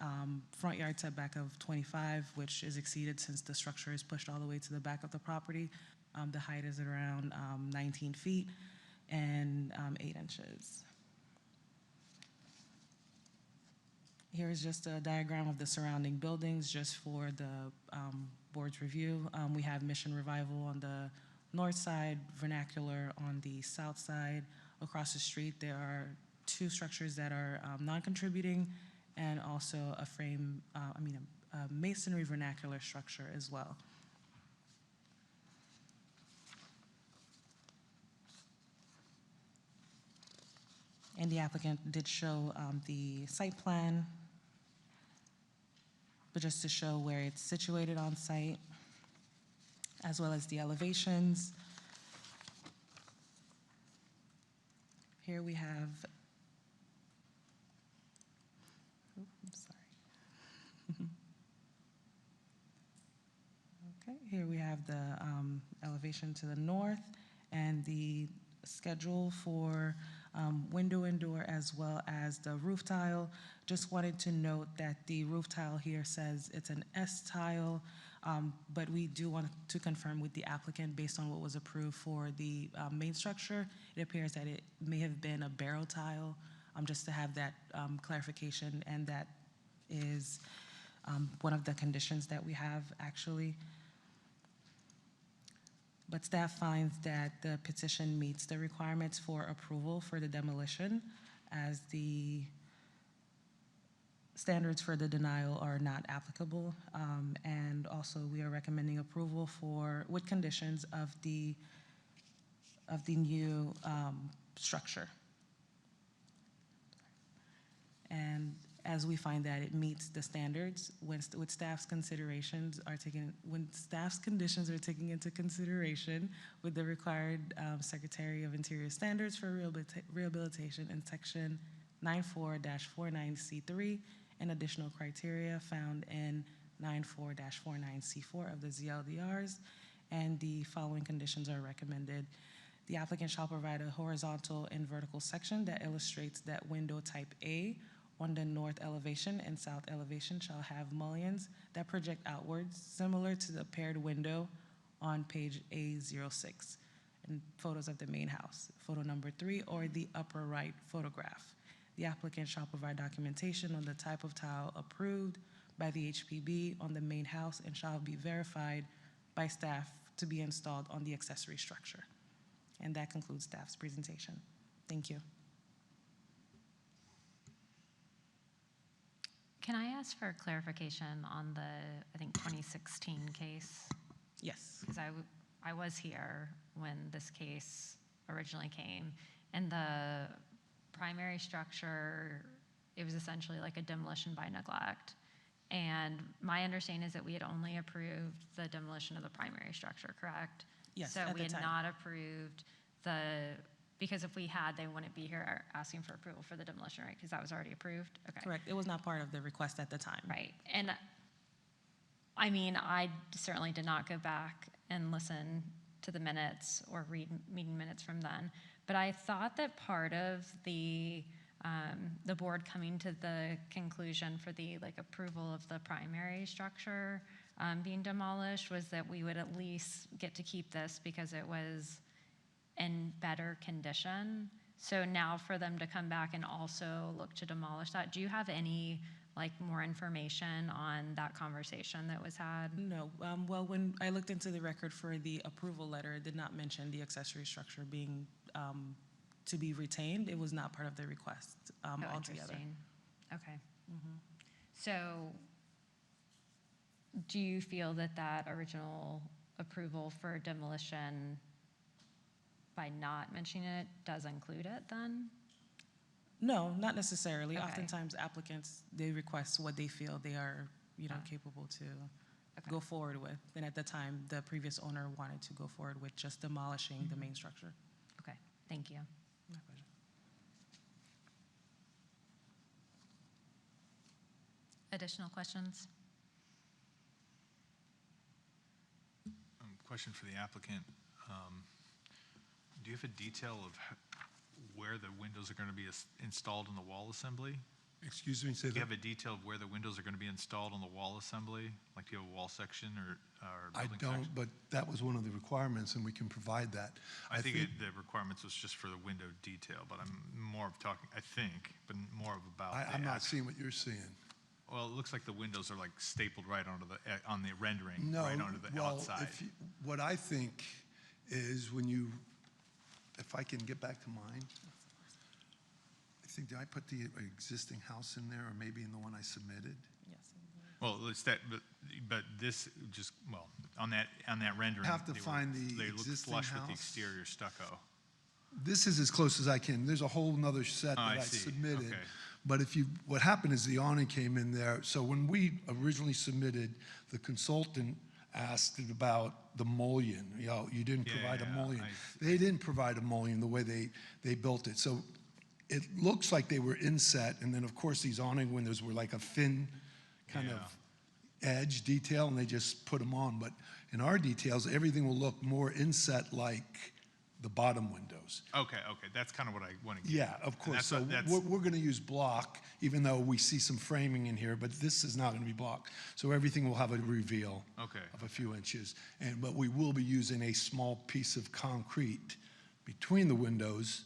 front yard setback of 25, which is exceeded since the structure is pushed all the way to the back of the property. The height is around 19 feet and 8 inches. Here is just a diagram of the surrounding buildings just for the board's review. We have Mission Revival on the north side, Vernacular on the south side. Across the street, there are 2 structures that are non-contributing and also a masonry vernacular structure as well. And the applicant did show the site plan, but just to show where it's situated on site, as well as the elevations. Here we have, oh, I'm sorry. Okay, here we have the elevation to the north and the schedule for window and door as well as the roof tile. Just wanted to note that the roof tile here says it's an S tile, but we do want to confirm with the applicant based on what was approved for the main structure. It appears that it may have been a barrel tile, just to have that clarification, and that is one of the conditions that we have actually. But staff finds that the petition meets the requirements for approval for the demolition, as the standards for the denial are not applicable. And also we are recommending approval with conditions of the new structure. And as we find that it meets the standards when staff's conditions are taken into consideration with the required Secretary of Interior standards for rehabilitation in section 94-49C3 and additional criteria found in 94-49C4 of the ZLDRs, and the following conditions are recommended. The applicant shall provide a horizontal and vertical section that illustrates that window type A on the north elevation and south elevation shall have mullions that project outwards, similar to the paired window on page A06, and photos of the main house. Photo number 3, or the upper right photograph. The applicant shall provide documentation on the type of tile approved by the HPB on the main house and shall be verified by staff to be installed on the accessory structure. And that concludes staff's presentation. Thank you. Can I ask for clarification on the, I think, 2016 case? Yes. Because I was here when this case originally came, and the primary structure, it was essentially like a demolition by neglect. And my understanding is that we had only approved the demolition of the primary structure, correct? Yes, So at we the had time. not approved because if we had, they wouldn't be here asking for approval for the demolition, right? Because that was already approved? Okay. Correct. It was not part of the request at the time. Right. And I mean, I certainly did not go back and listen to the minutes or read meeting minutes from then, but I thought that part of the board coming to the conclusion for the approval of the primary structure being demolished was that we would at least get to keep this because it was in better condition. So now for them to come back and also look to demolish that, do you have any more information on that conversation that was had? No. Well, when I looked into the record for the approval letter, it did not mention the accessory structure being to be retained. It was not part of the request altogether. Interesting. Okay. So do you feel that that original approval for demolition, by not mentioning it, does include it then? No, not necessarily. Okay. Oftentimes applicants, they request what they feel they are, capable to go forward with. And at the time, the previous owner wanted to go forward with just demolishing the main structure. Okay, thank you. My pleasure. Additional questions? Question for the applicant. Do you have a detail of where the windows are going to be installed in the wall assembly? Excuse me, say Do you that? have a detail of where the windows are going to be installed on the wall assembly? Like, do you have a wall section or I building don't, section? but that was one of the requirements, and we can provide that. I think the requirements was just for the window detail, but I'm more of talking, I think, but more of about. I'm not seeing what you're seeing. Well, it looks like the windows are like stapled right onto on the rendering, No, right onto the well, outside. what I think is when you, if I can get back to mine, I think, did I put the existing house in there, or maybe in the one I submitted? Well, it's that, but this just, well, on that rendering. Have to find the They look existing flush with the house. exterior stucco. This is as close as I can. There's a whole nother set Oh, that I I see. submitted. Okay. But what happened is the awning came in there. So when we originally submitted, the consultant asked about the mullion. You know, you didn't provide a mullion. They didn't provide a mullion the way they built it. So it looks like they were inset, and then of course these awning windows were like a thin kind of edge detail, and they just put them on. But in our details, everything will look more inset like the bottom windows. Okay, that's kind of what I want to get. Yeah, of course. So we're going to use block, even though we see some framing in here, but this is not going to be block. So everything will have a reveal of a few inches. But we will be using a small piece of concrete between the windows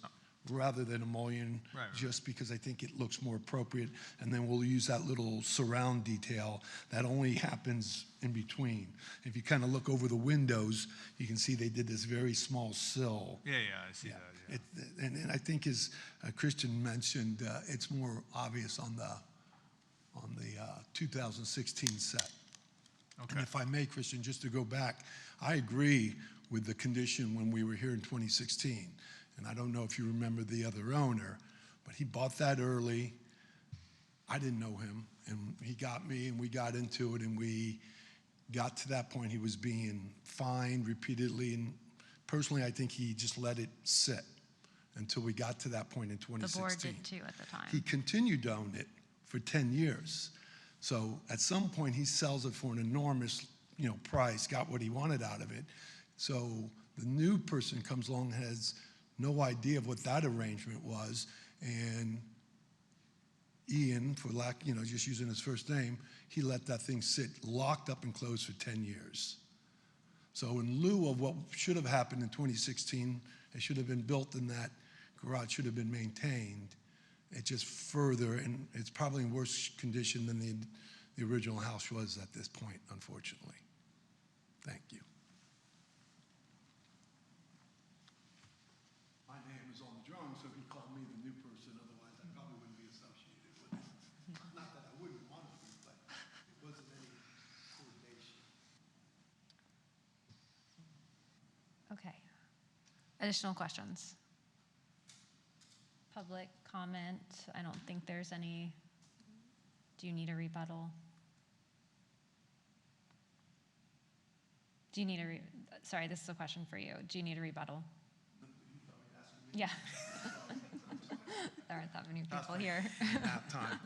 rather than a mullion, just because I think it looks more appropriate. And then we'll use that little surround detail that only happens in between. If you kind of look over the windows, you can see they did this very small sill. Yeah, I see that. Yeah. And I think, as Christian mentioned, it's more obvious on the 2016 set. Okay. And if I may, Christian, just to go back, I agree with the condition when we were here in 2016. And I don't know if you remember the other owner, but he bought that early. I didn't know him, and he got me, and we got into it, and we got to that point. He was being fined repeatedly, and personally, I think he just let it sit until we got to that point in 2016. The board did too at the time. He continued to own it for 10 years. So at some point, he sells it for an enormous, price, got what he wanted out of it. So the new person comes along and has no idea of what that arrangement was, and Ian, for lack, just using his first name, he let that thing sit locked up and closed for 10 years. So in lieu of what should have happened in 2016, it should have been built and that garage should have been maintained. It just further, and it's probably in worse condition than the original house was at this point, unfortunately. Thank you. My name is on the drawing, so he called me the new person, otherwise I probably wouldn't be associated with it. Not that I wouldn't want to be, but it wasn't any coordination. Okay. Additional questions? Public comment? I don't think there's any. Do you need a rebuttal? Sorry, this is a question for you. Do you need a rebuttal? Yeah. There aren't that many people here. Nap time.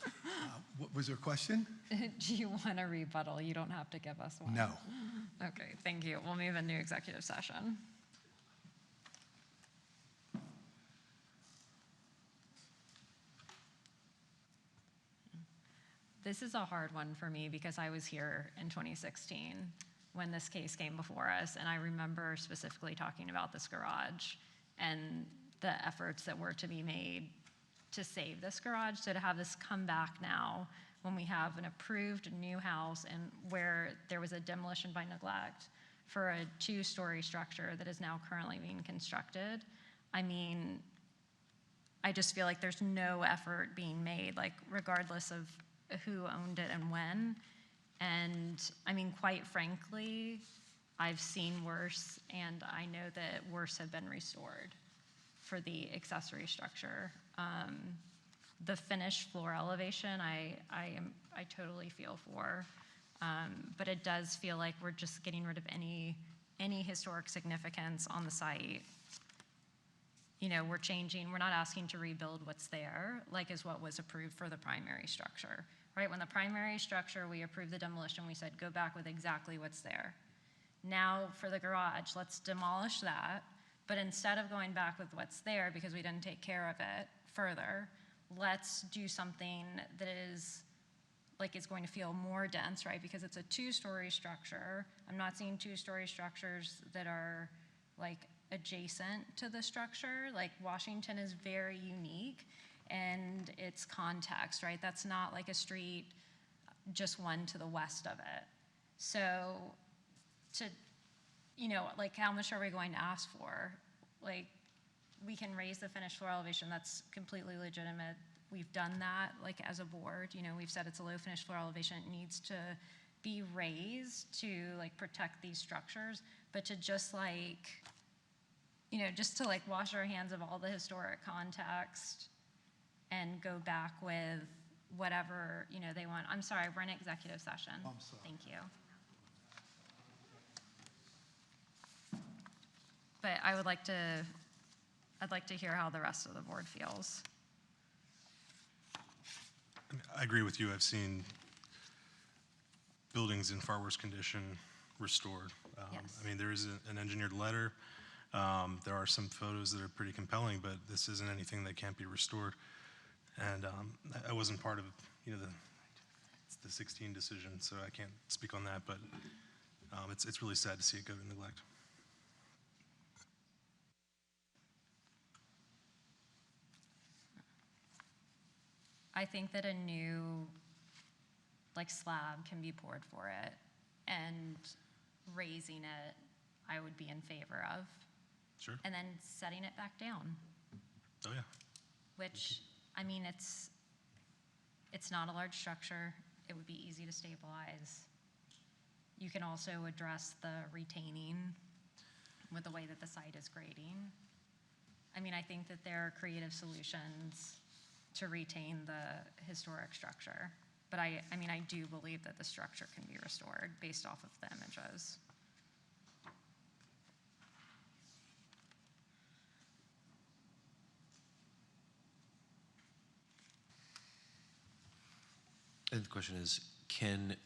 What was your question? Do you want a rebuttal? You don't have to give us one. No. Okay, thank you. We'll move into executive session. This is a hard one for me because I was here in 2016 when this case came before us, and I remember specifically talking about this garage and the efforts that were to be made to save this garage. So to have this come back now when we have an approved new house and where there was a demolition by neglect for a 2-story structure that is now currently being constructed, I mean, I just feel like there's no effort being made, like regardless of who owned it and when. And I mean, quite frankly, I've seen worse, and I know that worse have been restored for the accessory structure. The finished floor elevation, I totally feel for, but it does feel like we're just getting rid of any historic significance on the site. We're not asking to rebuild what's there, like is what was approved for the primary structure, right? When the primary structure, we approved the demolition, we said, go back with exactly what's there. Now for the garage, let's demolish that, But instead of going back with what's there because we didn't take care of it further, let's do something that is going to feel more dense, right? Because it's a two-story structure. I'm not seeing two-story structures that are like adjacent to the structure. Like Washington is very unique and its context, right? That's not like a street just one to the west of it. So like how much are we going to ask for? Like we can raise the finished floor elevation. That's completely legitimate. We've done that like as a board. We've said it's a low finished floor elevation. It needs to be raised to like protect these structures, but to just to wash our hands of all the historic context and go back with whatever, they want. I'm sorry, we're in executive session. I'm sorry. Thank you. But I'd like to hear how the rest of the board feels. I agree with you. I've seen buildings in far worse condition restored. Yes. I mean, there is an engineered letter. There are some photos that are pretty compelling, but this isn't anything that can't be restored. And I wasn't part of, the 16 decision, so I can't speak on that, but it's really sad to see it go to neglect. I think that a new slab can be poured for it, and raising it, I would be in favor of. Sure. And then setting it back down, Oh, yeah. which, I mean, it's not a large structure. It would be easy to stabilize. You can also address the retaining with the way that the site is grading. I mean, I think that there are creative solutions to retain the historic structure. But I do believe that the structure can be restored based off of the images. And the question is, can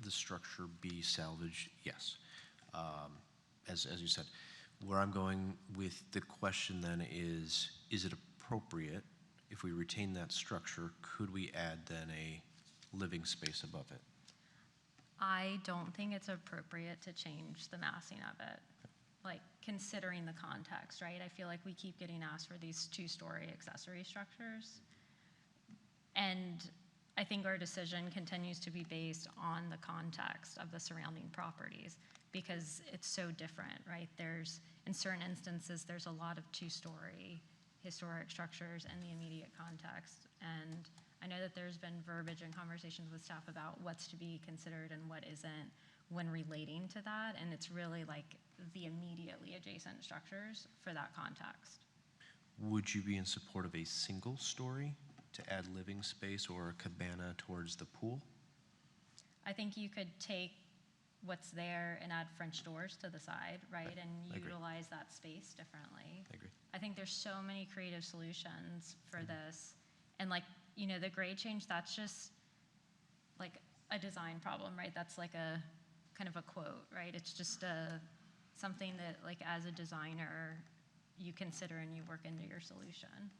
the structure be salvaged? Yes. As you said, where I'm going with the question then is it appropriate, if we retain that structure, could we add then a living space above it? I don't think it's appropriate to change the massing of it, considering the context, right? I feel like we keep getting asked for these two-story accessory structures. And I think our decision continues to be based on the context of the surrounding properties because it's so different, right? In certain instances, there's a lot of two-story historic structures in the immediate context. And I know that there's been verbiage and conversations with staff about what's to be considered and what isn't when relating to that. And it's really the immediately adjacent structures for that context. Would you be in support of a single story to add living space or a cabana towards the pool? I think you could take what's there and add French doors to the side, right? And utilize that space differently. I agree. I think there's so many creative solutions for this. And the grade change, that's just a design problem, right? That's a kind of a quote, right? It's just something that as a designer, you consider and you work into your solution.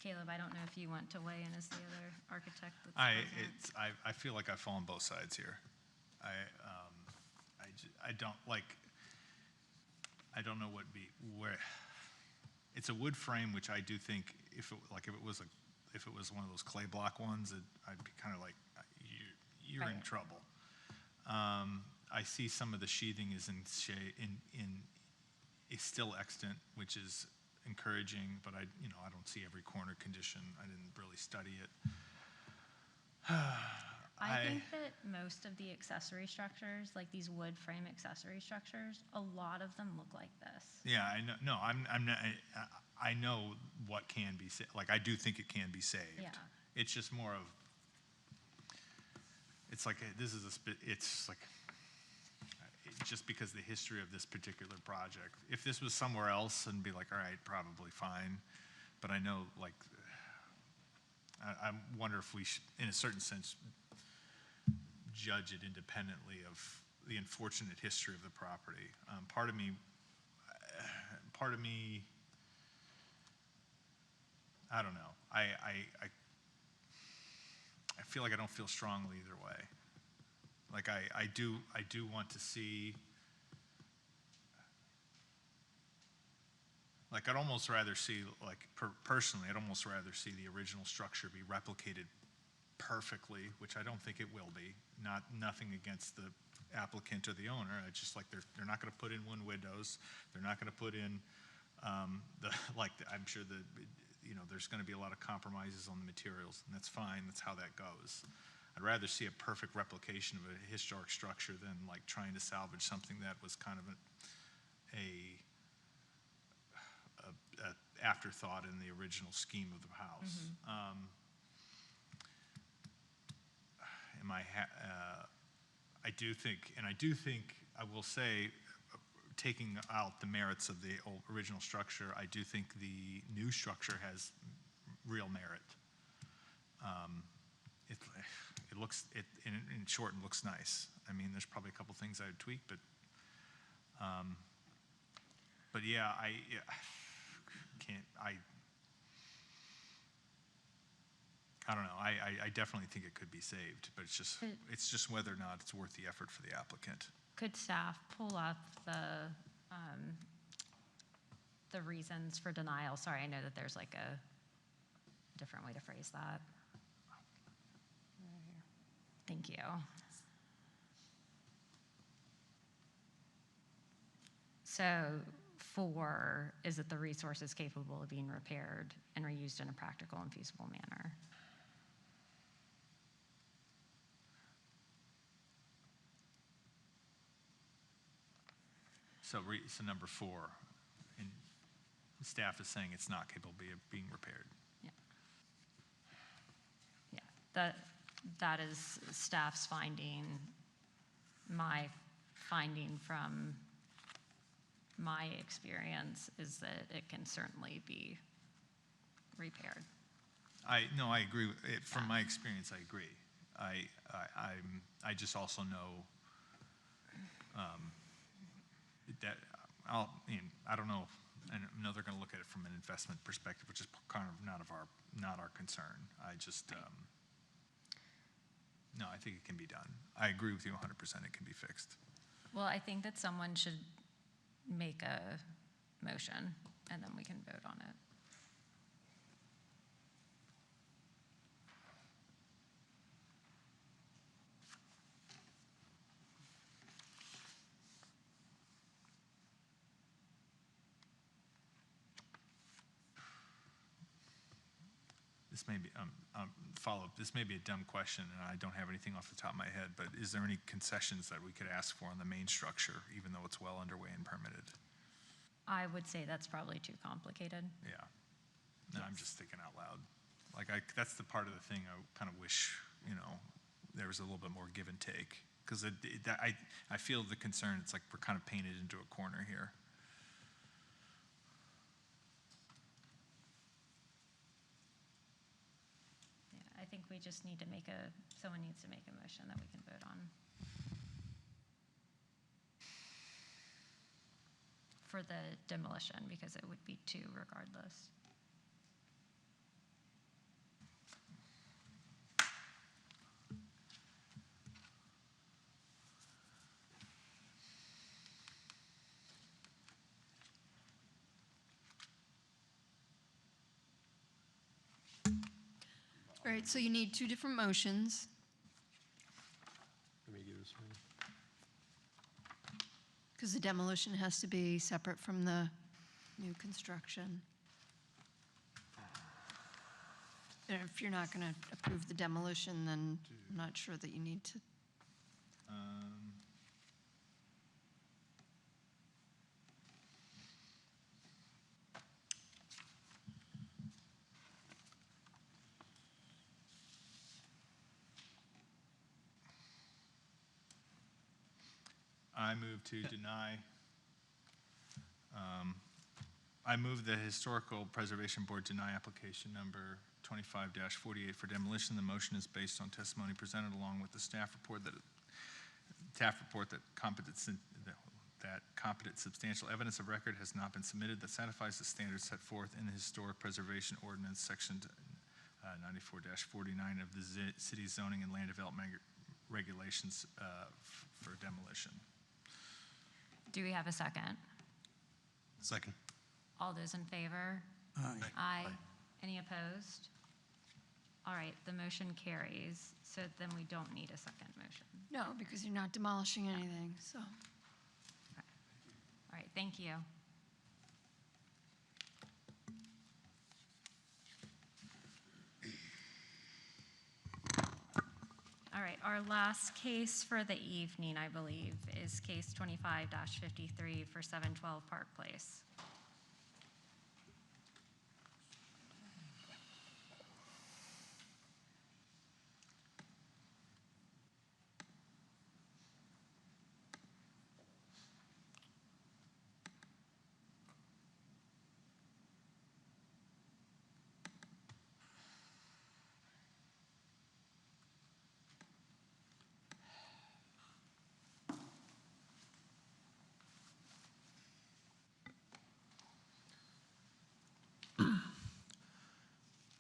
Caleb, I don't know if you want to weigh in as the other architect that's present. I feel like I fall on both sides here. I don't know where. It's a wood frame, which I do think if it was one of those clay block ones, I'd be kind of like, you're in trouble. I see some of the sheathing is is still extant, which is encouraging, but I don't see every corner condition. I didn't really study it. I think that most of the accessory structures, like these wood frame accessory structures, a lot of them look like this. Yeah, I know. No, I'm not. I know what can be saved. I do think it can be saved. Yeah. It's just more of. It's like this is it's like. Just because the history of this particular project. If this was somewhere else, and be like, all right, probably fine. But I know, I wonder if we should, in a certain sense, judge it independently of the unfortunate history of the property. Part of me, I don't know. I feel like I don't feel strongly either way. Like I do want to see, like I'd almost rather see, like personally, I'd almost rather see the original structure be replicated perfectly, which I don't think it will be. Nothing against the applicant or the owner. I just like they're not going to put in one windows. They're not going to put in I'm sure that there's going to be a lot of compromises on the materials, and that's fine. That's how that goes. I'd rather see a perfect replication of a historic structure than like trying to salvage something that was kind of a afterthought in the original scheme of the house. I do think, I will say, taking out the merits of the original structure, I do think the new structure has real merit. It looks, in short, it looks nice. I mean, there's probably a couple things I would tweak, but yeah, I don't know. I definitely think it could be saved, but it's just whether or not it's worth the effort for the applicant. Could staff pull up the reasons for denial? Sorry, I know that there's like a different way to phrase that. Thank you. So 4, is that the resource is capable of being repaired and reused in a practical and feasible manner? So number 4, and staff is saying it's not capable of being repaired. Yeah, that is staff's finding. My finding from my experience is that it can certainly be repaired. I agree. From my experience, I agree. I just also know that I don't know. I know they're going to look at it from an investment perspective, which is kind of not our concern. I just no, I think it can be done. I agree with you 100%. It can be fixed. Well, I think that someone should make a motion, and then we can vote on it. This may be follow-up. This may be a dumb question, and I don't have anything off the top of my head, but is there any concessions that we could ask for on the main structure, even though it's well underway and permitted? I would say that's probably too complicated. Yeah. No, I'm just thinking out loud. Like, that's the part of the thing I kind of wish, there was a little bit more give and take. Because I feel the concern, it's like we're kind of painted into a corner here. I think we just need to someone needs to make a motion that we can vote on. For the demolition, because it would be 2 regardless. All right, so you need 2 different motions. Let me give this one. Because the demolition has to be separate from the new construction. And if you're not going to approve the demolition, then I'm not sure that you need to. I move to deny. I move the Historical Preservation Board deny application number 25-48 for demolition. The motion is based on testimony presented along with the staff report that competent substantial evidence of record has not been submitted that satisfies the standards set forth in the Historic Preservation Ordinance, Section 94-49 of the city's zoning and land development regulations for demolition. Do we have a second? Second. All those in favor? Aye. Aye. Any opposed? All right, the motion carries, so then we don't need a second motion. No, because you're not demolishing anything, so. All right, thank you. All right, our last case for the evening, I believe, is case 25-53 for 712 Park Place.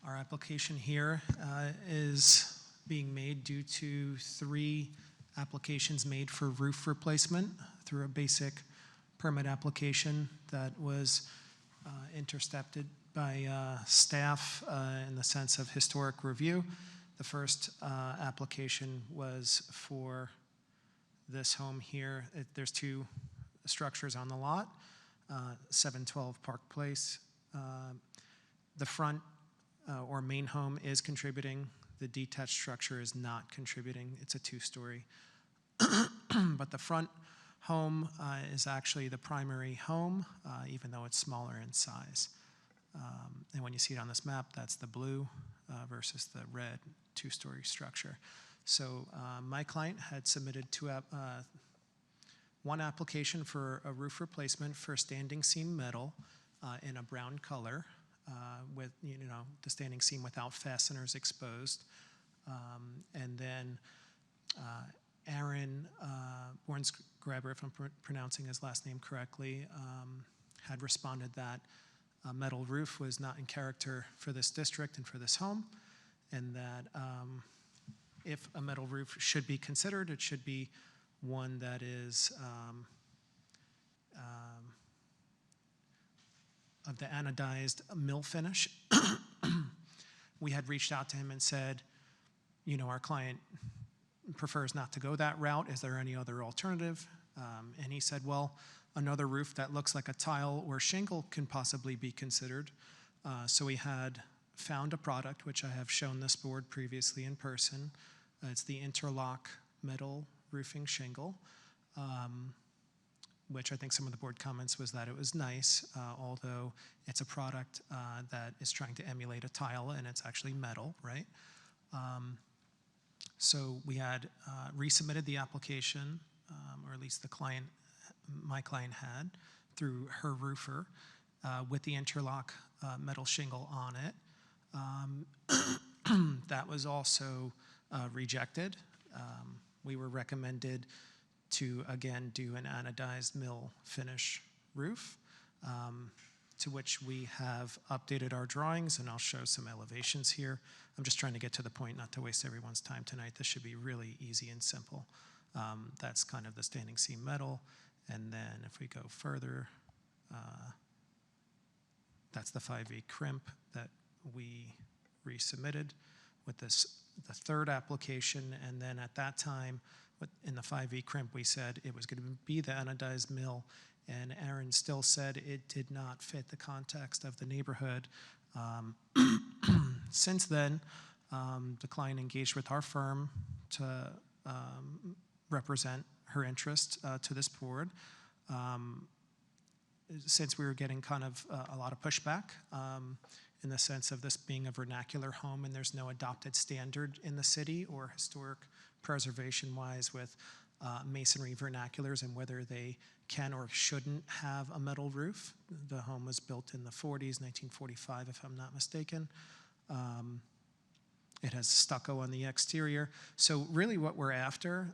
Our application here is being made due to 3 applications made for roof replacement through a basic permit application that was intercepted by staff in the sense of historic review. The first application was for this home here. There's 2 structures on the lot, 712 Park Place. The front or main home is contributing. The detached structure is not contributing. It's a 2-story. But the front home is actually the primary home, even though it's smaller in size. And when you see it on this map, that's the blue versus the red 2-story structure. So my client had submitted 1 application for a roof replacement for standing seam metal in a brown color. With the standing seam without fasteners exposed, and then Aaron Bornsgraber, if I'm pronouncing his last name correctly, had responded that a metal roof was not in character for this district and for this home, and that if a metal roof should be considered, it should be one that is of the anodized mill finish. We had reached out to him and said, our client prefers not to go that route. Is there any other alternative? And he said, well, another roof that looks like a tile or shingle can possibly be considered. So we had found a product, which I have shown this board previously in person. It's the interlock metal roofing shingle. Which I think some of the board comments was that it was nice, although it's a product that is trying to emulate a tile, and it's actually metal, right? So we had resubmitted the application, or at least my client had, through her roofer, with the interlock metal shingle on it. That was also rejected. We were recommended to, again, do an anodized mill finish roof, to which we have updated our drawings, and I'll show some elevations here. I'm just trying to get to the point, not to waste everyone's time tonight. This should be really easy and simple. That's kind of the standing seam metal, and then if we go further, that's the 5E crimp that we resubmitted with the 3rd application, and then at that time, in the 5E crimp, we said it was going to be the anodized mill, and Aaron still said it did not fit the context of the neighborhood. Since then, the client engaged with our firm to represent her interest to this board. Since we were getting kind of a lot of pushback in the sense of this being a vernacular home and there's no adopted standard in the city or historic preservation-wise with masonry vernaculars and whether they can or shouldn't have a metal roof. The home was built in the 40s, 1945, if I'm not mistaken. It has stucco on the exterior. So really what we're after,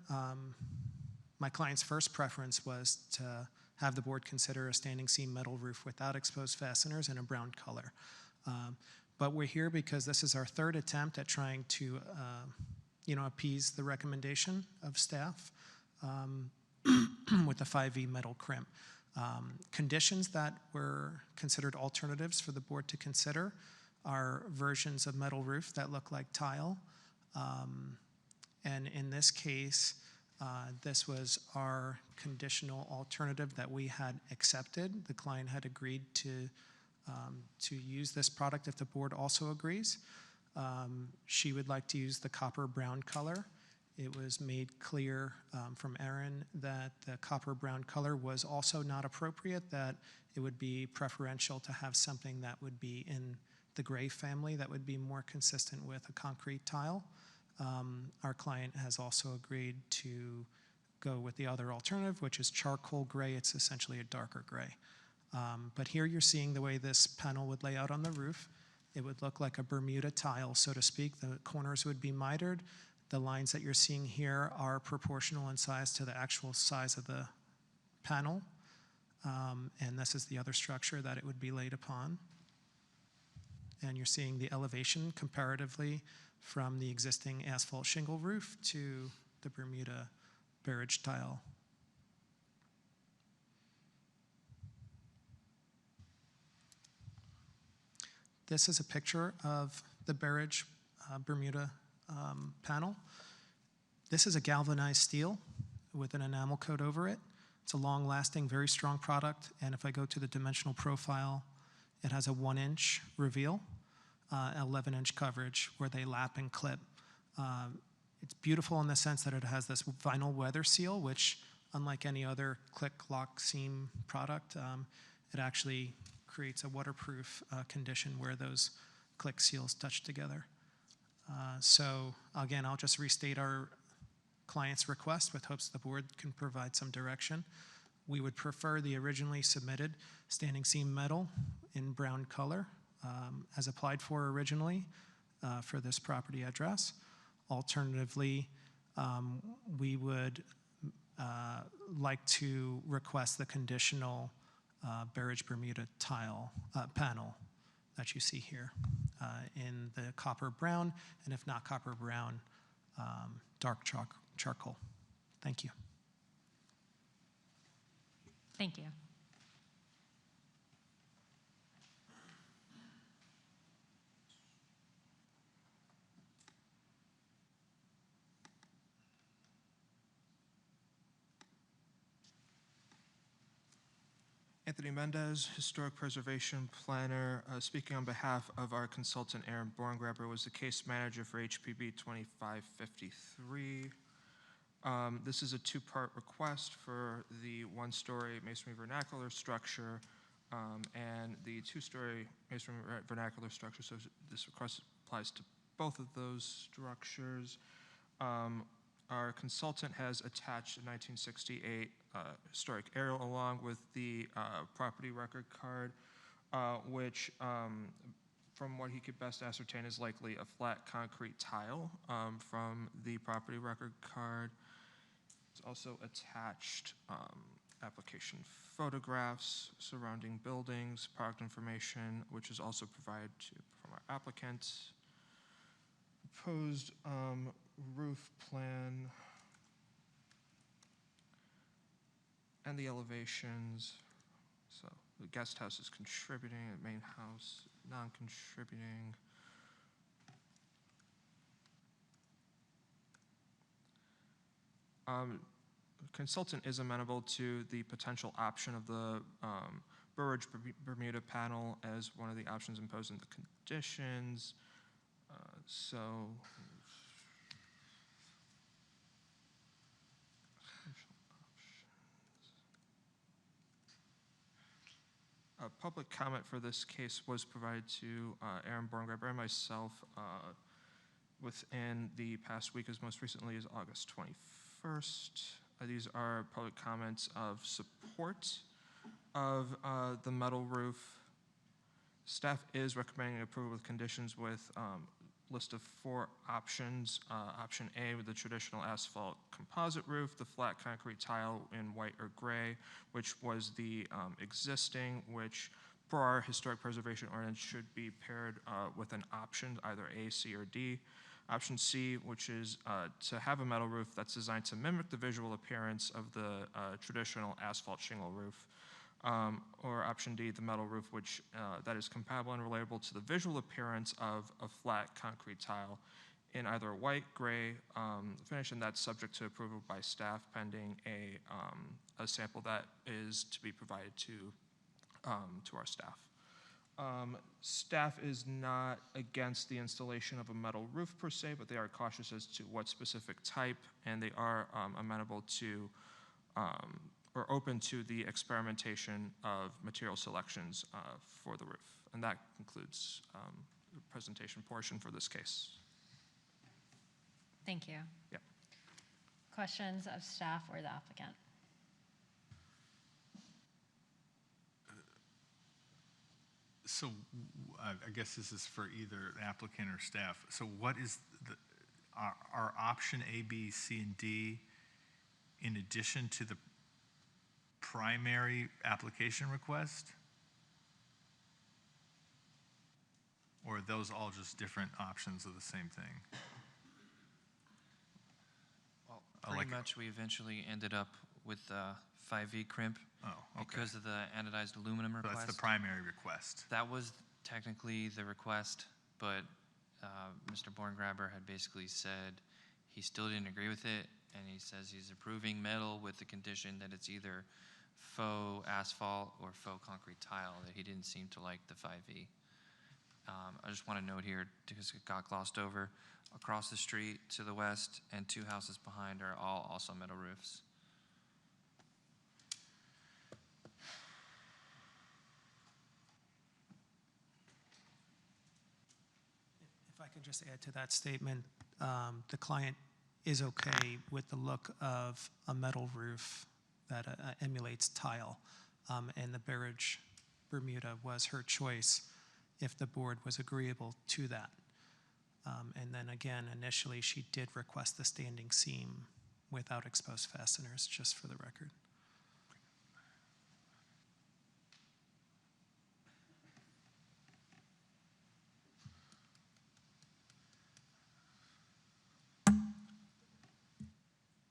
my client's first preference was to have the board consider a standing seam metal roof without exposed fasteners in a brown color. But we're here because this is our third attempt at trying to appease the recommendation of staff with the 5E metal crimp. Conditions that were considered alternatives for the board to consider are versions of metal roof that look like tile. And in this case, this was our conditional alternative that we had accepted. The client had agreed to use this product if the board also agrees. She would like to use the copper brown color. It was made clear from Erin that the copper brown color was also not appropriate, that it would be preferential to have something that would be in the gray family that would be more consistent with a concrete tile. Our client has also agreed to go with the other alternative, which is charcoal gray. It's essentially a darker gray. But here you're seeing the way this panel would lay out on the roof. It would look like a Bermuda tile, so to speak. The corners would be mitered. The lines that you're seeing here are proportional in size to the actual size of the panel. And this is the other structure that it would be laid upon. And you're seeing the elevation comparatively from the existing asphalt shingle roof to the Bermuda barrage tile. This is a picture of the barrage Bermuda panel. This is a galvanized steel with an enamel coat over it. It's a long-lasting, very strong product, and if I go to the dimensional profile, it has a 1-inch reveal, 11-inch coverage where they lap and clip. It's beautiful in the sense that it has this vinyl weather seal, which, unlike any other click, lock, seam product, it actually creates a waterproof condition where those click seals touch together. So again, I'll just restate our client's request with hopes the board can provide some direction. We would prefer the originally submitted standing seam metal in brown color as applied for originally for this property address. Alternatively, we would like to request the conditional barrage Bermuda tile panel that you see here in the copper brown, and if not copper brown, dark charcoal. Thank you. Thank you. Anthony Mendez, Historic Preservation Planner, speaking on behalf of our consultant Aaron Borngraber, was the case manager for HPB 2553. This is a two-part request for the one-story masonry vernacular structure and the two-story masonry vernacular structure. So this request applies to both of those structures. Our consultant has attached a 1968 historic aerial along with the property record card, which from what he could best ascertain is likely a flat concrete tile from the property record card. It's also attached application photographs surrounding buildings, product information, which is also provided from our applicants. Proposed roof plan and the elevations. So the guest house is contributing, the main house non-contributing. Consultant is amenable to the potential option of the barrage Bermuda panel as one of the options imposed in the conditions. A public comment for this case was provided to Aaron Borngraber and myself within the past week, as most recently as August 21st. These are public comments of support of the metal roof. Staff is recommending approval with conditions with list of 4 options. Option A with the traditional asphalt composite roof, the flat concrete tile in white or gray, which was the existing, which per our historic preservation ordinance should be paired with an option, either A, C, or D. Option C, which is to have a metal roof that's designed to mimic the visual appearance of the traditional asphalt shingle roof. Or option D, the metal roof, which that is compatible and relatable to the visual appearance of a flat concrete tile in either white, gray finish, and that's subject to approval by staff pending a sample that is to be provided to our staff. Staff is not against the installation of a metal roof per se, but they are cautious as to what specific type, and they are amenable to or open to the experimentation of material selections for the roof. And that concludes the presentation portion for this case. Thank you. Yep. Questions of staff or the applicant? So I guess this is for either applicant or staff. So what is our option A, B, C, and D in addition to the primary application request? Or are those all just different options of the same thing? Well, pretty much we eventually ended up with 5V crimp because of the anodized aluminum So request. that's the primary request. That was technically the request, but Mr. Borngraber had basically said he still didn't agree with it, and he says he's approving metal with the condition that it's either faux asphalt or faux concrete tile, that he didn't seem to like the 5V. I just want to note here, because it got glossed over, across the street to the west and 2 houses behind are all also metal roofs. If I could just add to that statement, the client is okay with the look of a metal roof that emulates tile, and the Barrage Bermuda was her choice if the board was agreeable to that. And then again, initially she did request the standing seam without exposed fasteners, just for the record.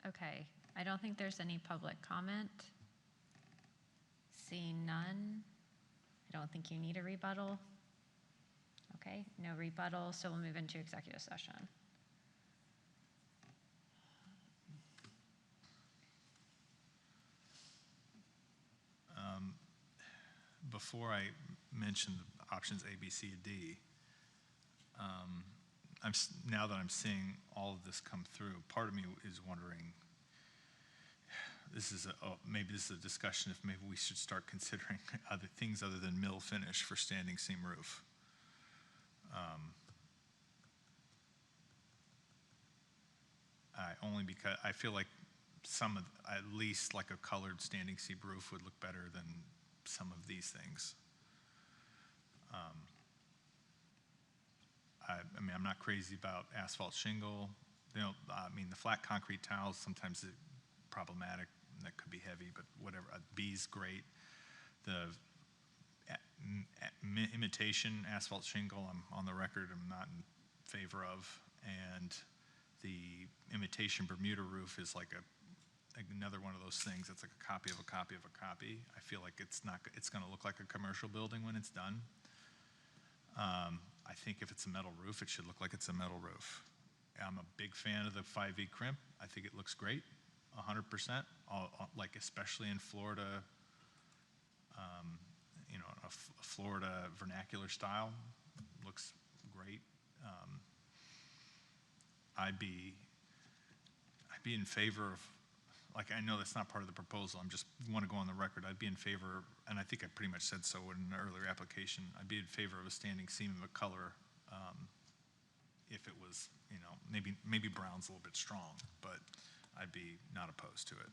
Okay, I don't think there's any public comment. Seeing none, I don't think you need a rebuttal. Okay, no rebuttal, so we'll move into executive session. Before I mention the options A, B, C, and D, now that I'm seeing all of this come through, part of me is wondering, maybe this is a discussion if maybe we should start considering other things other than mill finish for standing seam roof. Only because I feel like at least like a colored standing seam roof would look better than some of these things. I mean, I'm not crazy about asphalt shingle. I mean, the flat concrete tiles, sometimes it's problematic. That could be heavy, but whatever. B's great. The imitation asphalt shingle, I'm on the record, I'm not in favor of. And the imitation Bermuda roof is like another one of those things. It's like a copy of a copy of a copy. I feel like it's going to look like a commercial building when it's done. I think if it's a metal roof, it should look like it's a metal roof. I'm a big fan of the 5V crimp. I think it looks great, 100%. Like especially in Florida, a Florida vernacular style looks great. I'd be in favor of, like, I know that's not part of the proposal, I just want to go on the record, I'd be in favor, and I think I pretty much said so in an earlier application, I'd be in favor of a standing seam of a color if it was, maybe brown's a little bit strong, but I'd be not opposed to it.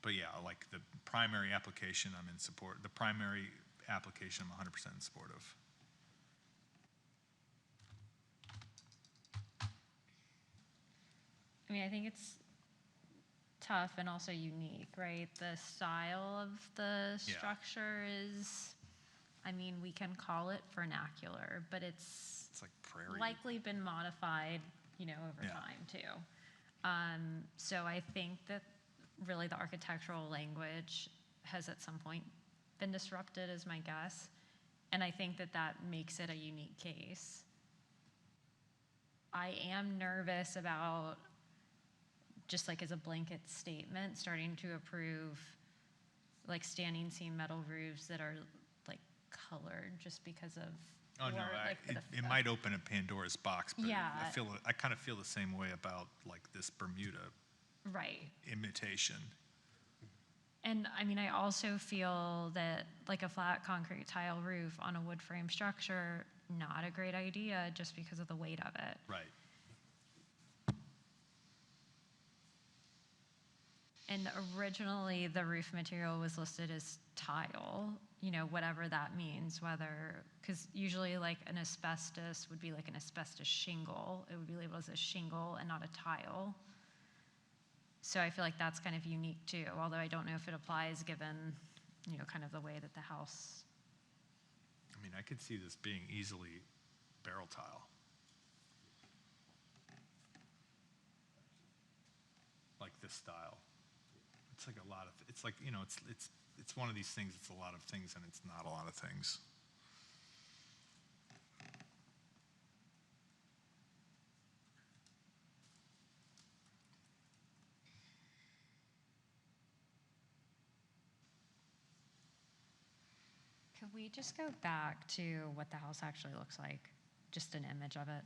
But yeah, like the primary application, I'm in support. The primary application, I'm 100% in support of. I mean, I think it's tough and also unique, right? The style of the Yeah. structure is, I mean, we can call it vernacular, but it's like prairie. likely been modified, over Yeah. time too. So I think that really the architectural language has at some point been disrupted, is my guess. And I think that that makes it a unique case. I am nervous about, just like as a blanket statement, starting to approve like standing seam metal roofs that are like colored just because of. Oh, no, it might open a Pandora's box, but Yeah. I kind of feel the same way about like this Bermuda Right. imitation. And I mean, I also feel that like a flat concrete tile roof on a wood frame structure, not a great idea just because of the weight of it. Right. And originally, the roof material was listed as tile, whatever that means, because usually like an asbestos would be like an asbestos shingle. It would be labeled as a shingle and not a tile. So I feel like that's kind of unique too, although I don't know if it applies given, kind of the way that the house. I mean, I could see this being easily barrel tile. Like this style. It's like a lot of, it's like, it's one of these things, it's a lot of things and it's not a lot of things. Could we just go back to what the house actually looks like? Just an image of it?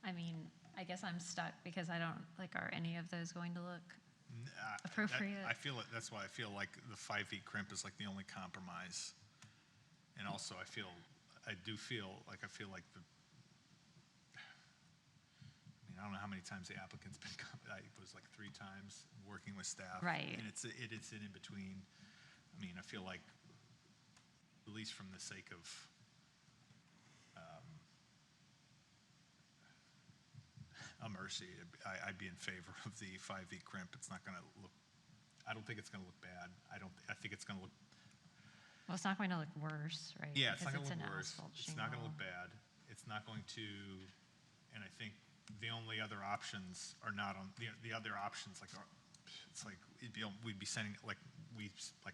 I mean, I guess I'm stuck because I don't, are any of those going to look appropriate? That's why I feel like the 5 feet crimp is like the only compromise. And also I feel like the, I don't know how many times the applicant's been, it was like 3 times working with staff. Right. And it's in between. I mean, I feel like, at least from the sake of, a mercy, I'd be in favor of the 5 feet crimp. It's not going to look, I don't think it's going to look bad. I think it's going to look. Well, it's not going to look worse, right? Yeah, it's not Because going to look an worse. asphalt It's not going to shingle. look bad. It's not going to, and I think the only other options are not on, the other options, it's like, we'd be sending, like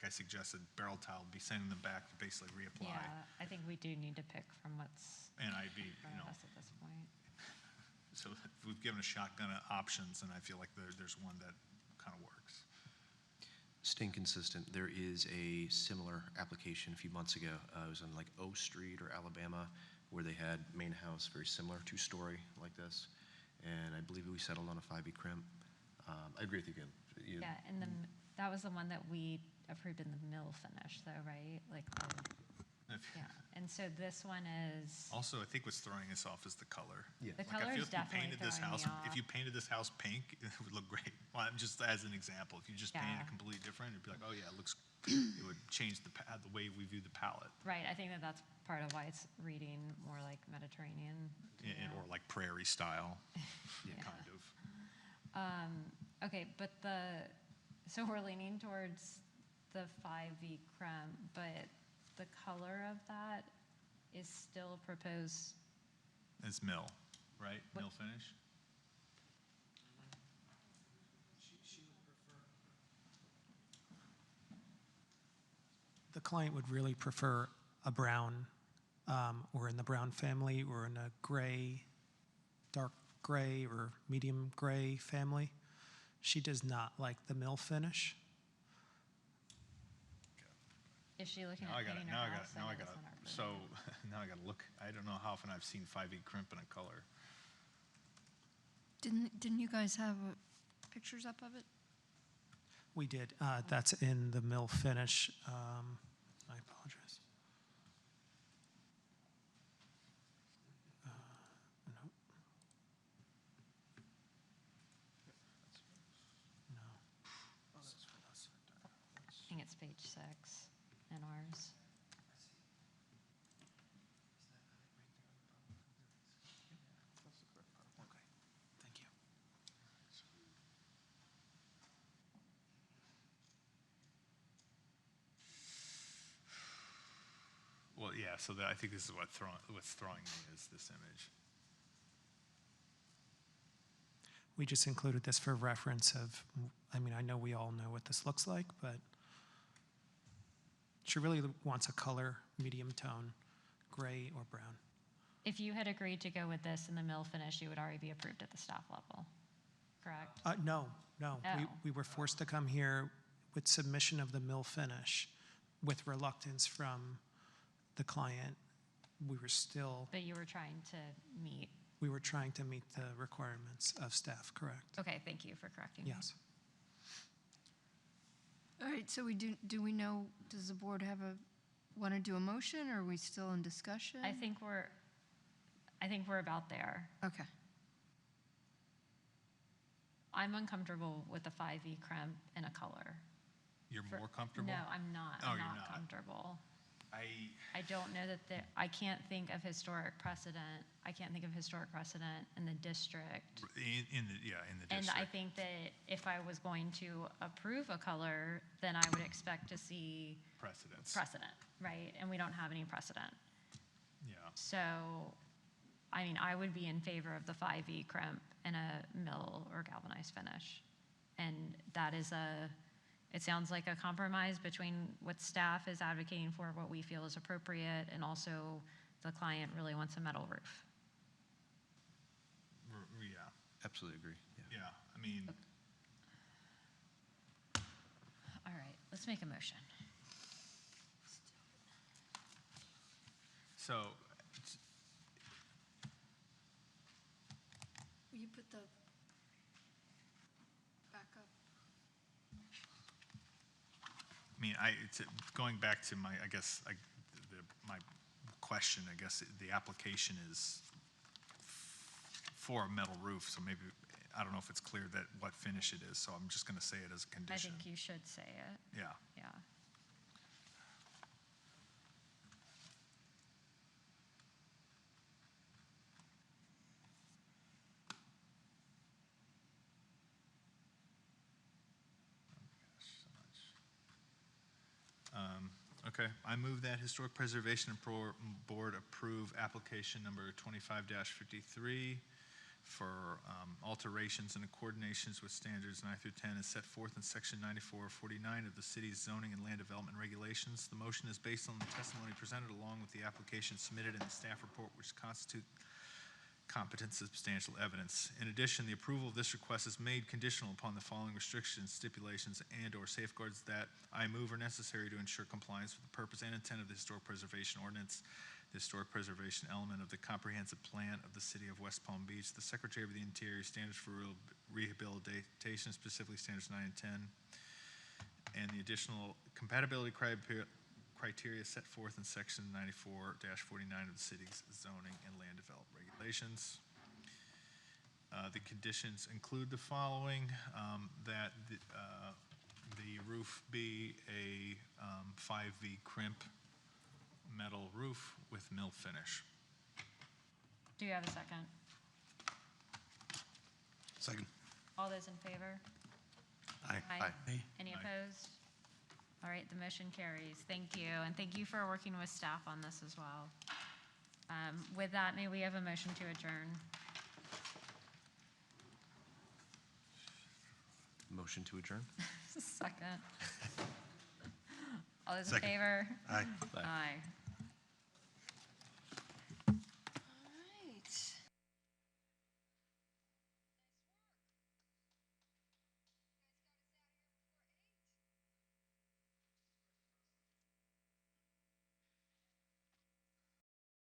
I suggested, barrel tile, be sending them back to basically reapply. Yeah, I think we do need to pick from what's And I'd be, in front of us at this point. So we've given a shotgun of options, and I feel like there's one that kind of works. Staying consistent, there is a similar application a few months ago. It was on like O Street or Alabama, where they had main house, very similar, 2-story like this. And I believe we settled on a 5 feet crimp. I agree with you again. Yeah, and that was the one that we approved in the mill finish though, right? Yeah, and so this one is, Also, I think what's throwing us off is the color. Yeah. the Like, I color feel is if you definitely painted this throwing me house, off. if you painted this house pink, it would look great. Well, I'm just as an example, if you just painted Yeah. it completely different, it'd be like, oh yeah, it looks, it would change the way we view the palette. Right, I think that that's part of why it's reading more like Mediterranean. you know. Or like prairie style, Yeah. kind of. Okay, but so we're leaning towards the 5V creme, but the color of that is still proposed. It's mill, right? What- Mill finish? The client would really prefer a brown, or in the brown family, or in a gray, dark gray, or medium gray family. She does not like the mill finish. Is she looking Now I at got it, painting now her I got house? it, now I know got that's it. not our So, purview. now I gotta look, I don't know how often I've seen 5E crimp in a color. Didn't you guys have pictures up of it? We did. That's in the mill finish. I apologize. No. No. I think it's page 6 in ours. Thank you. Well, yeah, so I think this is what's throwing me is this image. We just included this for reference of, I mean, I know we all know what this looks like, but she really wants a color, medium tone, gray or brown. If you had agreed to go with this in the mill finish, you would already be approved at the staff level, correct? No. Oh. We were forced to come here with submission of the mill finish with reluctance from the client. We were still, But you were trying to meet. we were trying to meet the requirements of staff, correct? Okay, thank you for correcting me. Yes. All right, so do we know, does the board want to do a motion, or are we still in discussion? I think we're about there. Okay. I'm uncomfortable with the 5E creme in a color. You're more comfortable? No, I'm not. Oh, I'm you're not not. comfortable. I I don't know that I can't think of historic precedent. I can't think of historic precedent in the district. in the And district. I think that if I was going to approve a color, then I would expect to see Precedents. precedent, right? And we don't have any precedent. Yeah. So, I mean, I would be in favor of the 5E crimp in a mill or galvanized finish. And that is it sounds like a compromise between what staff is advocating for, what we feel is appropriate, and also the client really wants a metal roof. Yeah, Absolutely agree, yeah. yeah, I mean, All right, let's make a motion. so, Will you put the back up? I mean, going back to my, I guess, my question, I guess, the application is for a metal roof, so maybe, I don't know if it's clear that what finish it is, so I'm just gonna say it as a I condition. think you should say it, Yeah, yeah. okay, I move that Historic Preservation Board approve application number 25-53 for alterations and coordinations with standards 9 through 10 as set forth in section 9449 of the city's zoning and land development regulations. The motion is based on the testimony presented along with the application submitted in the staff report, which constitute competent substantial evidence. In addition, the approval of this request is made conditional upon the following restrictions, stipulations, and/or safeguards that I move are necessary to ensure compliance with the purpose and intent of the Historic Preservation Ordinance, the historic preservation element of the comprehensive plan of the city of West Palm Beach, the Secretary of the Interior standards for rehabilitation, specifically standards 9 and 10, and the additional compatibility criteria set forth in section 94-49 of the city's zoning and land development regulations. The conditions include the following, that the roof be a 5V crimp metal roof with mill finish. Do you have a second? Second. All those in favor? Aye. Aye. Any Aye. opposed? All right, the motion carries. Thank you, and thank you for working with staff on this as well. With that, may we have a motion to adjourn? Motion to adjourn? Second. All those in Second. favor? Aye. Aye.